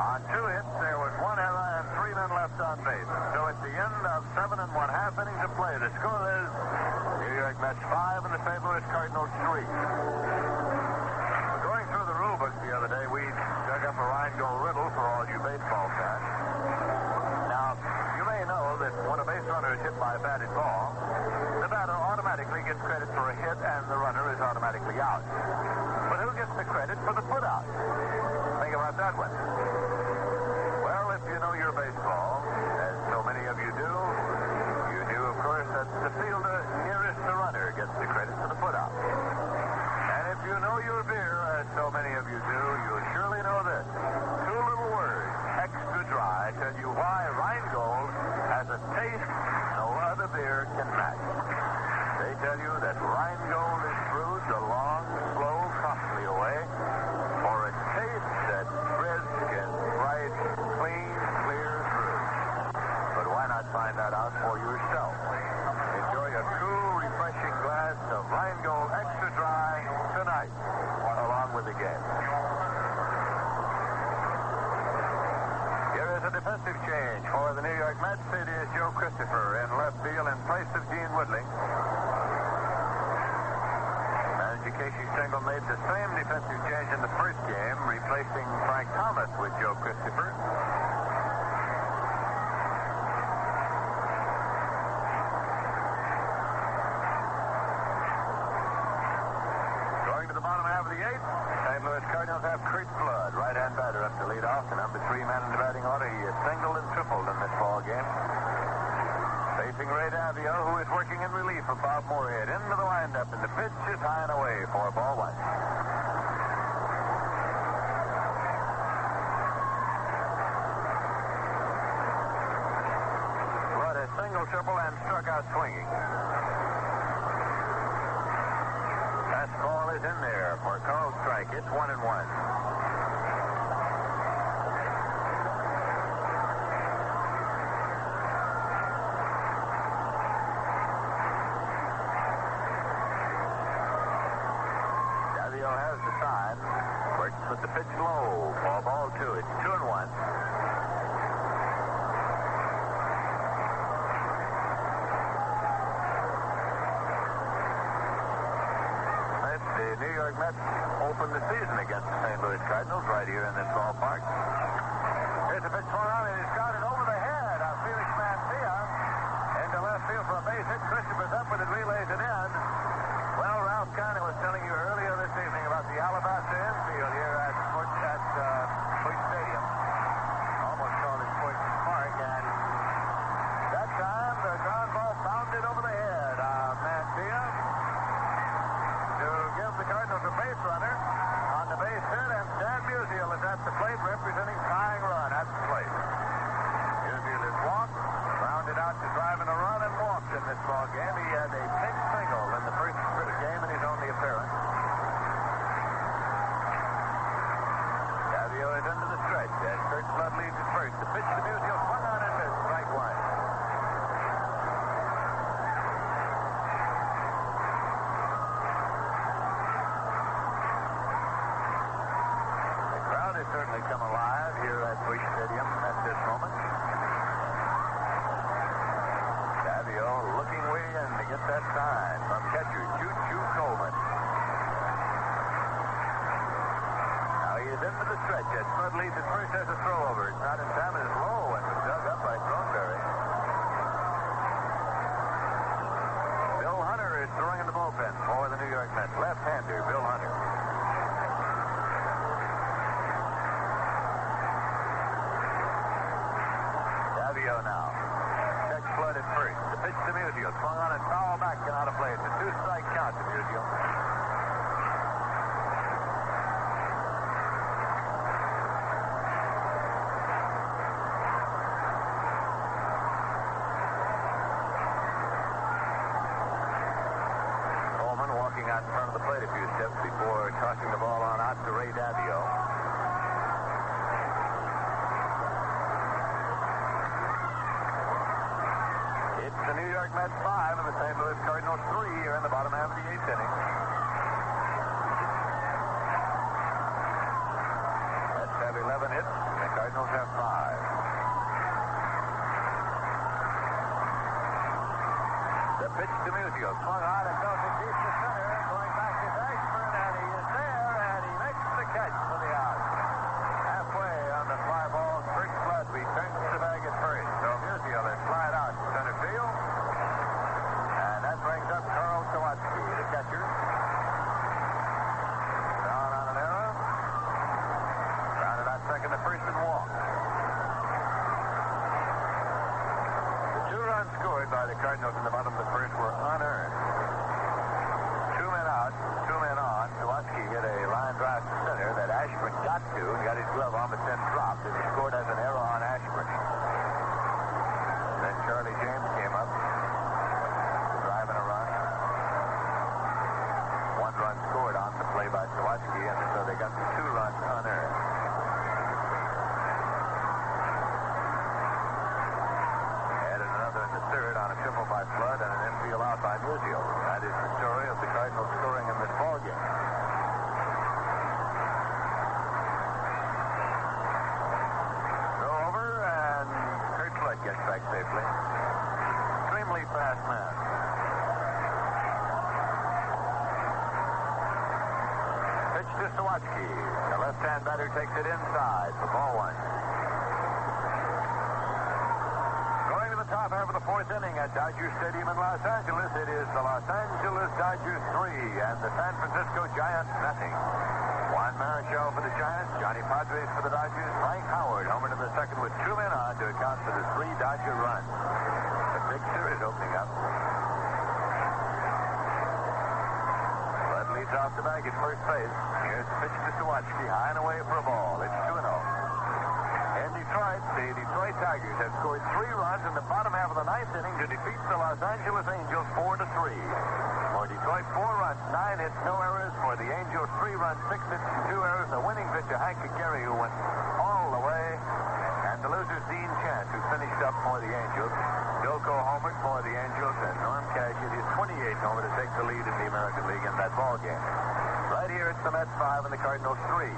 On 2 hits, there was 1 error and 3 men left on base. So at the end of 7 1/2 innings of play, the score is New York Mets 5 and the St. Louis Cardinals 3. Going through the rule book the other day, we dug up a Rheingold riddle for all you baseball fans. Now, you may know that when a base runner is hit by a batted ball, the batter automatically gets credit for a hit and the runner is automatically out. But who gets the credit for the put out? Think about that one. Well, if you know your baseball, as so many of you do, you knew, of course, that the fielder nearest the runner gets the credit for the put out. And if you know your beer, as so many of you do, you'll surely know this. 2 little words, extra dry, tell you why Rheingold has a taste no other beer can match. They tell you that Rheingold is brewed the long, slow, costly way for a taste that's brisk and bright, clean, clear through. But why not find that out for yourself? Enjoy a cool, refreshing glass of Rheingold Extra Dry tonight, along with the game. Here is a defensive change for the New York Mets. It is Joe Christopher in left field in place of Gene Whittling. Casey Stengel made the same defensive change in the first game, replacing Frank Thomas with Joe Christopher. Going to the bottom half of the 8th, St. Louis Cardinals have Kurt Flood, right-hand batter, up to lead off. The number 3 man in the batting order. He is singled and tripled in this ball game. Facing Ray Davialut, who is working in relief of Bob Moorhead. Into the windup, and the pitch is high and away for ball 1. Flood has single, triple, and struck out swinging. Fastball is in there for a called strike. It's 1-1. Has the side. Works with the pitch low. Ball 2. It's 2-1. The New York Mets open the season against the St. Louis Cardinals right here in this ballpark. Here's a pitch swung on, and it's got it over the head of Felix Mancia into left field for a base hit. Christopher's up with it, relays it in. Well, Ralph Kanehl was telling you earlier this evening about the Alabaster infield here at Busch Stadium. Almost called it Busch Park, and that time the ground ball bounded over the head of Mancia to give the Cardinals a base runner on the base hit, and Stan Musial is at the plate representing tying run at the plate. Musial is walked, rounded out to driving a run, and walked in this ball game. He had a pinch single in the first game in his only appearance. stretch. Spud leads at first as a throw over. It's not in time. It's low and was dug up by Thornberry. Bill Hunter is throwing in the bullpen for the New York Mets. Left-hander, Bill Hunter. Davialut now. Check Flood at first. The pitch to Musial. Swung on and foul back and out of play. It's a 2-strike count to Musial. Out in front of the plate a few steps before tossing the ball on out to Ray Davialut. It's the New York Mets 5 and the St. Louis Cardinals 3 here in the bottom half of the 8th inning. Mets have 11 hits and the Cardinals have 5. The pitch to Musial. Swung on and goes it deep to center. Going back is Ashburn, and he is there, and he makes the catch for the out. Halfway on the fly ball, Kurt Flood returns the bag at first. So Musial is flied out to center field. And that brings up Carl Sawatsky, the catcher. Down on an error. Grounded out second to first and walked. The 2 runs scored by the Cardinals in the bottom of the first were unearned. 2 men out, 2 men on. Sawatsky hit a line drive to center that Ashburn got to and got his glove on, but then dropped. And he scored as an error on Ashburn. And then Charlie James came up, driving a run. 1 run scored on the play by Sawatsky, and so they got the 2 runs unearned. Third on a triple by Flood and an infield out by Musial. That is the story of the Cardinals scoring in this ballgame. Throw over, and Kurt Flood gets back safely. Extremely fast man. Pitch to Sawatsky. The left-hand batter takes it inside for ball 1. Top half of the 4th inning at Dodger Stadium in Los Angeles. It is the Los Angeles Dodgers 3 and the San Francisco Giants nothing. Juan Marichal for the Giants, Johnny Padres for the Dodgers, Frank Howard homered in the second with 2 men on to account for the 3 Dodger runs. The big series opening up. Flood leads off the bag at first base. Here's the pitch to Sawatsky, high and away for a ball. It's 2-0. In Detroit, the Detroit Tigers have scored 3 runs in the bottom half of the 9th inning to defeat the Los Angeles Angels 4-3. For Detroit, 4 runs, 9 hits, no errors. For the Angels, 3 runs, 6 hits, and 2 errors. The winning pitcher, Hank Gary, who went all the way. And the losers, Dean Chance, who finished up for the Angels. Bilko homered for the Angels, and Norm Cash hit his 28th homer to take the lead in the American League in that ball game. Right here, it's the Mets 5 and the Cardinals 3.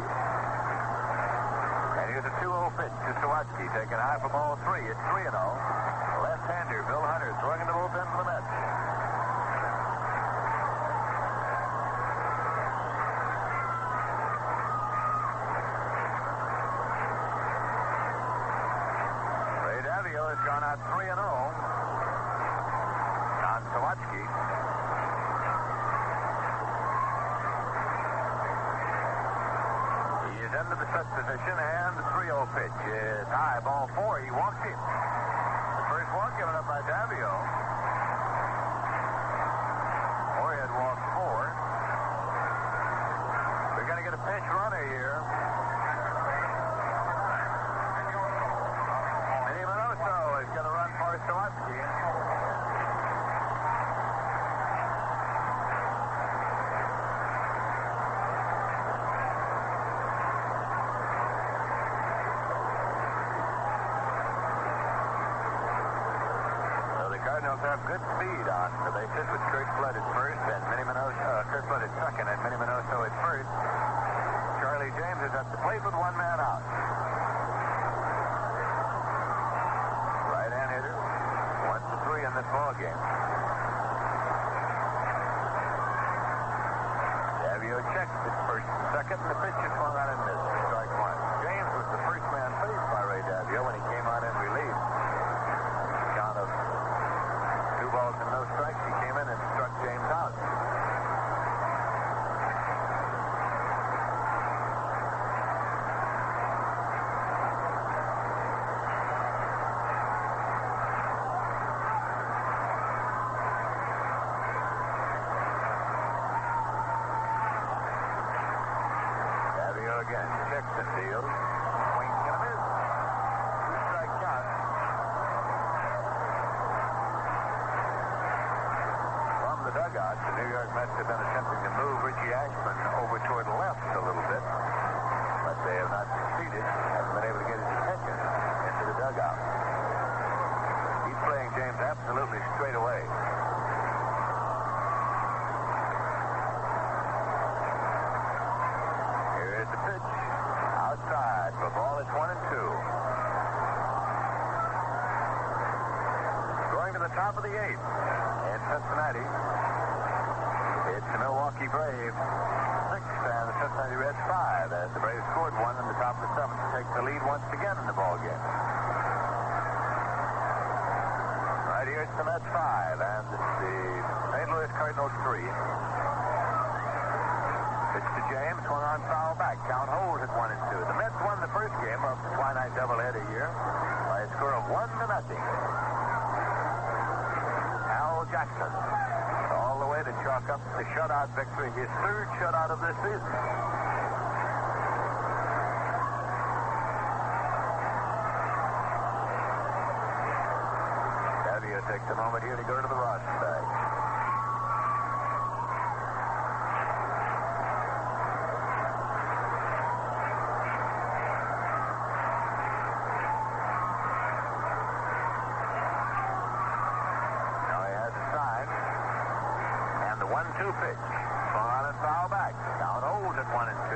And here's a 2-0 pitch to Sawatsky, taken high for ball 3. It's 3-0. Left-hander, Bill Hunter, throwing in the bullpen for the Mets. Ray Davialut has gone out 3-0 on Sawatsky. Into the set position, and the 3-0 pitch is high, ball 4. He walks it. The first walk given up by Davialut. Moorhead walks 4. We're going to get a pinch runner here. Minoso is going to run for Sawatsky. Have good speed on the bases with Kurt Flood at first and Kurt Flood at second and Minnie Minoso at first. Charlie James is at the plate with 1 man out. Right-hand hitter, 1-3 in this ball game. Davialut checks at first and second, and the pitch is swung on and missed. Strike 1. the first man faced by Ray Davialut when he came out in relief. Count of 2 balls and no strikes. He came in and struck James out. Again, checks and deals. Swings and a miss. 2-strike count. From the dugout, the New York Mets have been attempting to move Richie Ashburn over toward the left a little bit, but they have not succeeded. Haven't been able to get his attention into the dugout. He's playing James absolutely straight away. The pitch outside for ball. It's 1-2. Going to the top of the 8th in Cincinnati. It's the Milwaukee Braves 6 and the Cincinnati Reds 5 as the Braves scored 1 in the top of the 7th to take the lead once again in the ball game. Right here it's the Mets 5 and it's the St. Louis Cardinals 3. Pitch to James, swung on foul back. Count holds at 1-2. The Mets won the first game of the Twilight doubleheader here by a score of 1-0. Al Jackson all the way to chalk up the shutout victory, his 3rd shutout of this season. Davialut takes a moment here to go to the roster bag. Pitch. Swung on and foul back. Count holds at 1-2.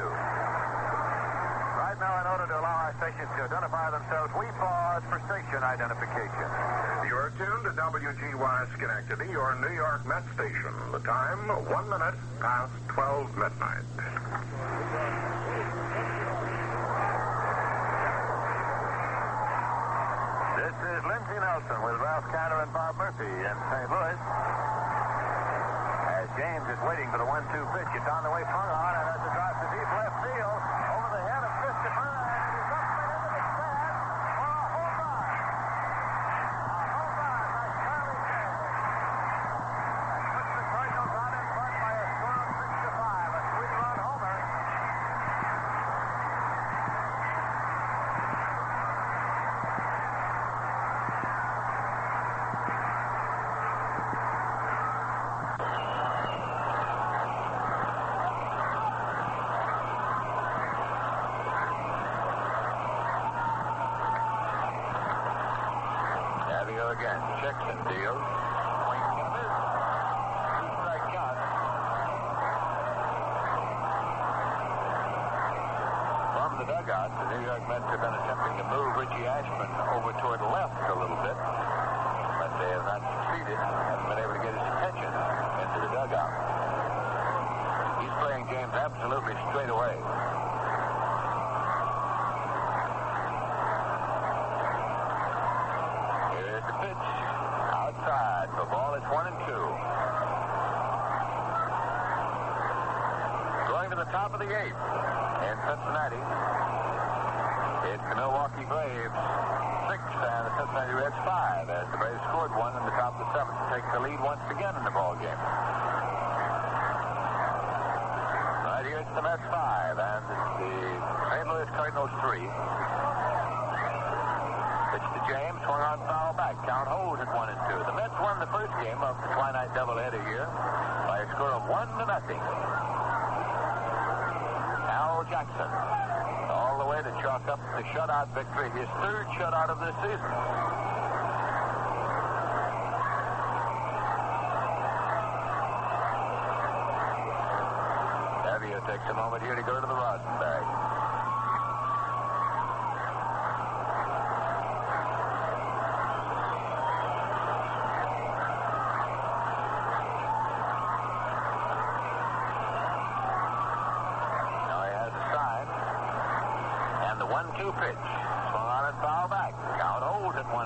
Right now, in order to allow our stations to identify themselves, we pause for station identification. You're tuned to WGY Schenectady, your New York Mets station. The time, 1 minute past 12 midnight. This is Lindsey Nelson with Ralph Kiner and Bob Murphy in St. Louis. James is waiting for the 1-2 pitch. It's on the way, swung on, and as it drops to deep left field, over the head of Christopher, and he's up and into the stands for a home run. A home run by Charlie Kanehl. That puts the Cardinals out in front by a score of 6-5. A 3-run homer. Again, checks and deals. Swings and a miss. 2-strike count. From the dugout, the New York Mets have been attempting to move Richie Ashburn over toward the left a little bit, but they have not succeeded. Haven't been able to get his attention into the dugout. He's playing James absolutely straight away. Pitch outside for ball. It's 1-2. Going to the top of the 8th in Cincinnati. It's the Milwaukee Braves 6 and the Cincinnati Reds 5 as the Braves scored 1 in the top of the 7th to take the lead once again in the ball game. Right here it's the Mets 5 and it's the St. Louis Cardinals 3. Pitch to James, swung on foul back. Count holds at 1-2. The Mets won the first game of the Twilight doubleheader here by a score of 1-0. Al Jackson all the way to chalk up the shutout victory, his 3rd shutout of this season. Davialut takes a moment here to go to the rosin bag. 1-2 pitch. Swung on and foul back. Count holds at 1-2.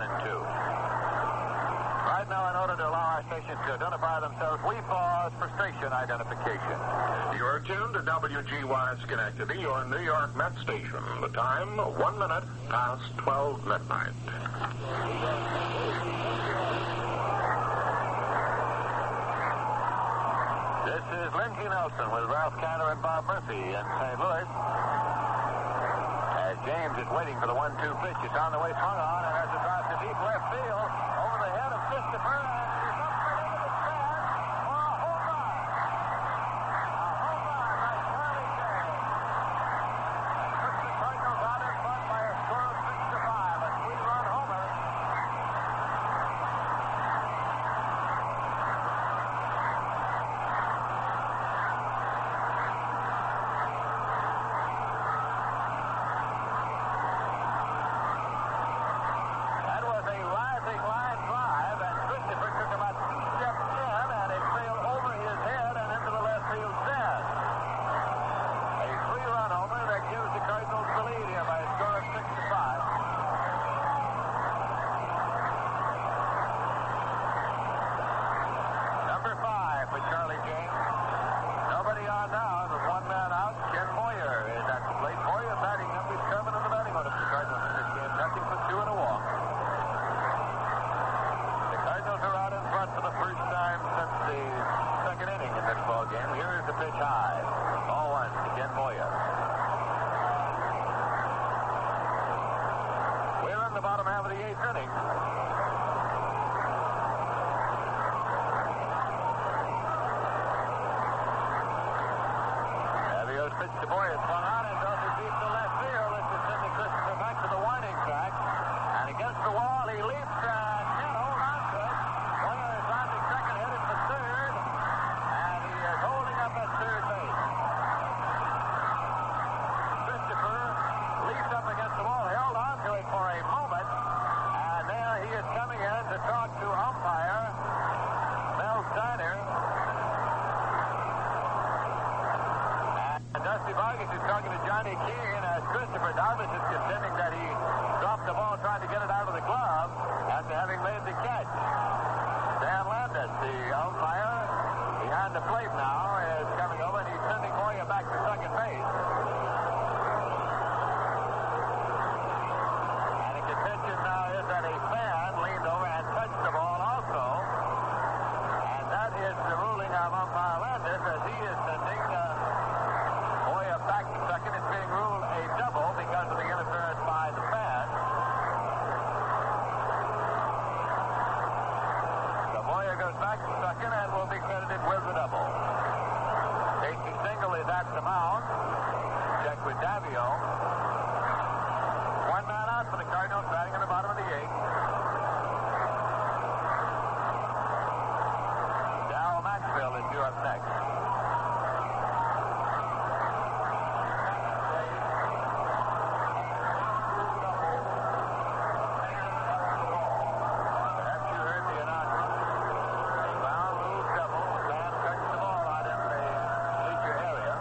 Right now, in order to allow our stations to identify themselves, we pause for station identification. You are tuned to WGY Schenectady, your New York Met station. The time, 1 minute past 12 midnight. This is Lindsey Nelson with Ralph Canner and Bob Murphy in St. Louis. As James is waiting for the 1-2 pitch, it's on the way, swung on, and as it drives to deep left field, over the head of Christopher, and he's up right into the stand for a home run. A home run by Charlie James. Puts the Cardinals out in front by a score of 6-5, a 3-run homer. That was a rising line drive, and Christopher took about 2 steps in, and it sailed over his head and into the left field stand. A 3-run homer that gives the Cardinals the lead here by a score of 6-5. Number 5 for Charlie James. Nobody on now. With one man out, Ken Moyer is at the plate. Moyer batting number 7 in the batting order for the Cardinals in this game. Nothing for 2 and a walk. The Cardinals are out in front for the first time since the second inning in this ball game. Here is the pitch high. Ball 1 to Ken Moyer. We're in the bottom half of the 8th inning. Davialut pitch to Moyer. Swung on and goes deep to left field. This is sending Christopher back to the warning track. And against the wall, he leaps and can't hold on to it. Moyer is on to second, headed for third. And he is holding up at third base. Christopher leaped up against the wall, held on to it for a moment. And now he is coming in to talk to umpire Mel Steiner. And Dusty Vargas is talking to Johnny Keane as Christopher Darvish is contending that he dropped the ball trying to get it out of the glove after having made the catch. Dan Landis, the umpire, behind the plate now, is coming over and he's sending Moyer back to second base. And the contention now is that a fan leaned over and touched the ball also. And that is the ruling of umpire Landis as he is sending Moyer back to second. It's being ruled a double because of the interference by the fan. So Moyer goes back to second and will be credited with the double. Casey Stengel is at the mound. Check with Davialut. One man out for the Cardinals, batting in the bottom of the 8th. Darryl Maxwell is due up next. Perhaps you heard the announcement. A ground rule double. Dan touched the ball out in the bleacher area.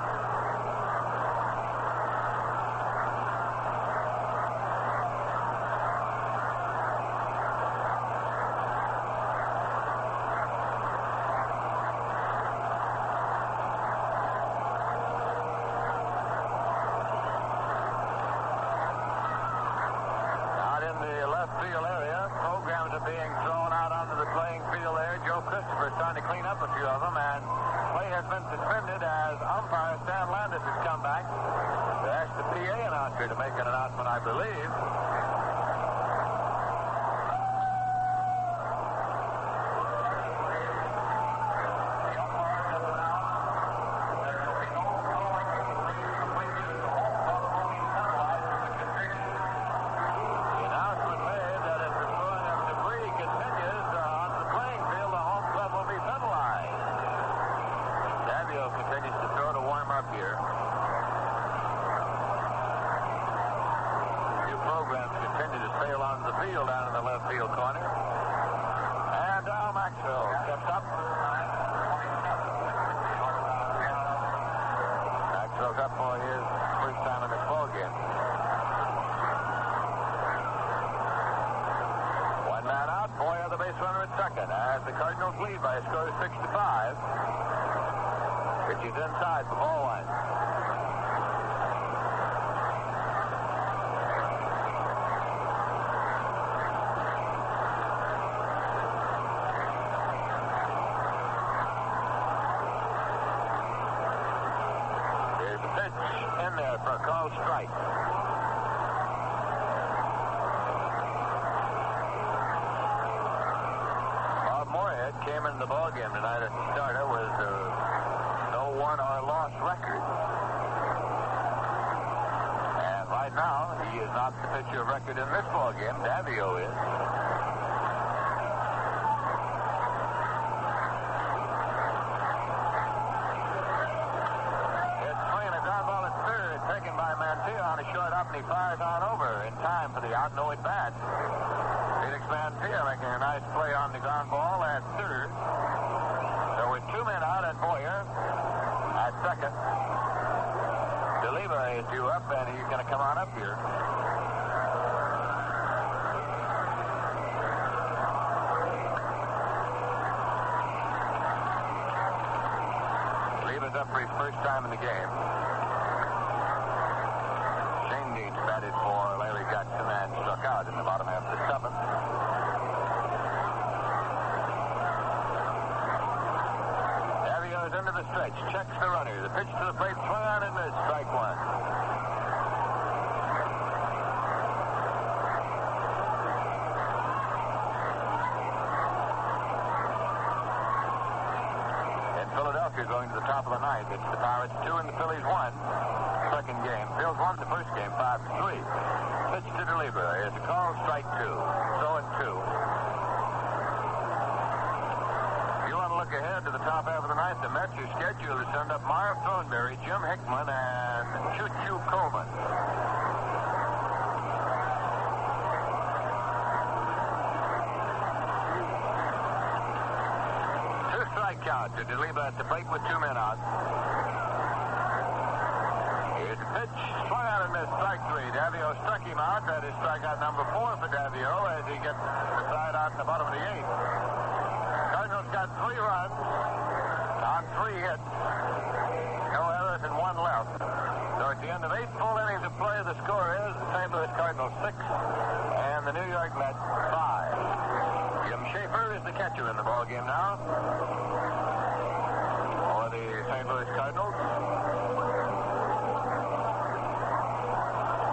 Out in the left field area, programs are being thrown out onto the playing field there. Joe Christopher is trying to clean up a few of them, and play has been suspended as umpire Stan Landis has come back to ask the PA announcer to make an announcement, I believe. The announcement made that if the throwing of debris continues on the playing field, the home club will be penalized. Davialut continues to throw to warm up here. New programs continue to sail on the field down in the left field corner. And Al Maxwell steps up. Maxwell's up for his first time in this ball game. lead by a score of 6-5. Pitch is inside for ball one. There's a pitch in there for a called strike. Came into the ball game tonight as a starter with no won or lost record. And right now, he is not the pitcher of record in this ball game. Davialut is. It's swinging a ground ball at third, taken by Mantilla on a short up, and he fires on over in time for the out, no at bat. Felix Mantilla making a nice play on the ground ball at third. So with 2 men out and Boyer at second. Duliba is due up, and he's going to come on up here. Duliba's up for his first time in the game. Shane Dean batted for Larry Jackson and struck out in the bottom half of the seventh. Davialut into the stretch, checks the runner. The pitch to the plate, swung on and missed. Strike one. In Philadelphia, going to the top of the ninth, it's the Pirates 2 and the Phillies 1. Second game. Phils won the first game 5-3. Pitch to Duliba. It's a call, strike 2. 0-2. If you want to look ahead to the top half of the ninth, the Mets are scheduled to send up Marv Thornberry, Jim Hickman, and Choo-Choo Coleman. Two strike count to Duliba at the plate with 2 men out. Here's a pitch, swung out and missed, strike 3. Davio struck him out. That is strikeout number 4 for Davio as he gets the side out in the bottom of the 8th. Cardinals got 3 runs on 3 hits. No errors and 1 left. So at the end of 8 full innings of play, the score is the St. Louis Cardinals 6 and the New York Mets 5. Jim Schaefer is the catcher in the ballgame now for the St. Louis Cardinals.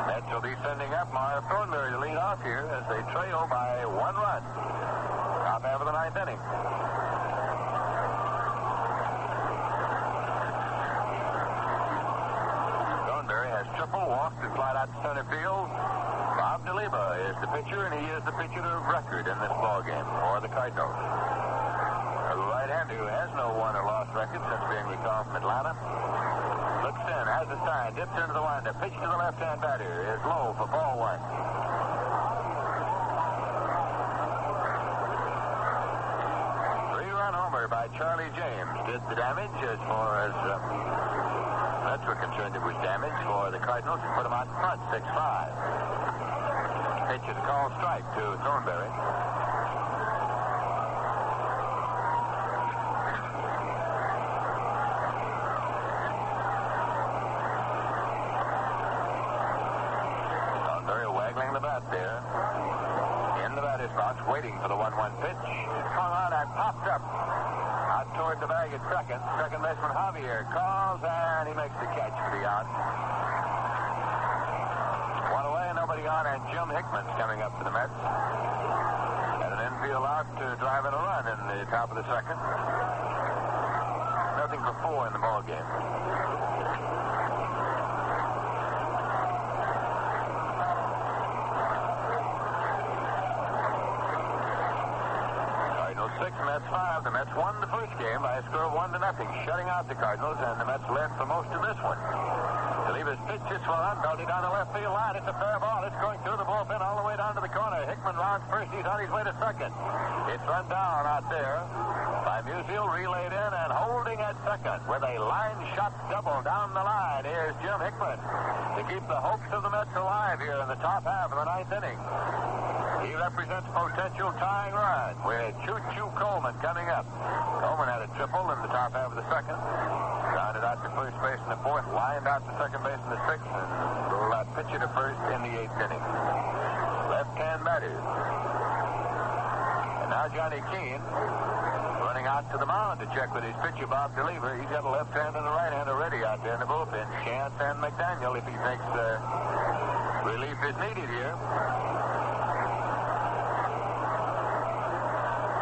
Mets will be sending up Marv Thornberry to lead off here as they trail by 1 run. Top half of the 9th inning. Thornberry has triple walked and flied out to center field. Bob Duliba is the pitcher, and he is the pitcher of record in this ballgame for the Cardinals. A right-hander who has no won or lost record since being recalled from Atlanta. Looks in, has a sign, dips into the windup. Pitch to the left-hand batter is low for ball 1. Three-run homer by Charlie James did the damage as far as Mets were concerned. It was damage for the Cardinals and put them out in front, 6-5. Pitch is called strike to Thornberry. Waggling the bat there. In the batter's box, waiting for the 1-1 pitch. Swung on and popped up. Out toward the bag at second. Second baseman Javier calls, and he makes the catch for the out. 1 away, nobody on, and Jim Hickman's coming up for the Mets. And an infield out to drive in a run in the top of the second. Nothing for 4 in the ball game. Mets 5. The Mets won the first game by a score of 1-0, shutting out the Cardinals, and the Mets led for most of this one. Duliba's pitch is swung, belted down the left field line. It's a fair ball. It's going through the bullpen all the way down to the corner. Hickman rounds first. He's on his way to second. It's run down out there by Musial, relayed in, and holding at second with a line shot double down the line. Here's Jim Hickman to keep the hopes of the Mets alive here in the top half of the 9th inning. He represents potential tying run with Choo-Choo Coleman coming up. Coleman had a triple in the top half of the second. Grounded out to first base in the fourth, lined out to second base in the sixth, and will pitch it to first in the eighth inning. Left-hand batters. And now Johnny Keane running out to the mound to check with his pitcher, Bob Duliba. He's got a left hand and a right hand already out there in the bullpen. Chance and McDaniel if he thinks relief is needed here.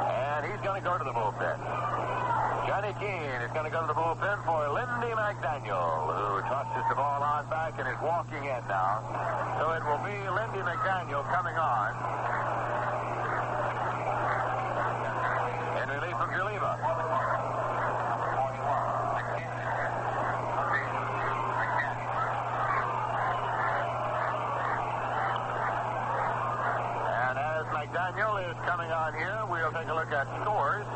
And he's going to go to the bullpen. Johnny Keane is going to go to the bullpen for Lindy McDaniel, who tosses the ball on back and is walking in now. So it will be Lindy McDaniel coming on in relief of Duliba. And as McDaniel is coming on here, we'll take a look at scores.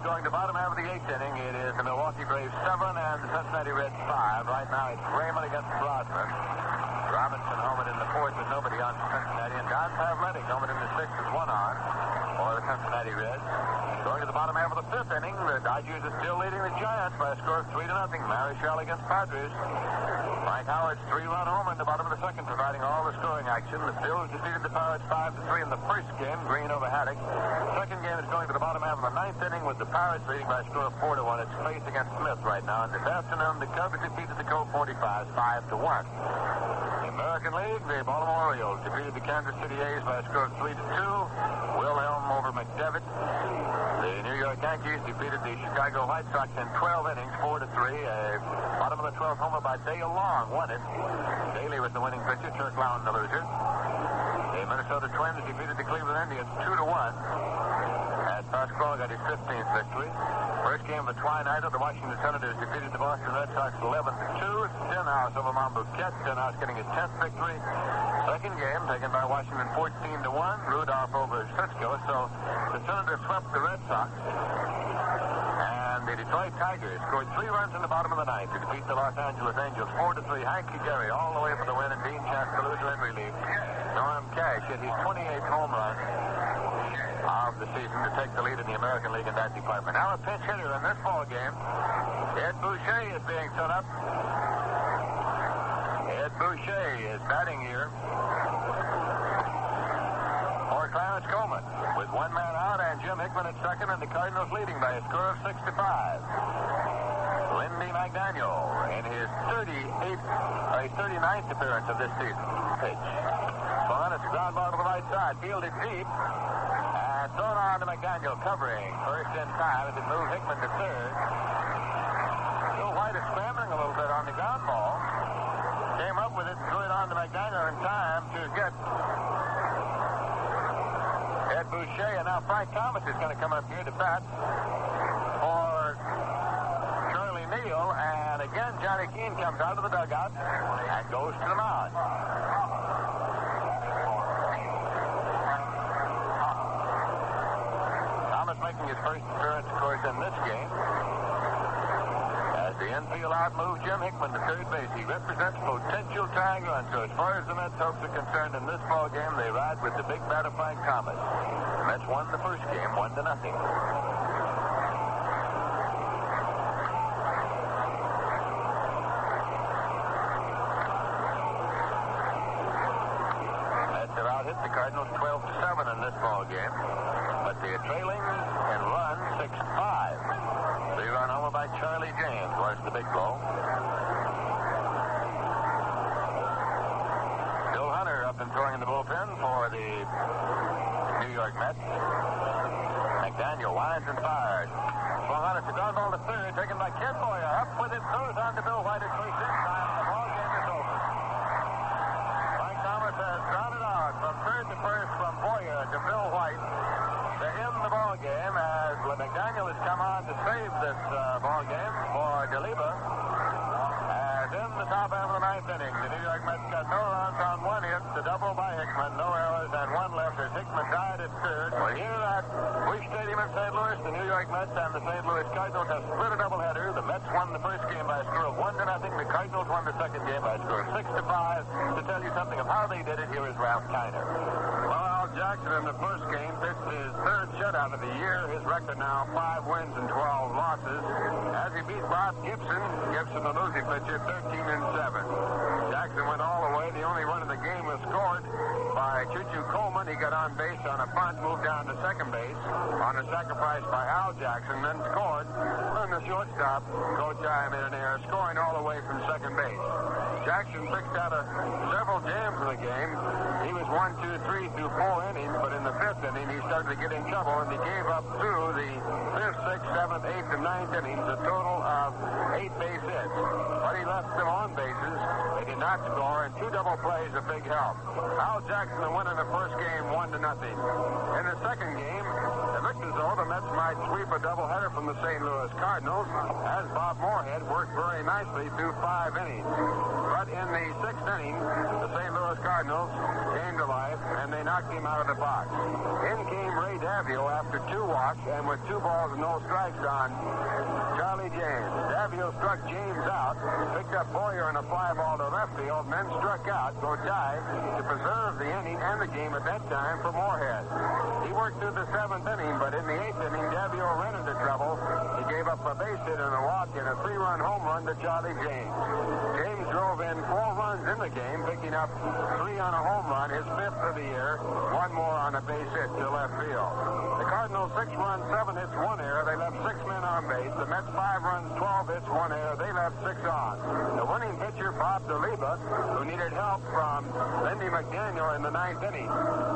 Going to bottom half of the eighth inning, it is the Milwaukee Braves 7 and the Cincinnati Reds 5. Right now it's Raymond against Brosnan. Robinson homered in the fourth with nobody on Cincinnati, and Don Pavletic homered in the sixth with one on for the Cincinnati Reds. Going to the bottom half of the fifth inning, the Dodgers are still leading the Giants by a score of 3-0. Marichal against Padres. Frank Howard's 3-run homer in the bottom of the second, providing all the scoring action. The Phils defeated the Pirates 5-3 in the first game. Green over Haddock. Second game is going to the bottom half of the ninth inning with the Pirates leading by a score of 4-1. It's Faith against Smith right now. And this afternoon, the Cubs defeated the Colt 45s 5-1. The American League, the Baltimore Orioles defeated the Kansas City A's by a score of 3-2. Wilhelm over McDevitt. The New York Yankees defeated the Chicago White Sox in 12 innings, 4-3. A bottom of the 12th homer by Dale Long won it. Daly was the winning pitcher, Turk Lown the loser. The Minnesota Twins defeated the Cleveland Indians 2-1. As Pasquale got his 15th victory. First game of the Twilight, the Washington Senators defeated the Boston Red Sox 11-2. Stenhouse over Monbouquet. Stenhouse getting his 10th victory. Second game taken by Washington 14-1. Rudolph over Cisco. So the Senators swept the Red Sox. And the Detroit Tigers scored 3 runs in the bottom of the ninth to defeat the Los Angeles Angels 4-3. Hanky Gary all the way for the win, and Dean Chancelusa in relief. Norm Cash hit his 28th home run of the season to take the lead in the American League in that department. Now a pinch hitter in this ball game. Ed Bouchee is being set up. Ed Bouchee is batting here for Clarence Coleman with one man out and Jim Hickman at second, and the Cardinals leading by a score of 6-5. Lindy McDaniel in his 39th appearance of this season. Pitch. Well, it's a ground ball to the right side, fielded deep. And thrown on to McDaniel, covering first in time as it moved Hickman to third. Bill White is scrambling a little bit on the ground ball. Came up with it and threw it on to McDaniel in time to get Ed Bouchee. And now Frank Thomas is going to come up here to bat for Charlie Neal. And again, Johnny Keane comes out of the dugout and goes to the mound. Making his first appearance, of course, in this game. As the infield out moves Jim Hickman to third base. He represents potential tying run. So as far as the Mets hopes are concerned in this ball game, they ride with the big batter Frank Thomas. The Mets won the first game 1-0. Mets have out hit the Cardinals 12-7 in this ball game. But they're trailing in runs 6-5. 3-run homer by Charlie James was the big blow. Bill Hunter up and throwing in the bullpen for the New York Mets. McDaniel winds and fires. Swung on, it's a ground ball to third, taken by Kid Boyer. Up with it, throws on to Bill White at first in time, and the ball game is over. Frank Thomas has grounded out from third to first from Boyer to Bill White to end the ball game as McDaniel has come on to save this ball game for Duliba. As in the top half of the ninth inning, the New York Mets got no runs on one hit, the double by Hickman, no errors, and one left as Hickman died at third. Well, here at Busch Stadium in St. Louis, the New York Mets and the St. Louis Cardinals have split a doubleheader. The Mets won the first game by a score of 1-0. The Cardinals won the second game by a score of 6-5. To tell you something of how they did it, here is Ralph Kiner. Well, Jackson in the first game pitched his third shutout of the year. His record now 5 wins and 12 losses. As he beat Bob Gibson, the losing pitcher, 13-7. Jackson went all the way. The only run of the game was scored by Choo-Choo Coleman. He got on base on a bunt, moved down to second base on a sacrifice by Al Jackson, then scored from the shortstop. Coach I made an error, scoring all the way from second base. Jackson picked out several jams in the game. He was 1, 2, 3 through 4 innings, but in the 5th inning he started to get in trouble, and he gave up through the 5th, 6th, 7th, 8th, and 9th innings a total of 8 base hits. But he left them on bases. They did not score, and 2 double plays a big help. Al Jackson the winner in the first game, 1-0. In the second game, it looked as though the Mets might sweep a doubleheader from the St. Louis Cardinals, as Bob Moorhead worked very nicely through 5 innings. But in the 6th inning, the St. Louis Cardinals came to life, and they knocked him out of the box. In came Ray Davialut after 2 walks, and with 2 balls and no strikes on Charlie James. Davialut struck James out, picked up Boyer in a fly ball to left field, and then struck out, go dive, to preserve the inning and the game at that time for Moorhead. He worked through the 7th inning, but in the 8th inning, Davialut ran into trouble. He gave up a base hit and a walk and a 3-run home run to Charlie James. James drove in 4 runs in the game, picking up 3 on a home run, his 5th of the year, 1 more on a base hit to left field. The Cardinals 6 runs, 7 hits, 1 error. They left 6 men on base. The Mets 5 runs, 12 hits, 1 error. They left 6 on. The winning pitcher, Bob Duliba, who needed help from Lindy McDaniel in the 9th inning.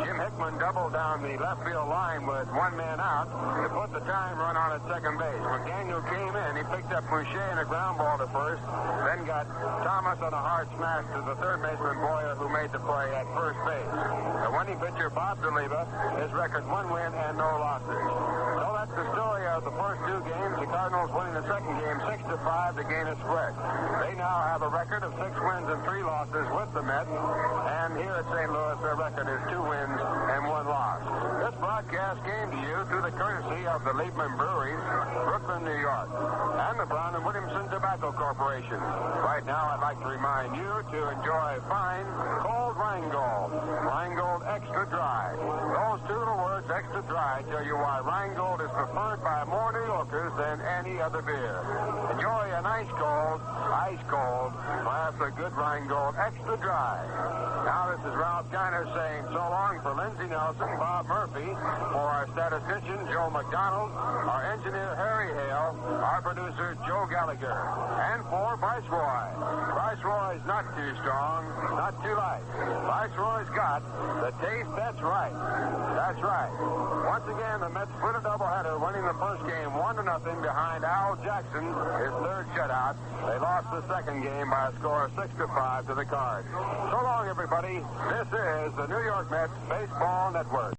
Jim Hickman doubled down the left field line with 1 man out to put the tying run on at second base. McDaniel came in. He picked up Bouchee in a ground ball to first, then got Thomas on a hard smash to the third baseman Boyer, who made the play at first base. The winning pitcher, Bob Duliba, his record 1 win and no losses. So that's the story of the first 2 games. The Cardinals winning the second game 6-5 to gain a split. They now have a record of 6 wins and 3 losses with the Mets, and here at St. Louis their record is 2 wins and 1 loss. This broadcast came to you through the courtesy of the Liebman Breweries, Brooklyn, New York, and the Brown and Williamson Tobacco Corporation. Right now I'd like to remind you to enjoy fine, cold Rheingold. Rheingold Extra Dry. Those 2 little words, extra dry, tell you why Rheingold is preferred by more New Yorkers than any other beer. Enjoy an ice cold glass of good Rheingold Extra Dry. Now this is Ralph Kiner saying so long for Lindsey Nelson, Bob Murphy, for our statistician Joe McDonald, our engineer Harry Hale, our producer Joe Gallagher, and for Viceroy. Viceroy's not too strong, not too light. Viceroy's got the taste that's right. That's right. Once again, the Mets split a doubleheader, winning the first game 1-0 behind Al Jackson, his 3rd shutout. They lost the second game by a score of 6-5 to the Cards. So long, everybody. This is the New York Mets Baseball Network.